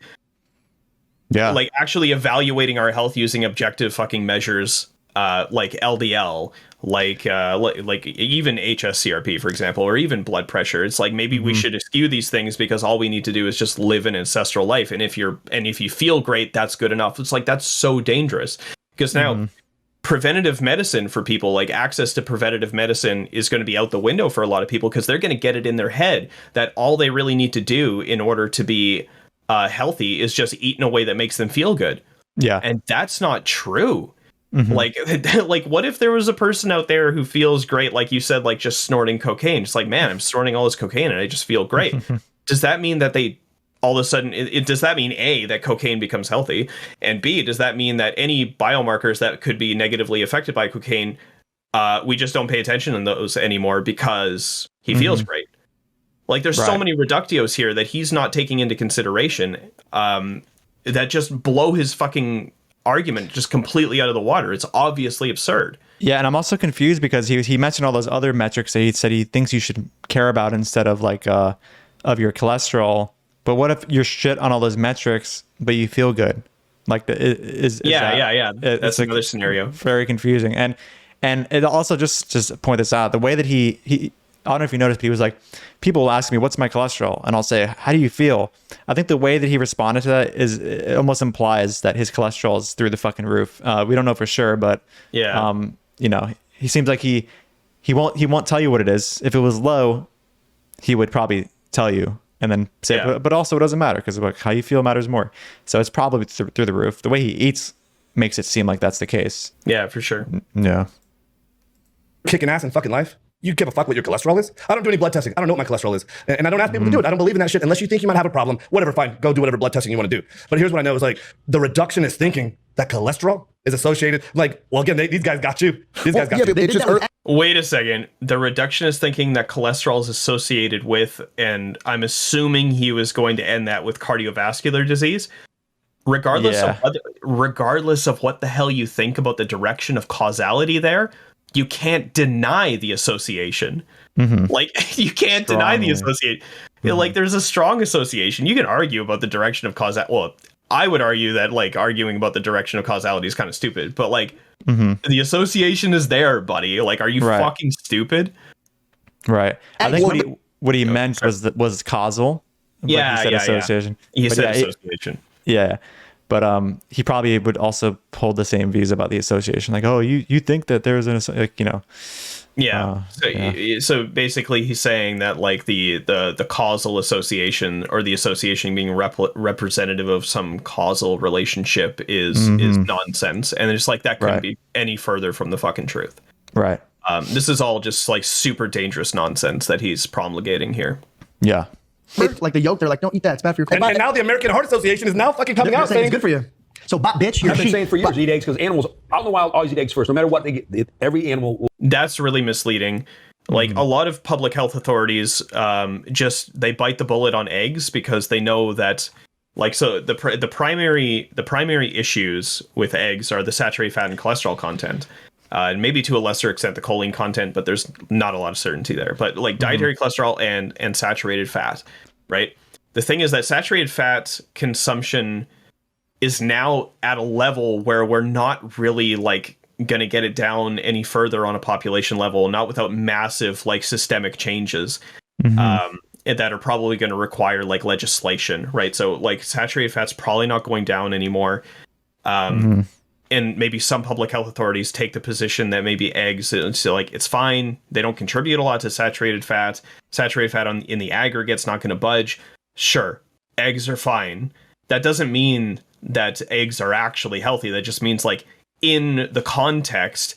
actually evaluating our health using objective fucking measures, like LDL. Like even HSCRP, for example, or even blood pressure. It's like maybe we should eschew these things because all we need to do is just live an ancestral life. And if you feel great, that's good enough. It's like, that's so dangerous because now preventative medicine for people, like access to preventative medicine, is going to be out the window for a lot of people because they're going to get it in their head that all they really need to do in order to be healthy is just eat in a way that makes them feel good. Yeah. And that's not true. Like what if there was a person out there who feels great, like you said, like just snorting cocaine? Just like, man, I'm snorting all this cocaine and I just feel great. Does that mean that they all of a sudden, does that mean A, that cocaine becomes healthy? And B, does that mean that any biomarkers that could be negatively affected by cocaine, we just don't pay attention to those anymore because he feels great? Like there's so many reductios here that he's not taking into consideration, that just blow his fucking argument just completely out of the water. It's obviously absurd. Yeah, and I'm also confused because he mentioned all those other metrics that he said he thinks you should care about instead of like of your cholesterol. But what if you're shit on all those metrics, but you feel good? Like is yeah. That's like another scenario. Very confusing. And it also just point this out, the way that he I don't know if you noticed, but he was like, people will ask me, what's my cholesterol? And I'll say, how do you feel? I think the way that he responded to that it almost implies that his cholesterol is through the fucking roof. We don't know for sure, but he seems like he won't tell you what it is. If it was low, he would probably tell you and then say, but also it doesn't matter because like how you feel matters more. So it's probably through the roof. The way he eats makes it seem like that's the case. Yeah, for sure. Yeah. kicking ass in fucking life. You give a fuck what your cholesterol is? I don't do any blood testing. I don't know what my cholesterol is. And I don't ask people to do it. I don't believe in that shit. Unless you think you might have a problem, whatever, fine. Go do whatever blood testing you want to do. But here's what I know is like the reductionist thinking that cholesterol is associated. Like, well, again, these guys got you. These guys got you. Wait a second. The reductionist thinking that cholesterol is associated with, and I'm assuming he was going to end that with cardiovascular disease. Regardless of what the hell you think about the direction of causality there, you can't deny the association. Mm-hmm. Like, you can't deny the association. Mm-hmm. Like, there's a strong association. You can argue about the direction of causality. Well, I would argue that, like, arguing about the direction of causality is kind of stupid. But, like, the association is there, buddy. Like, are you fucking stupid? Right. I think what he meant was causal. Yeah, he said association. He said association. Yeah. But he probably would also hold the same views about the association. Like, oh, you think that there's an, like, you know. Yeah. So basically he's saying that, like, the causal association, or the association being representative of some causal relationship is nonsense. And it's like, that couldn't be any further from the fucking truth. Right. This is all just, like, super dangerous nonsense that he's promulgating here. Yeah. Like the yolk, they're like, don't eat that. It's bad for your cholesterol. And now the American Heart Association is now fucking coming out saying it's good for you. So, bitch, you're I've been saying for years, eat eggs, because animals, I don't know why I always eat eggs first. No matter what they get, every animal will. That's really misleading. Like, a lot of public health authorities they bite the bullet on eggs because they know that, like, so the primary issues with eggs are the saturated fat and cholesterol content. And maybe to a lesser extent the choline content, but there's not a lot of certainty there. But, like, dietary cholesterol and saturated fat, right? The thing is that saturated fat consumption is now at a level where we're not really, like, going to get it down any further on a population level, not without massive, like, systemic changes. that are probably going to require like legislation, right? So like saturated fat's probably not going down anymore. And maybe some public health authorities take the position that maybe eggs, so like it's fine. They don't contribute a lot to saturated fat. Saturated fat in the aggregate's not going to budge. Sure, eggs are fine. That doesn't mean that eggs are actually healthy. That just means like in the context,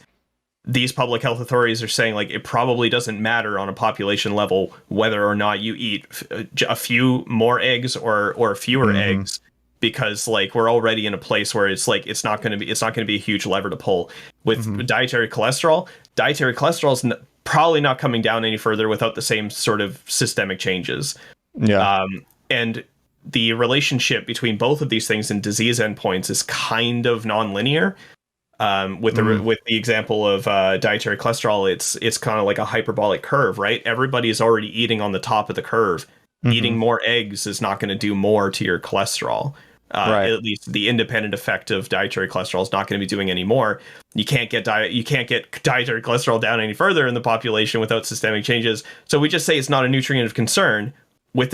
these public health authorities are saying like it probably doesn't matter on a population level whether or not you eat a few more eggs or fewer eggs, because like we're already in a place where it's like it's not going to be a huge lever to pull with dietary cholesterol. Dietary cholesterol is probably not coming down any further without the same sort of systemic changes. And the relationship between both of these things and disease endpoints is kind of nonlinear. With the example of dietary cholesterol, it's kind of like a hyperbolic curve, right? Everybody's already eating on the top of the curve. Eating more eggs is not going to do more to your cholesterol. At least the independent effect of dietary cholesterol is not going to be doing any more. You can't get dietary cholesterol down any further in the population without systemic changes. So we just say it's not a nutrient of concern with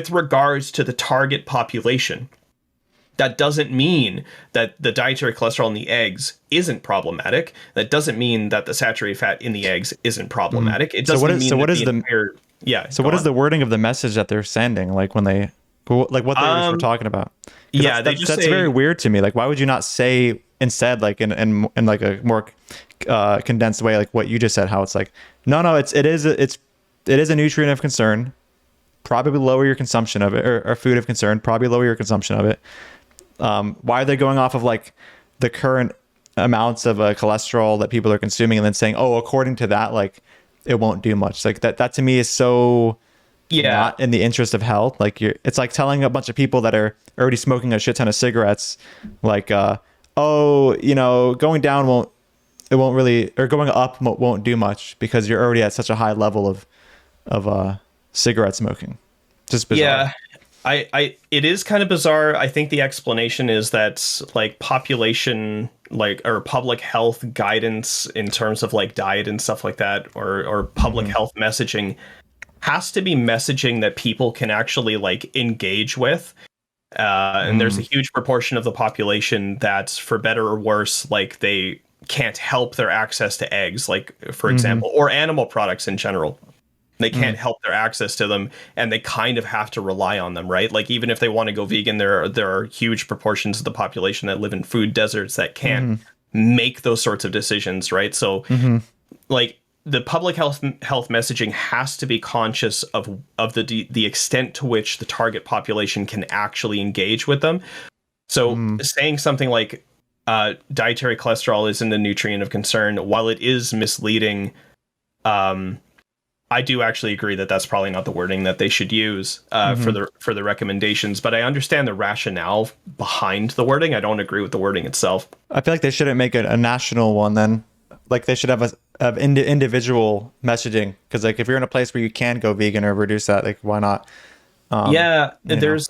regards to the target population. That doesn't mean that the dietary cholesterol in the eggs isn't problematic. That doesn't mean that the saturated fat in the eggs isn't problematic. It doesn't mean what is the wording of the message that they're sending? Like when they, like what they were talking about? That's very weird to me. Like, why would you not say instead, like in like a more condensed way, like what you just said? How it's like, no, it is a nutrient of concern. Probably lower your consumption of it, or food of concern. Probably lower your consumption of it. Why are they going off of like the current amounts of cholesterol that people are consuming and then saying, oh, according to that, like it won't do much? Like that to me is so not in the interest of health. Like it's like telling a bunch of people that are already smoking a shit ton of cigarettes, like, going down won't really, or going up won't do much because you're already at such a high level of cigarette smoking. Just bizarre. Yeah. It is kind of bizarre. I think the explanation is that like population, like, or public health guidance in terms of like diet and stuff like that, or public health messaging has to be messaging that people can actually like engage with. And there's a huge proportion of the population that's, for better or worse, like they can't help their access to eggs, like for example, or animal products in general. They can't help their access to them, and they kind of have to rely on them, right? Like even if they want to go vegan, there are huge proportions of the population that live in food deserts that can't make those sorts of decisions, right? So like the public health messaging has to be conscious of the extent to which the target population can actually engage with them. So saying something like dietary cholesterol isn't a nutrient of concern, while it is misleading, I do actually agree that that's probably not the wording that they should use for the recommendations, but I understand the rationale behind the wording. I don't agree with the wording itself. I feel like they shouldn't make a national one then. Like they should have individual messaging, because like if you're in a place where you can go vegan or reduce that, like why not? There's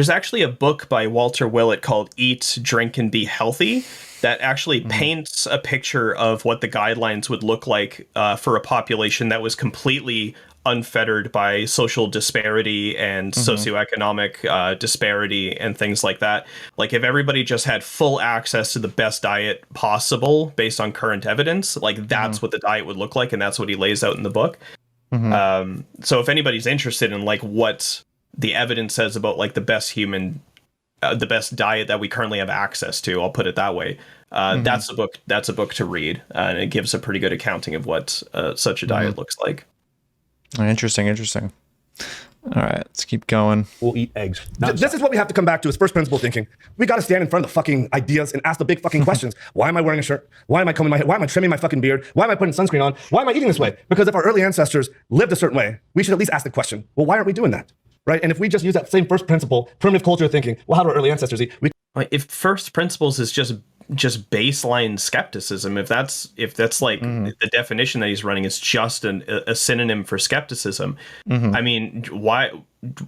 actually a book by Walter Willett called Eat, Drink, and Be Healthy that actually paints a picture of what the guidelines would look like for a population that was completely unfettered by social disparity and socioeconomic disparity and things like that. Like if everybody just had full access to the best diet possible based on current evidence, like that's what the diet would look like, and that's what he lays out in the book. So if anybody's interested in like what the evidence says about like the best diet that we currently have access to, I'll put it that way. That's a book to read, and it gives a pretty good accounting of what such a diet looks like. Interesting. All right, let's keep going. We'll eat eggs. This is what we have to come back to, is first principle thinking. We got to stand in front of the fucking ideas and ask the big fucking questions. Why am I wearing a shirt? Why am I combing my hair? Why am I trimming my fucking beard? Why am I putting sunscreen on? Why am I eating this way? Because if our early ancestors lived a certain way, we should at least ask the question, well, why aren't we doing that? Right? And if we just use that same first principle, primitive culture thinking, well, how do our early ancestors eat? If first principles is just baseline skepticism, if that's like the definition that he's running is just a synonym for skepticism, I mean, why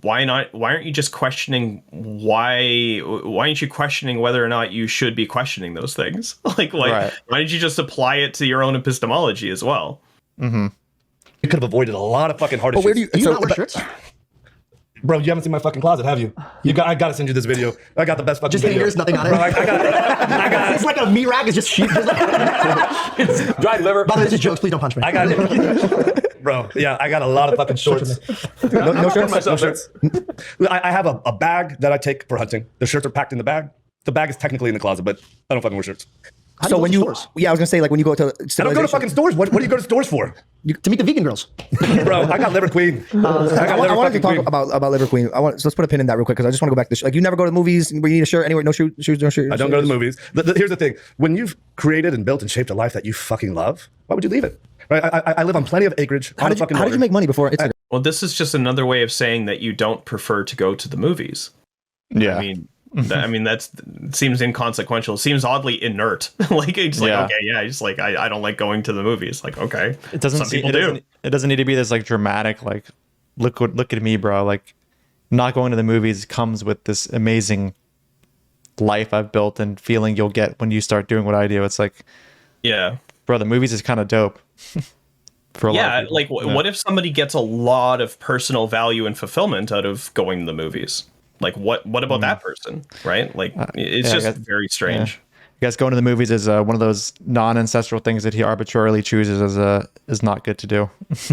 aren't you just questioning why aren't you questioning whether or not you should be questioning those things? Why did you just apply it to your own epistemology as well? You could have avoided a lot of fucking hard issues. Where do you? Do you so- not wear shirts? Bro, you haven't seen my fucking closet, have you? I gotta send you this video. I got the best fucking Just video. fingers, nothing on it. Bro, I got It's like a meat rack. It's just sheep. Just like, Dried liver. by the way, this is jokes. Please don't punch me. I got it. Bro, yeah, I got a lot of fucking shorts. No shirts? No shirts. I have a bag that I take for hunting. The shirts are packed in the bag. The bag is technically in the closet, but I don't fucking wear shirts. So when you, yeah, I was gonna say like when you go to, I don't go to fucking stores. What do you go to stores for? To meet the vegan girls. Bro, I got Liver Queen. I I wanted to talk about Liver Queen. So let's put a pin in that real quick because I just want to go back to this. Like you never go to the movies where you need a shirt anywhere, no shoes, no shoes. I don't go to the movies. Here's the thing: when you've created and built and shaped a life that you fucking love, why would you leave it? Right? I live on plenty of acreage. How did you make money before Instagram? Well, this is just another way of saying that you don't prefer to go to the movies. Yeah. I mean, that seems inconsequential. It seems oddly inert. Like it's like, Yeah. okay, yeah, just like I don't like going to the movies. Like, okay, It doesn't. It doesn't need to be this like dramatic. Like, look at me, bro. Like, not going to the movies comes with this amazing life I've built and feeling you'll get when you start doing what I do. It's like, Yeah. bro, the movies is kind of dope. For a lot of people. Like what if somebody gets a lot of personal value and fulfillment out of going to the movies? Like what about that person, right? Like it's just very strange. I guess going to the movies is one of those non-ancestral things that he arbitrarily chooses as is not good to do.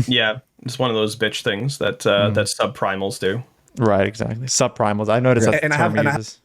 Yeah, it's one of those bitch things that that subprimals do. Right, exactly. Subprimals. I noticed that's And the I term have- he and I uses.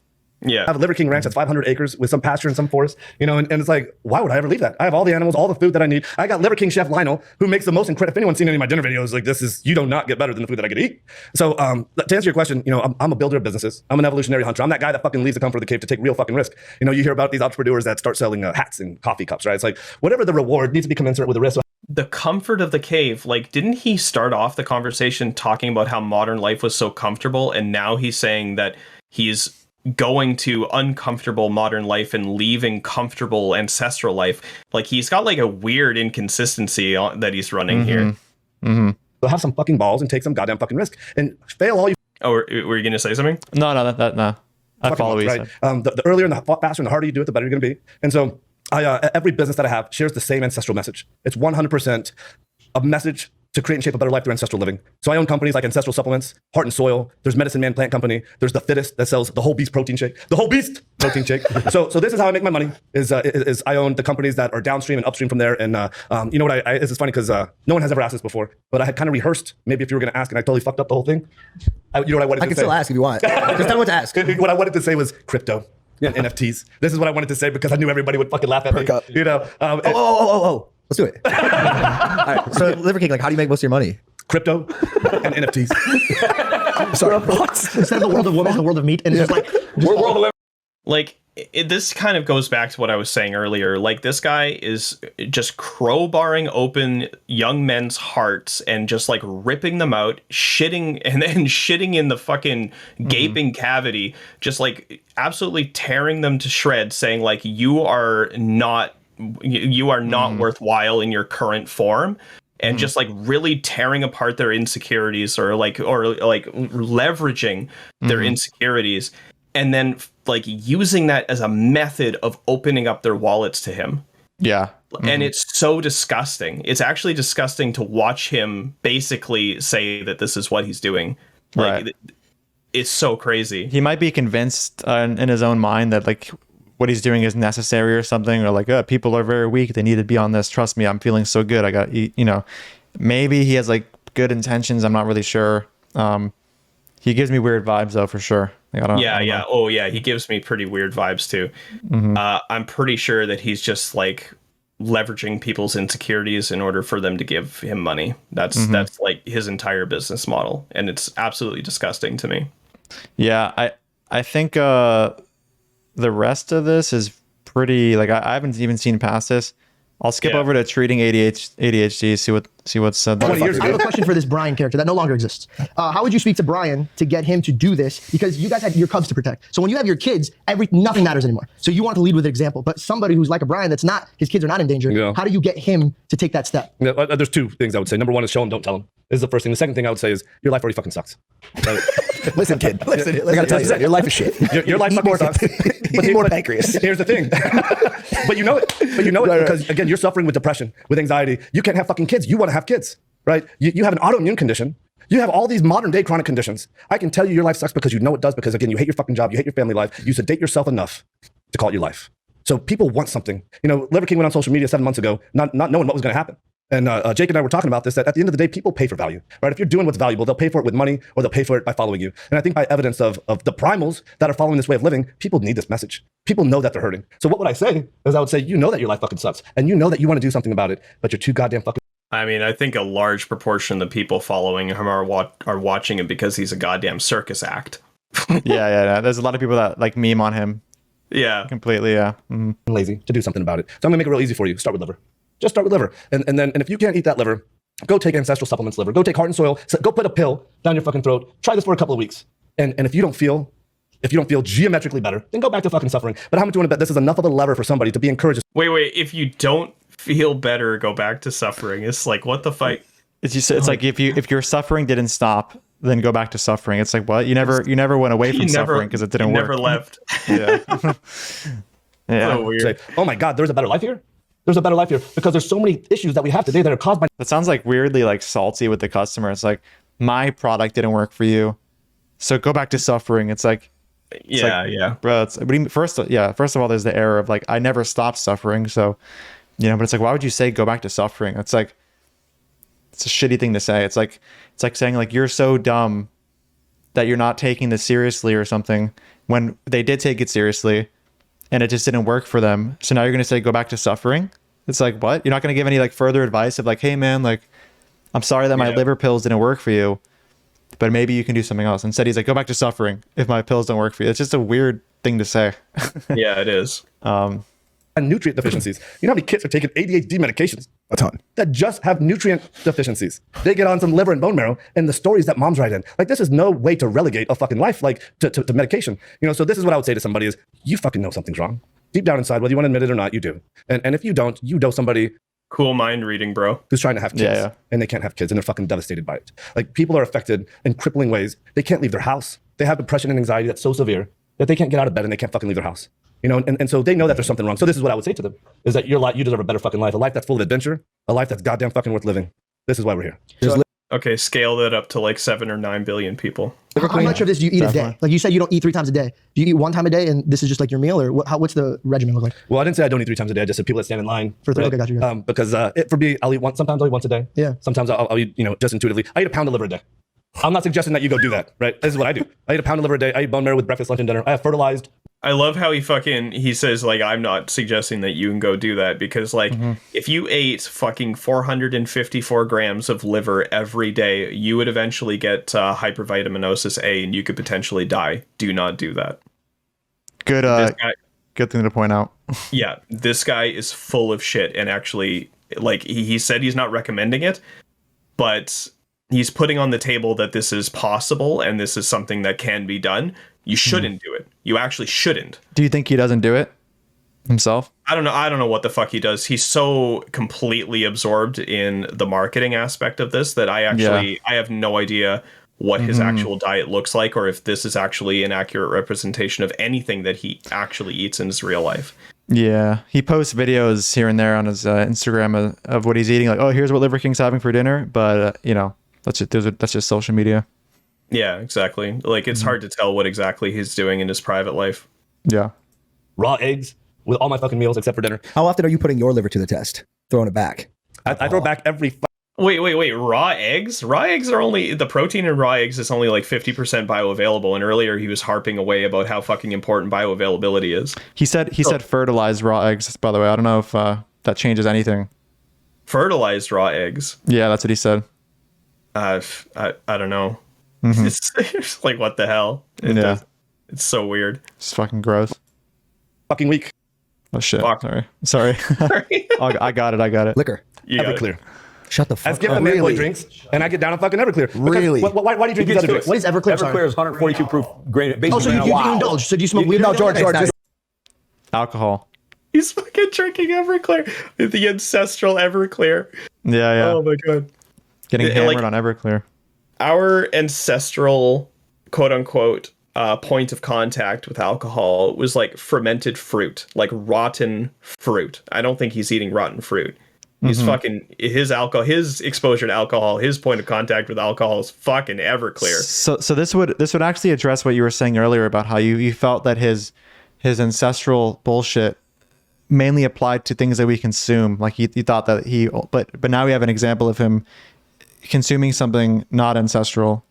Yeah. I have a Liver King ranch that's 500 acres with some pasture and some forest, you know, and it's like, why would I ever leave that? I have all the animals, all the food that I need. I got Liver King Chef Lionel, who makes the most incredible. If anyone's seen any of my dinner videos, like you do not get better than the food that I get to eat. So to answer your question, you know, I'm a builder of businesses. I'm an evolutionary hunter. I'm that guy that fucking leaves the comfort of the cave to take real fucking risk. You know, you hear about these entrepreneurs that start selling hats and coffee cups, right? It's like, whatever the reward needs to be commensurate with the risk. The comfort of the cave, like, didn't he start off the conversation talking about how modern life was so comfortable, and now he's saying that he's going to uncomfortable modern life and leaving comfortable ancestral life? Like, he's got like a weird inconsistency that he's running here. So have some fucking balls and take some goddamn fucking risk and fail all you Oh, were you gonna say something? No. I follow what you right? said. The earlier and the faster and the harder you do it, the better you're going to be. And so every business that I have shares the same ancestral message. It's 100% a message to create and shape a better life through ancestral living. So I own companies like Ancestral Supplements, Heart and Soil. There's Medicine Man Plant Company. There's The Fittest that sells the whole beast protein shake. The whole beast protein shake. So this is how I make my money. Is I own the companies that are downstream and upstream from there. And you know what? This is funny because no one has ever asked this before, but I had kind of rehearsed maybe if you were going to ask, and I totally fucked up the whole thing. You know what I wanted to say? I can still ask if you want. Just tell me what to ask. What I wanted to say was crypto. And NFTs. This is what I wanted to say because I knew everybody would fucking laugh at me. up. You know, Oh. Let's do it. All right. So Liver King, like, how do you make most of your money? crypto and NFTs. Sorry, what? Instead of the world of women, the world of meat, and it's just like Like, this kind of goes back to what I was saying earlier. Like, this guy is just crowbarring open young men's hearts and just like ripping them out, shitting and then shitting in the fucking gaping cavity, just like absolutely tearing them to shreds, saying like, you are not worthwhile in your current form. And just like really tearing apart their insecurities or like leveraging their insecurities, and then like using that as a method of opening up their wallets to him. Yeah. And it's so disgusting. It's actually disgusting to watch him basically say that this is what he's doing. Like, Right. It's so crazy. He might be convinced in his own mind that like what he's doing is necessary or something, or like, people are very weak, they need to be on this, trust me, I'm feeling so good, I got, you know, maybe he has like good intentions, I'm not really sure. He gives me weird vibes though, for sure. Like, I don't know. Oh yeah, he gives me pretty weird vibes too. I'm pretty sure that he's just like leveraging people's insecurities in order for them to give him money. That's like his entire business model, and it's absolutely disgusting to me. Yeah, I think the rest of this is pretty, like, I haven't even seen past this. I'll skip over to treating ADHD, see what's said. 20 years I have a ago. question for this Brian character that no longer exists. How would you speak to Brian to get him to do this? Because you guys had your cubs to protect. So when you have your kids, nothing matters anymore. So you want to lead with an example. But somebody who's like a Brian, his kids are not in danger. Yeah. How do you get him to take that step? Yeah, there's two things I would say. Number one is show him, don't tell him. This is the first thing. The second thing I would say is your life already fucking sucks. Listen, kid. Listen. I gotta tell you, your life is shit. Your life fucking sucks. But more pancreas. Here's the thing. But you know it. Because again, you're suffering with depression, with anxiety. You can't have fucking kids. You want to have kids. right? You have an autoimmune condition. You have all these modern day chronic conditions. I can tell you your life sucks because you know it does, because again, you hate your fucking job, you hate your family life, you sedate yourself enough to call it your life. So people want something. You know, Liver King went on social media 7 months ago, not knowing what was going to happen. And Jake and I were talking about this, that at the end of the day, people pay for value, right? If you're doing what's valuable, they'll pay for it with money or they'll pay for it by following you. And I think by evidence of the primals that are following this way of living, people need this message. People know that they're hurting. So what would I say is I would say, you know that your life fucking sucks and you know that you want to do something about it, but you're too goddamn fucking. I mean, I think a large proportion of the people following him are watching him because he's a goddamn circus act. Yeah. There's a lot of people that like meme on him. Yeah. Completely, yeah. Mm-hmm. Lazy to do something about it. So I'm gonna make it real easy for you. Start with liver. Just start with liver. And then if you can't eat that liver, go take ancestral supplements liver. Go take Heart and Soil. Go put a pill down your fucking throat. Try this for a couple of weeks. And if you don't feel geometrically better, then go back to fucking suffering. But how much you want to bet this is enough of a lever for somebody to be encouraged? Wait, if you don't feel better, go back to suffering. It's like, what the fuck? It's like if your suffering didn't stop, then go back to suffering. It's like, what? You never went away from suffering because it didn't work. Never left. Yeah. Yeah. So weird. Say, oh my God, there's a better life here? There's a better life here because there's so many issues that we have today that are caused by. That sounds like weirdly like salty with the customer. It's like, my product didn't work for you, so go back to suffering. It's like, yeah. Bro, first of all, there's the error of like, I never stopped suffering. So, but it's like, why would you say go back to suffering? It's like, it's a shitty thing to say. It's like saying like, you're so dumb that you're not taking this seriously or something, when they did take it seriously and it just didn't work for them. So now you're going to say, go back to suffering. It's like, what? You're not going to give any like further advice of like, hey man, like, I'm sorry that my liver pills didn't work for you, but maybe you can do something else. Instead, he's like, go back to suffering if my pills don't work for you. It's just a weird thing to say. Yeah, it is. And nutrient deficiencies. You know how many kids are taking ADHD medications? A ton. That just have nutrient deficiencies. They get on some liver and bone marrow, and the stories that moms write in. Like, this is no way to relegate a fucking life, like, to medication. So this is what I would say to somebody is, you fucking know something's wrong. Deep down inside, whether you want to admit it or not, you do. And if you don't, you know somebody Cool mind reading, bro. who's trying to have kids, and they can't have kids, and they're fucking devastated by it. Like, people are affected in crippling ways. They can't leave their house. They have depression and anxiety that's so severe that they can't get out of bed and they can't fucking leave their house. And so they know that there's something wrong. So this is what I would say to them, is that you deserve a better fucking life, a life that's full of adventure, a life that's goddamn fucking worth living. This is why we're here. Okay, scale that up to like 7 or 9 billion people. How much of this do you eat a day? Like you said, you don't eat 3 times a day. Do you eat 1 time a day and this is just like your meal, or what's the regimen look like? Well, I didn't say I don't eat 3 times a day. I just said people that stand in line. Okay, got you. Because for me, I'll eat once. Sometimes I'll eat once a day. Yeah. Sometimes I'll eat, just intuitively. I eat a pound of liver a day. I'm not suggesting that you go do that, right? This is what I do. I eat a pound of liver a day. I eat bone marrow with breakfast, lunch, and dinner. I have fertilized. I love how he says, like, I'm not suggesting that you can go do that, because, like, if you ate fucking 454 grams of liver every day, you would eventually get hypervitaminosis A and you could potentially die. Do not do that. Good thing to point out. Yeah, this guy is full of shit, and actually, like, he said he's not recommending it, but he's putting on the table that this is possible and this is something that can be done. You shouldn't do it. You actually shouldn't. Do you think he doesn't do it himself? I don't know what the fuck he does. He's so completely absorbed in the marketing aspect of this that I have no idea what his actual diet looks like, or if this is actually an accurate representation of anything that he actually eats in his real life. Yeah, he posts videos here and there on his Instagram of what he's eating. Like, oh, here's what Liver King's having for dinner. But that's just social media. Yeah, exactly. Like, it's hard to tell what exactly he's doing in his private life. Yeah. Raw eggs with all my fucking meals except for dinner. How often are you putting your liver to the test? Throwing it back? I throw it back every... Wait. Raw eggs? Raw eggs are only... The protein in raw eggs is only like 50% bioavailable, and earlier he was harping away about how fucking important bioavailability is. He said fertilized raw eggs, by the way. I don't know if that changes anything. Fertilized raw eggs? Yeah, that's what he said. I don't know. It's like, what the hell? It's so weird. It's fucking gross. Fucking weak. Oh shit. Fuck. Sorry. I got it. Liquor. Everclear. Shut the fuck up. As given man boy drinks, and I get down on fucking Everclear. Really? Why do you drink these other drinks? What is Everclear? Everclear is 142 proof grain. Oh, so you indulge. So do you smoke weed? No, George. Alcohol. He's fucking drinking Everclear. The ancestral Everclear. Yeah. Oh my god. Getting hammered on Everclear. Our ancestral, quote unquote, point of contact with alcohol was like fermented fruit, like rotten fruit. I don't think he's eating rotten fruit. He's fucking his exposure to alcohol, his point of contact with alcohol is fucking Everclear. So this would actually address what you were saying earlier about how you felt that his ancestral bullshit mainly applied to things that we consume. Like you thought that but now we have an example of him consuming something not ancestral.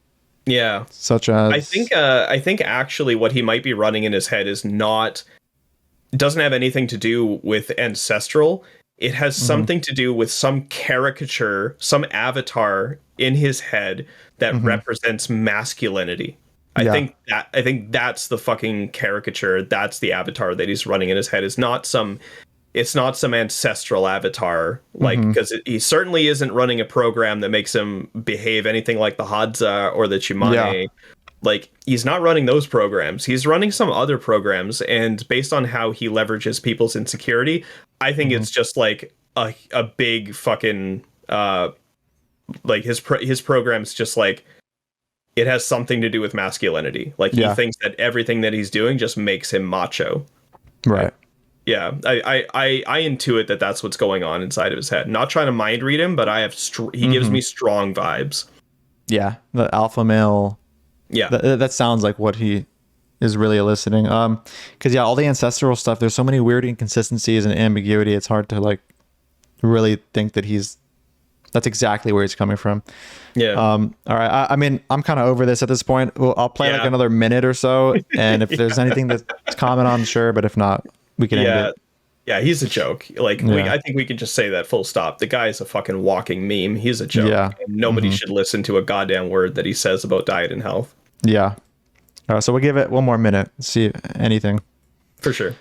Yeah. Such as I think actually what he might be running in his head doesn't have anything to do with ancestral. It has something to do with some caricature, some avatar in his head that represents masculinity. I think that's the fucking caricature. That's the avatar that he's running in his head. It's not some ancestral avatar, like, because he certainly isn't running a program that makes him behave anything like the Hadza or the Chimane. Like, he's not running those programs. He's running some other programs, and based on how he leverages people's insecurity, I think it's just like a big fucking like his program's just like, it has something to do with masculinity. Like, he thinks that everything that he's doing just makes him macho. right. Yeah, I intuit that that's what's going on inside of his head. Not trying to mind read him, but he gives me strong vibes. Yeah, the alpha male. Yeah, that sounds like what he is really eliciting. Because all the ancestral stuff, there's so many weird inconsistencies and ambiguity. It's hard to like really think that that's exactly where he's coming from. Yeah. All right. I mean, I'm kind of over this at this point. Well, I'll play like another minute or so, and if there's anything that's comment on, sure. But if not, we can end it. Yeah, he's a joke. Like, I think we could just say that full stop. The guy is a fucking walking meme. He's a joke. Yeah. And nobody should listen to a goddamn word that he says about diet and health. Yeah. All right, so we'll give it one more minute. See if anything. For sure.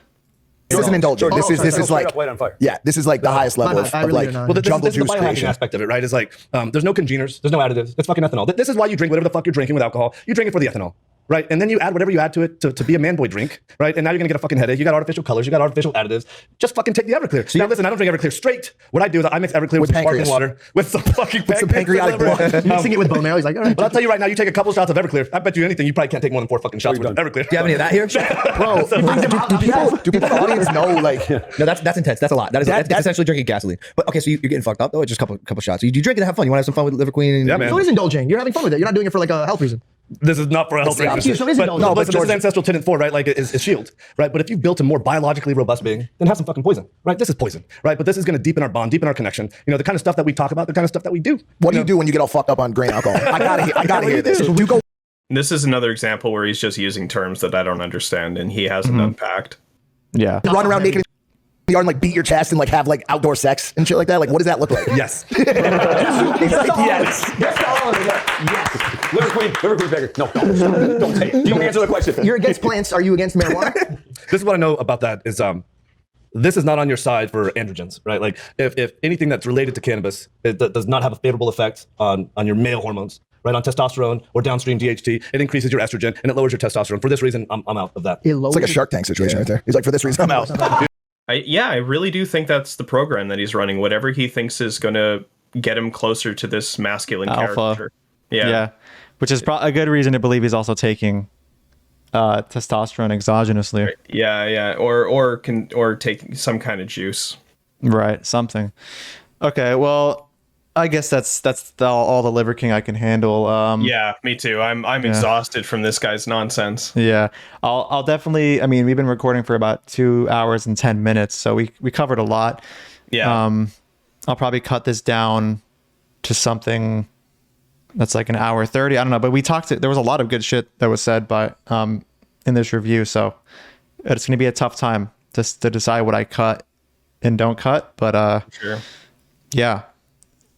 This isn't indulgent. This is like, light on fire. Yeah, this is like the highest level of really like don't know. Well, this jungle is the juice biohacking creation. aspect of it, right? Is like, there's no congeners, there's no additives. It's fucking ethanol. This is why you drink whatever the fuck you're drinking with alcohol. You drink it for the ethanol, right? And then you add whatever you add to it to be a man boy drink, right? And now you're gonna get a fucking headache. You got artificial colors, you got artificial additives. Just fucking take the Everclear. Now listen, I don't drink Everclear straight. What I do is I mix Everclear with some sparkling water, with some fucking pancreatic blood. Mixing it with bone marrow. He's like, all right. But I'll tell you right now, you take a couple shots of Everclear. I bet you anything, you probably can't take more than 4 fucking shots with Everclear. Do you have any of that here? Bro, do people in the audience know like No, that's intense. That's a lot. That's essentially drinking gasoline. But okay, so you're getting fucked up though. It's just a couple shots. You drink and have fun. You want to have some fun with Liver Queen? Yeah, man. So it is indulging. You're having fun with it. You're not doing it for like a health reason. This is not for a health the reason. opposite. So it is But indulgent. no, But but this is ancestral tenant 4, right? Like is shield, right? But if you've built a more biologically robust being, then have some fucking poison, right? This is poison, right? But this is going to deepen our bond, deepen our connection. You know, the kind of stuff that we talk about, the kind of stuff that we do. what do you do when you get all fucked up on grain alcohol? I gotta hear this. Do you go This is another example where he's just using terms that I don't understand and he hasn't unpacked. Yeah. run around naked in the yard and like beat your chest and like have like outdoor sex and shit like that? Like, what does that look like? Yes. Yes. Liver Queen beggar. No, don't say it. You don't answer the question. You're against plants. Are you against marijuana? This is what I know about that is this is not on your side for androgens, right? Like if anything that's related to cannabis, it does not have a favorable effect on your male hormones, right? On testosterone or downstream DHT, it increases your estrogen and it lowers your testosterone. For this reason, I'm out of that. It's like a Shark Tank situation right there. He's like, for this reason, I'm out. I really do think that's the program that he's running. Whatever he thinks is going to get him closer to this masculine Alpha. character. Yeah. Which is a good reason to believe he's also taking testosterone exogenously. Yeah. Or take some kind of juice. Right. Something. Okay. Well, I guess that's all the Liver King I can handle. Yeah, me too. I'm exhausted from this guy's nonsense. Yeah. I'll definitely, I mean, we've been recording for about 2 hours and 10 minutes, so we covered a lot. Yeah. I'll probably cut this down to something that's like an hour 30. I don't know, but there was a lot of good shit that was said by in this review, so it's going to be a tough time to decide what I cut and don't cut, but Sure. Yeah.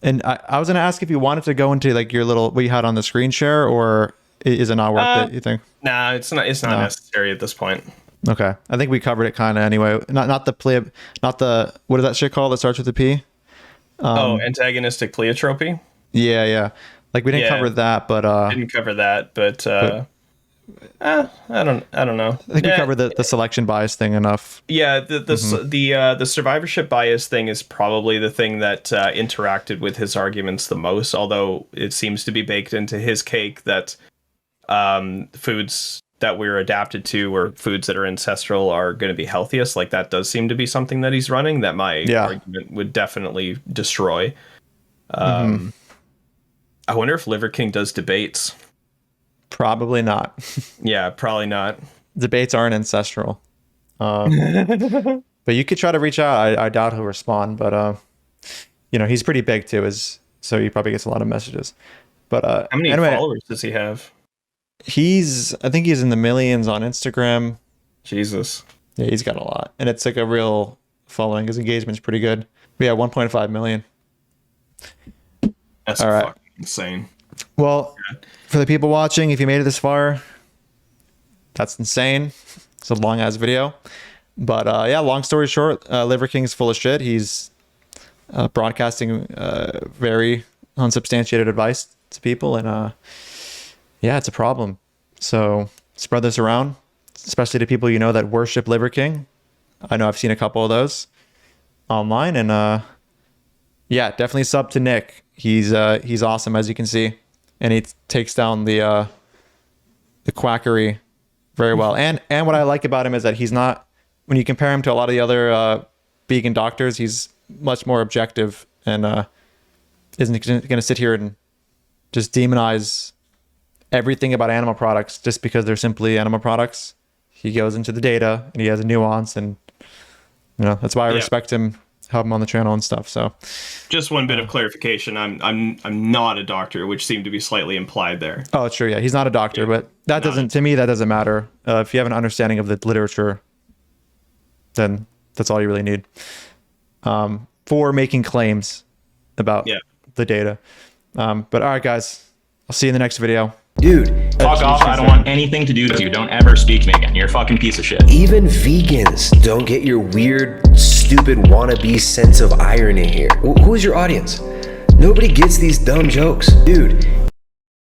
And I was going to ask if you wanted to go into like your little, what you had on the screen share, or is it not worth it, you think? Nah, it's not necessary at this point. Okay. I think we covered it kind of anyway. Not the what is that shit called that starts with a P? Antagonistic pleiotropy? Yeah. Like we didn't cover that, but didn't cover that, but I don't know. I think we covered the selection bias thing enough. Yeah, the survivorship bias thing is probably the thing that interacted with his arguments the most, although it seems to be baked into his cake that foods that we're adapted to, or foods that are ancestral, are going to be healthiest. Like that does seem to be something that he's running that my argument would definitely destroy. I wonder if Liver King does debates. Probably not. Yeah, probably not. Debates aren't ancestral. But you could try to reach out. I doubt he'll respond, but you know, he's pretty big too, so he probably gets a lot of messages. But how many followers does he have? I think he's in the millions on Instagram. Jesus. Yeah, he's got a lot. And it's like a real following. His engagement's pretty good. But yeah, 1.5 million. That's fucking insane. Well, for the people watching, if you made it this far, that's insane. It's a long ass video. But yeah, long story short, Liver King's full of shit. He's broadcasting very unsubstantiated advice to people, and yeah, it's a problem. So spread this around, especially to people you know that worship Liver King. I know I've seen a couple of those online, and yeah, definitely sub to Nick. He's awesome, as you can see, and he takes down the quackery very well. And what I like about him is that he's not, when you compare him to a lot of the other vegan doctors, he's much more objective and isn't going to sit here and just demonize everything about animal products just because they're simply animal products. He goes into the data and he has a nuance, and you know, that's why I respect him, have him on the channel and stuff. So just one bit of clarification, I'm not a doctor, which seemed to be slightly implied there. Oh, sure, yeah, he's not a doctor, but that doesn't, to me, that doesn't matter. If you have an understanding of the literature, then that's all you really need for making claims about the data. But all right, guys, I'll see you in the next video. Dude, fuck off. I don't want anything to do with you. Don't ever speak to me again. You're a fucking piece of shit. even vegans don't get your weird, stupid wannabe sense of irony here. Who is your audience? Nobody gets these dumb jokes. Dude,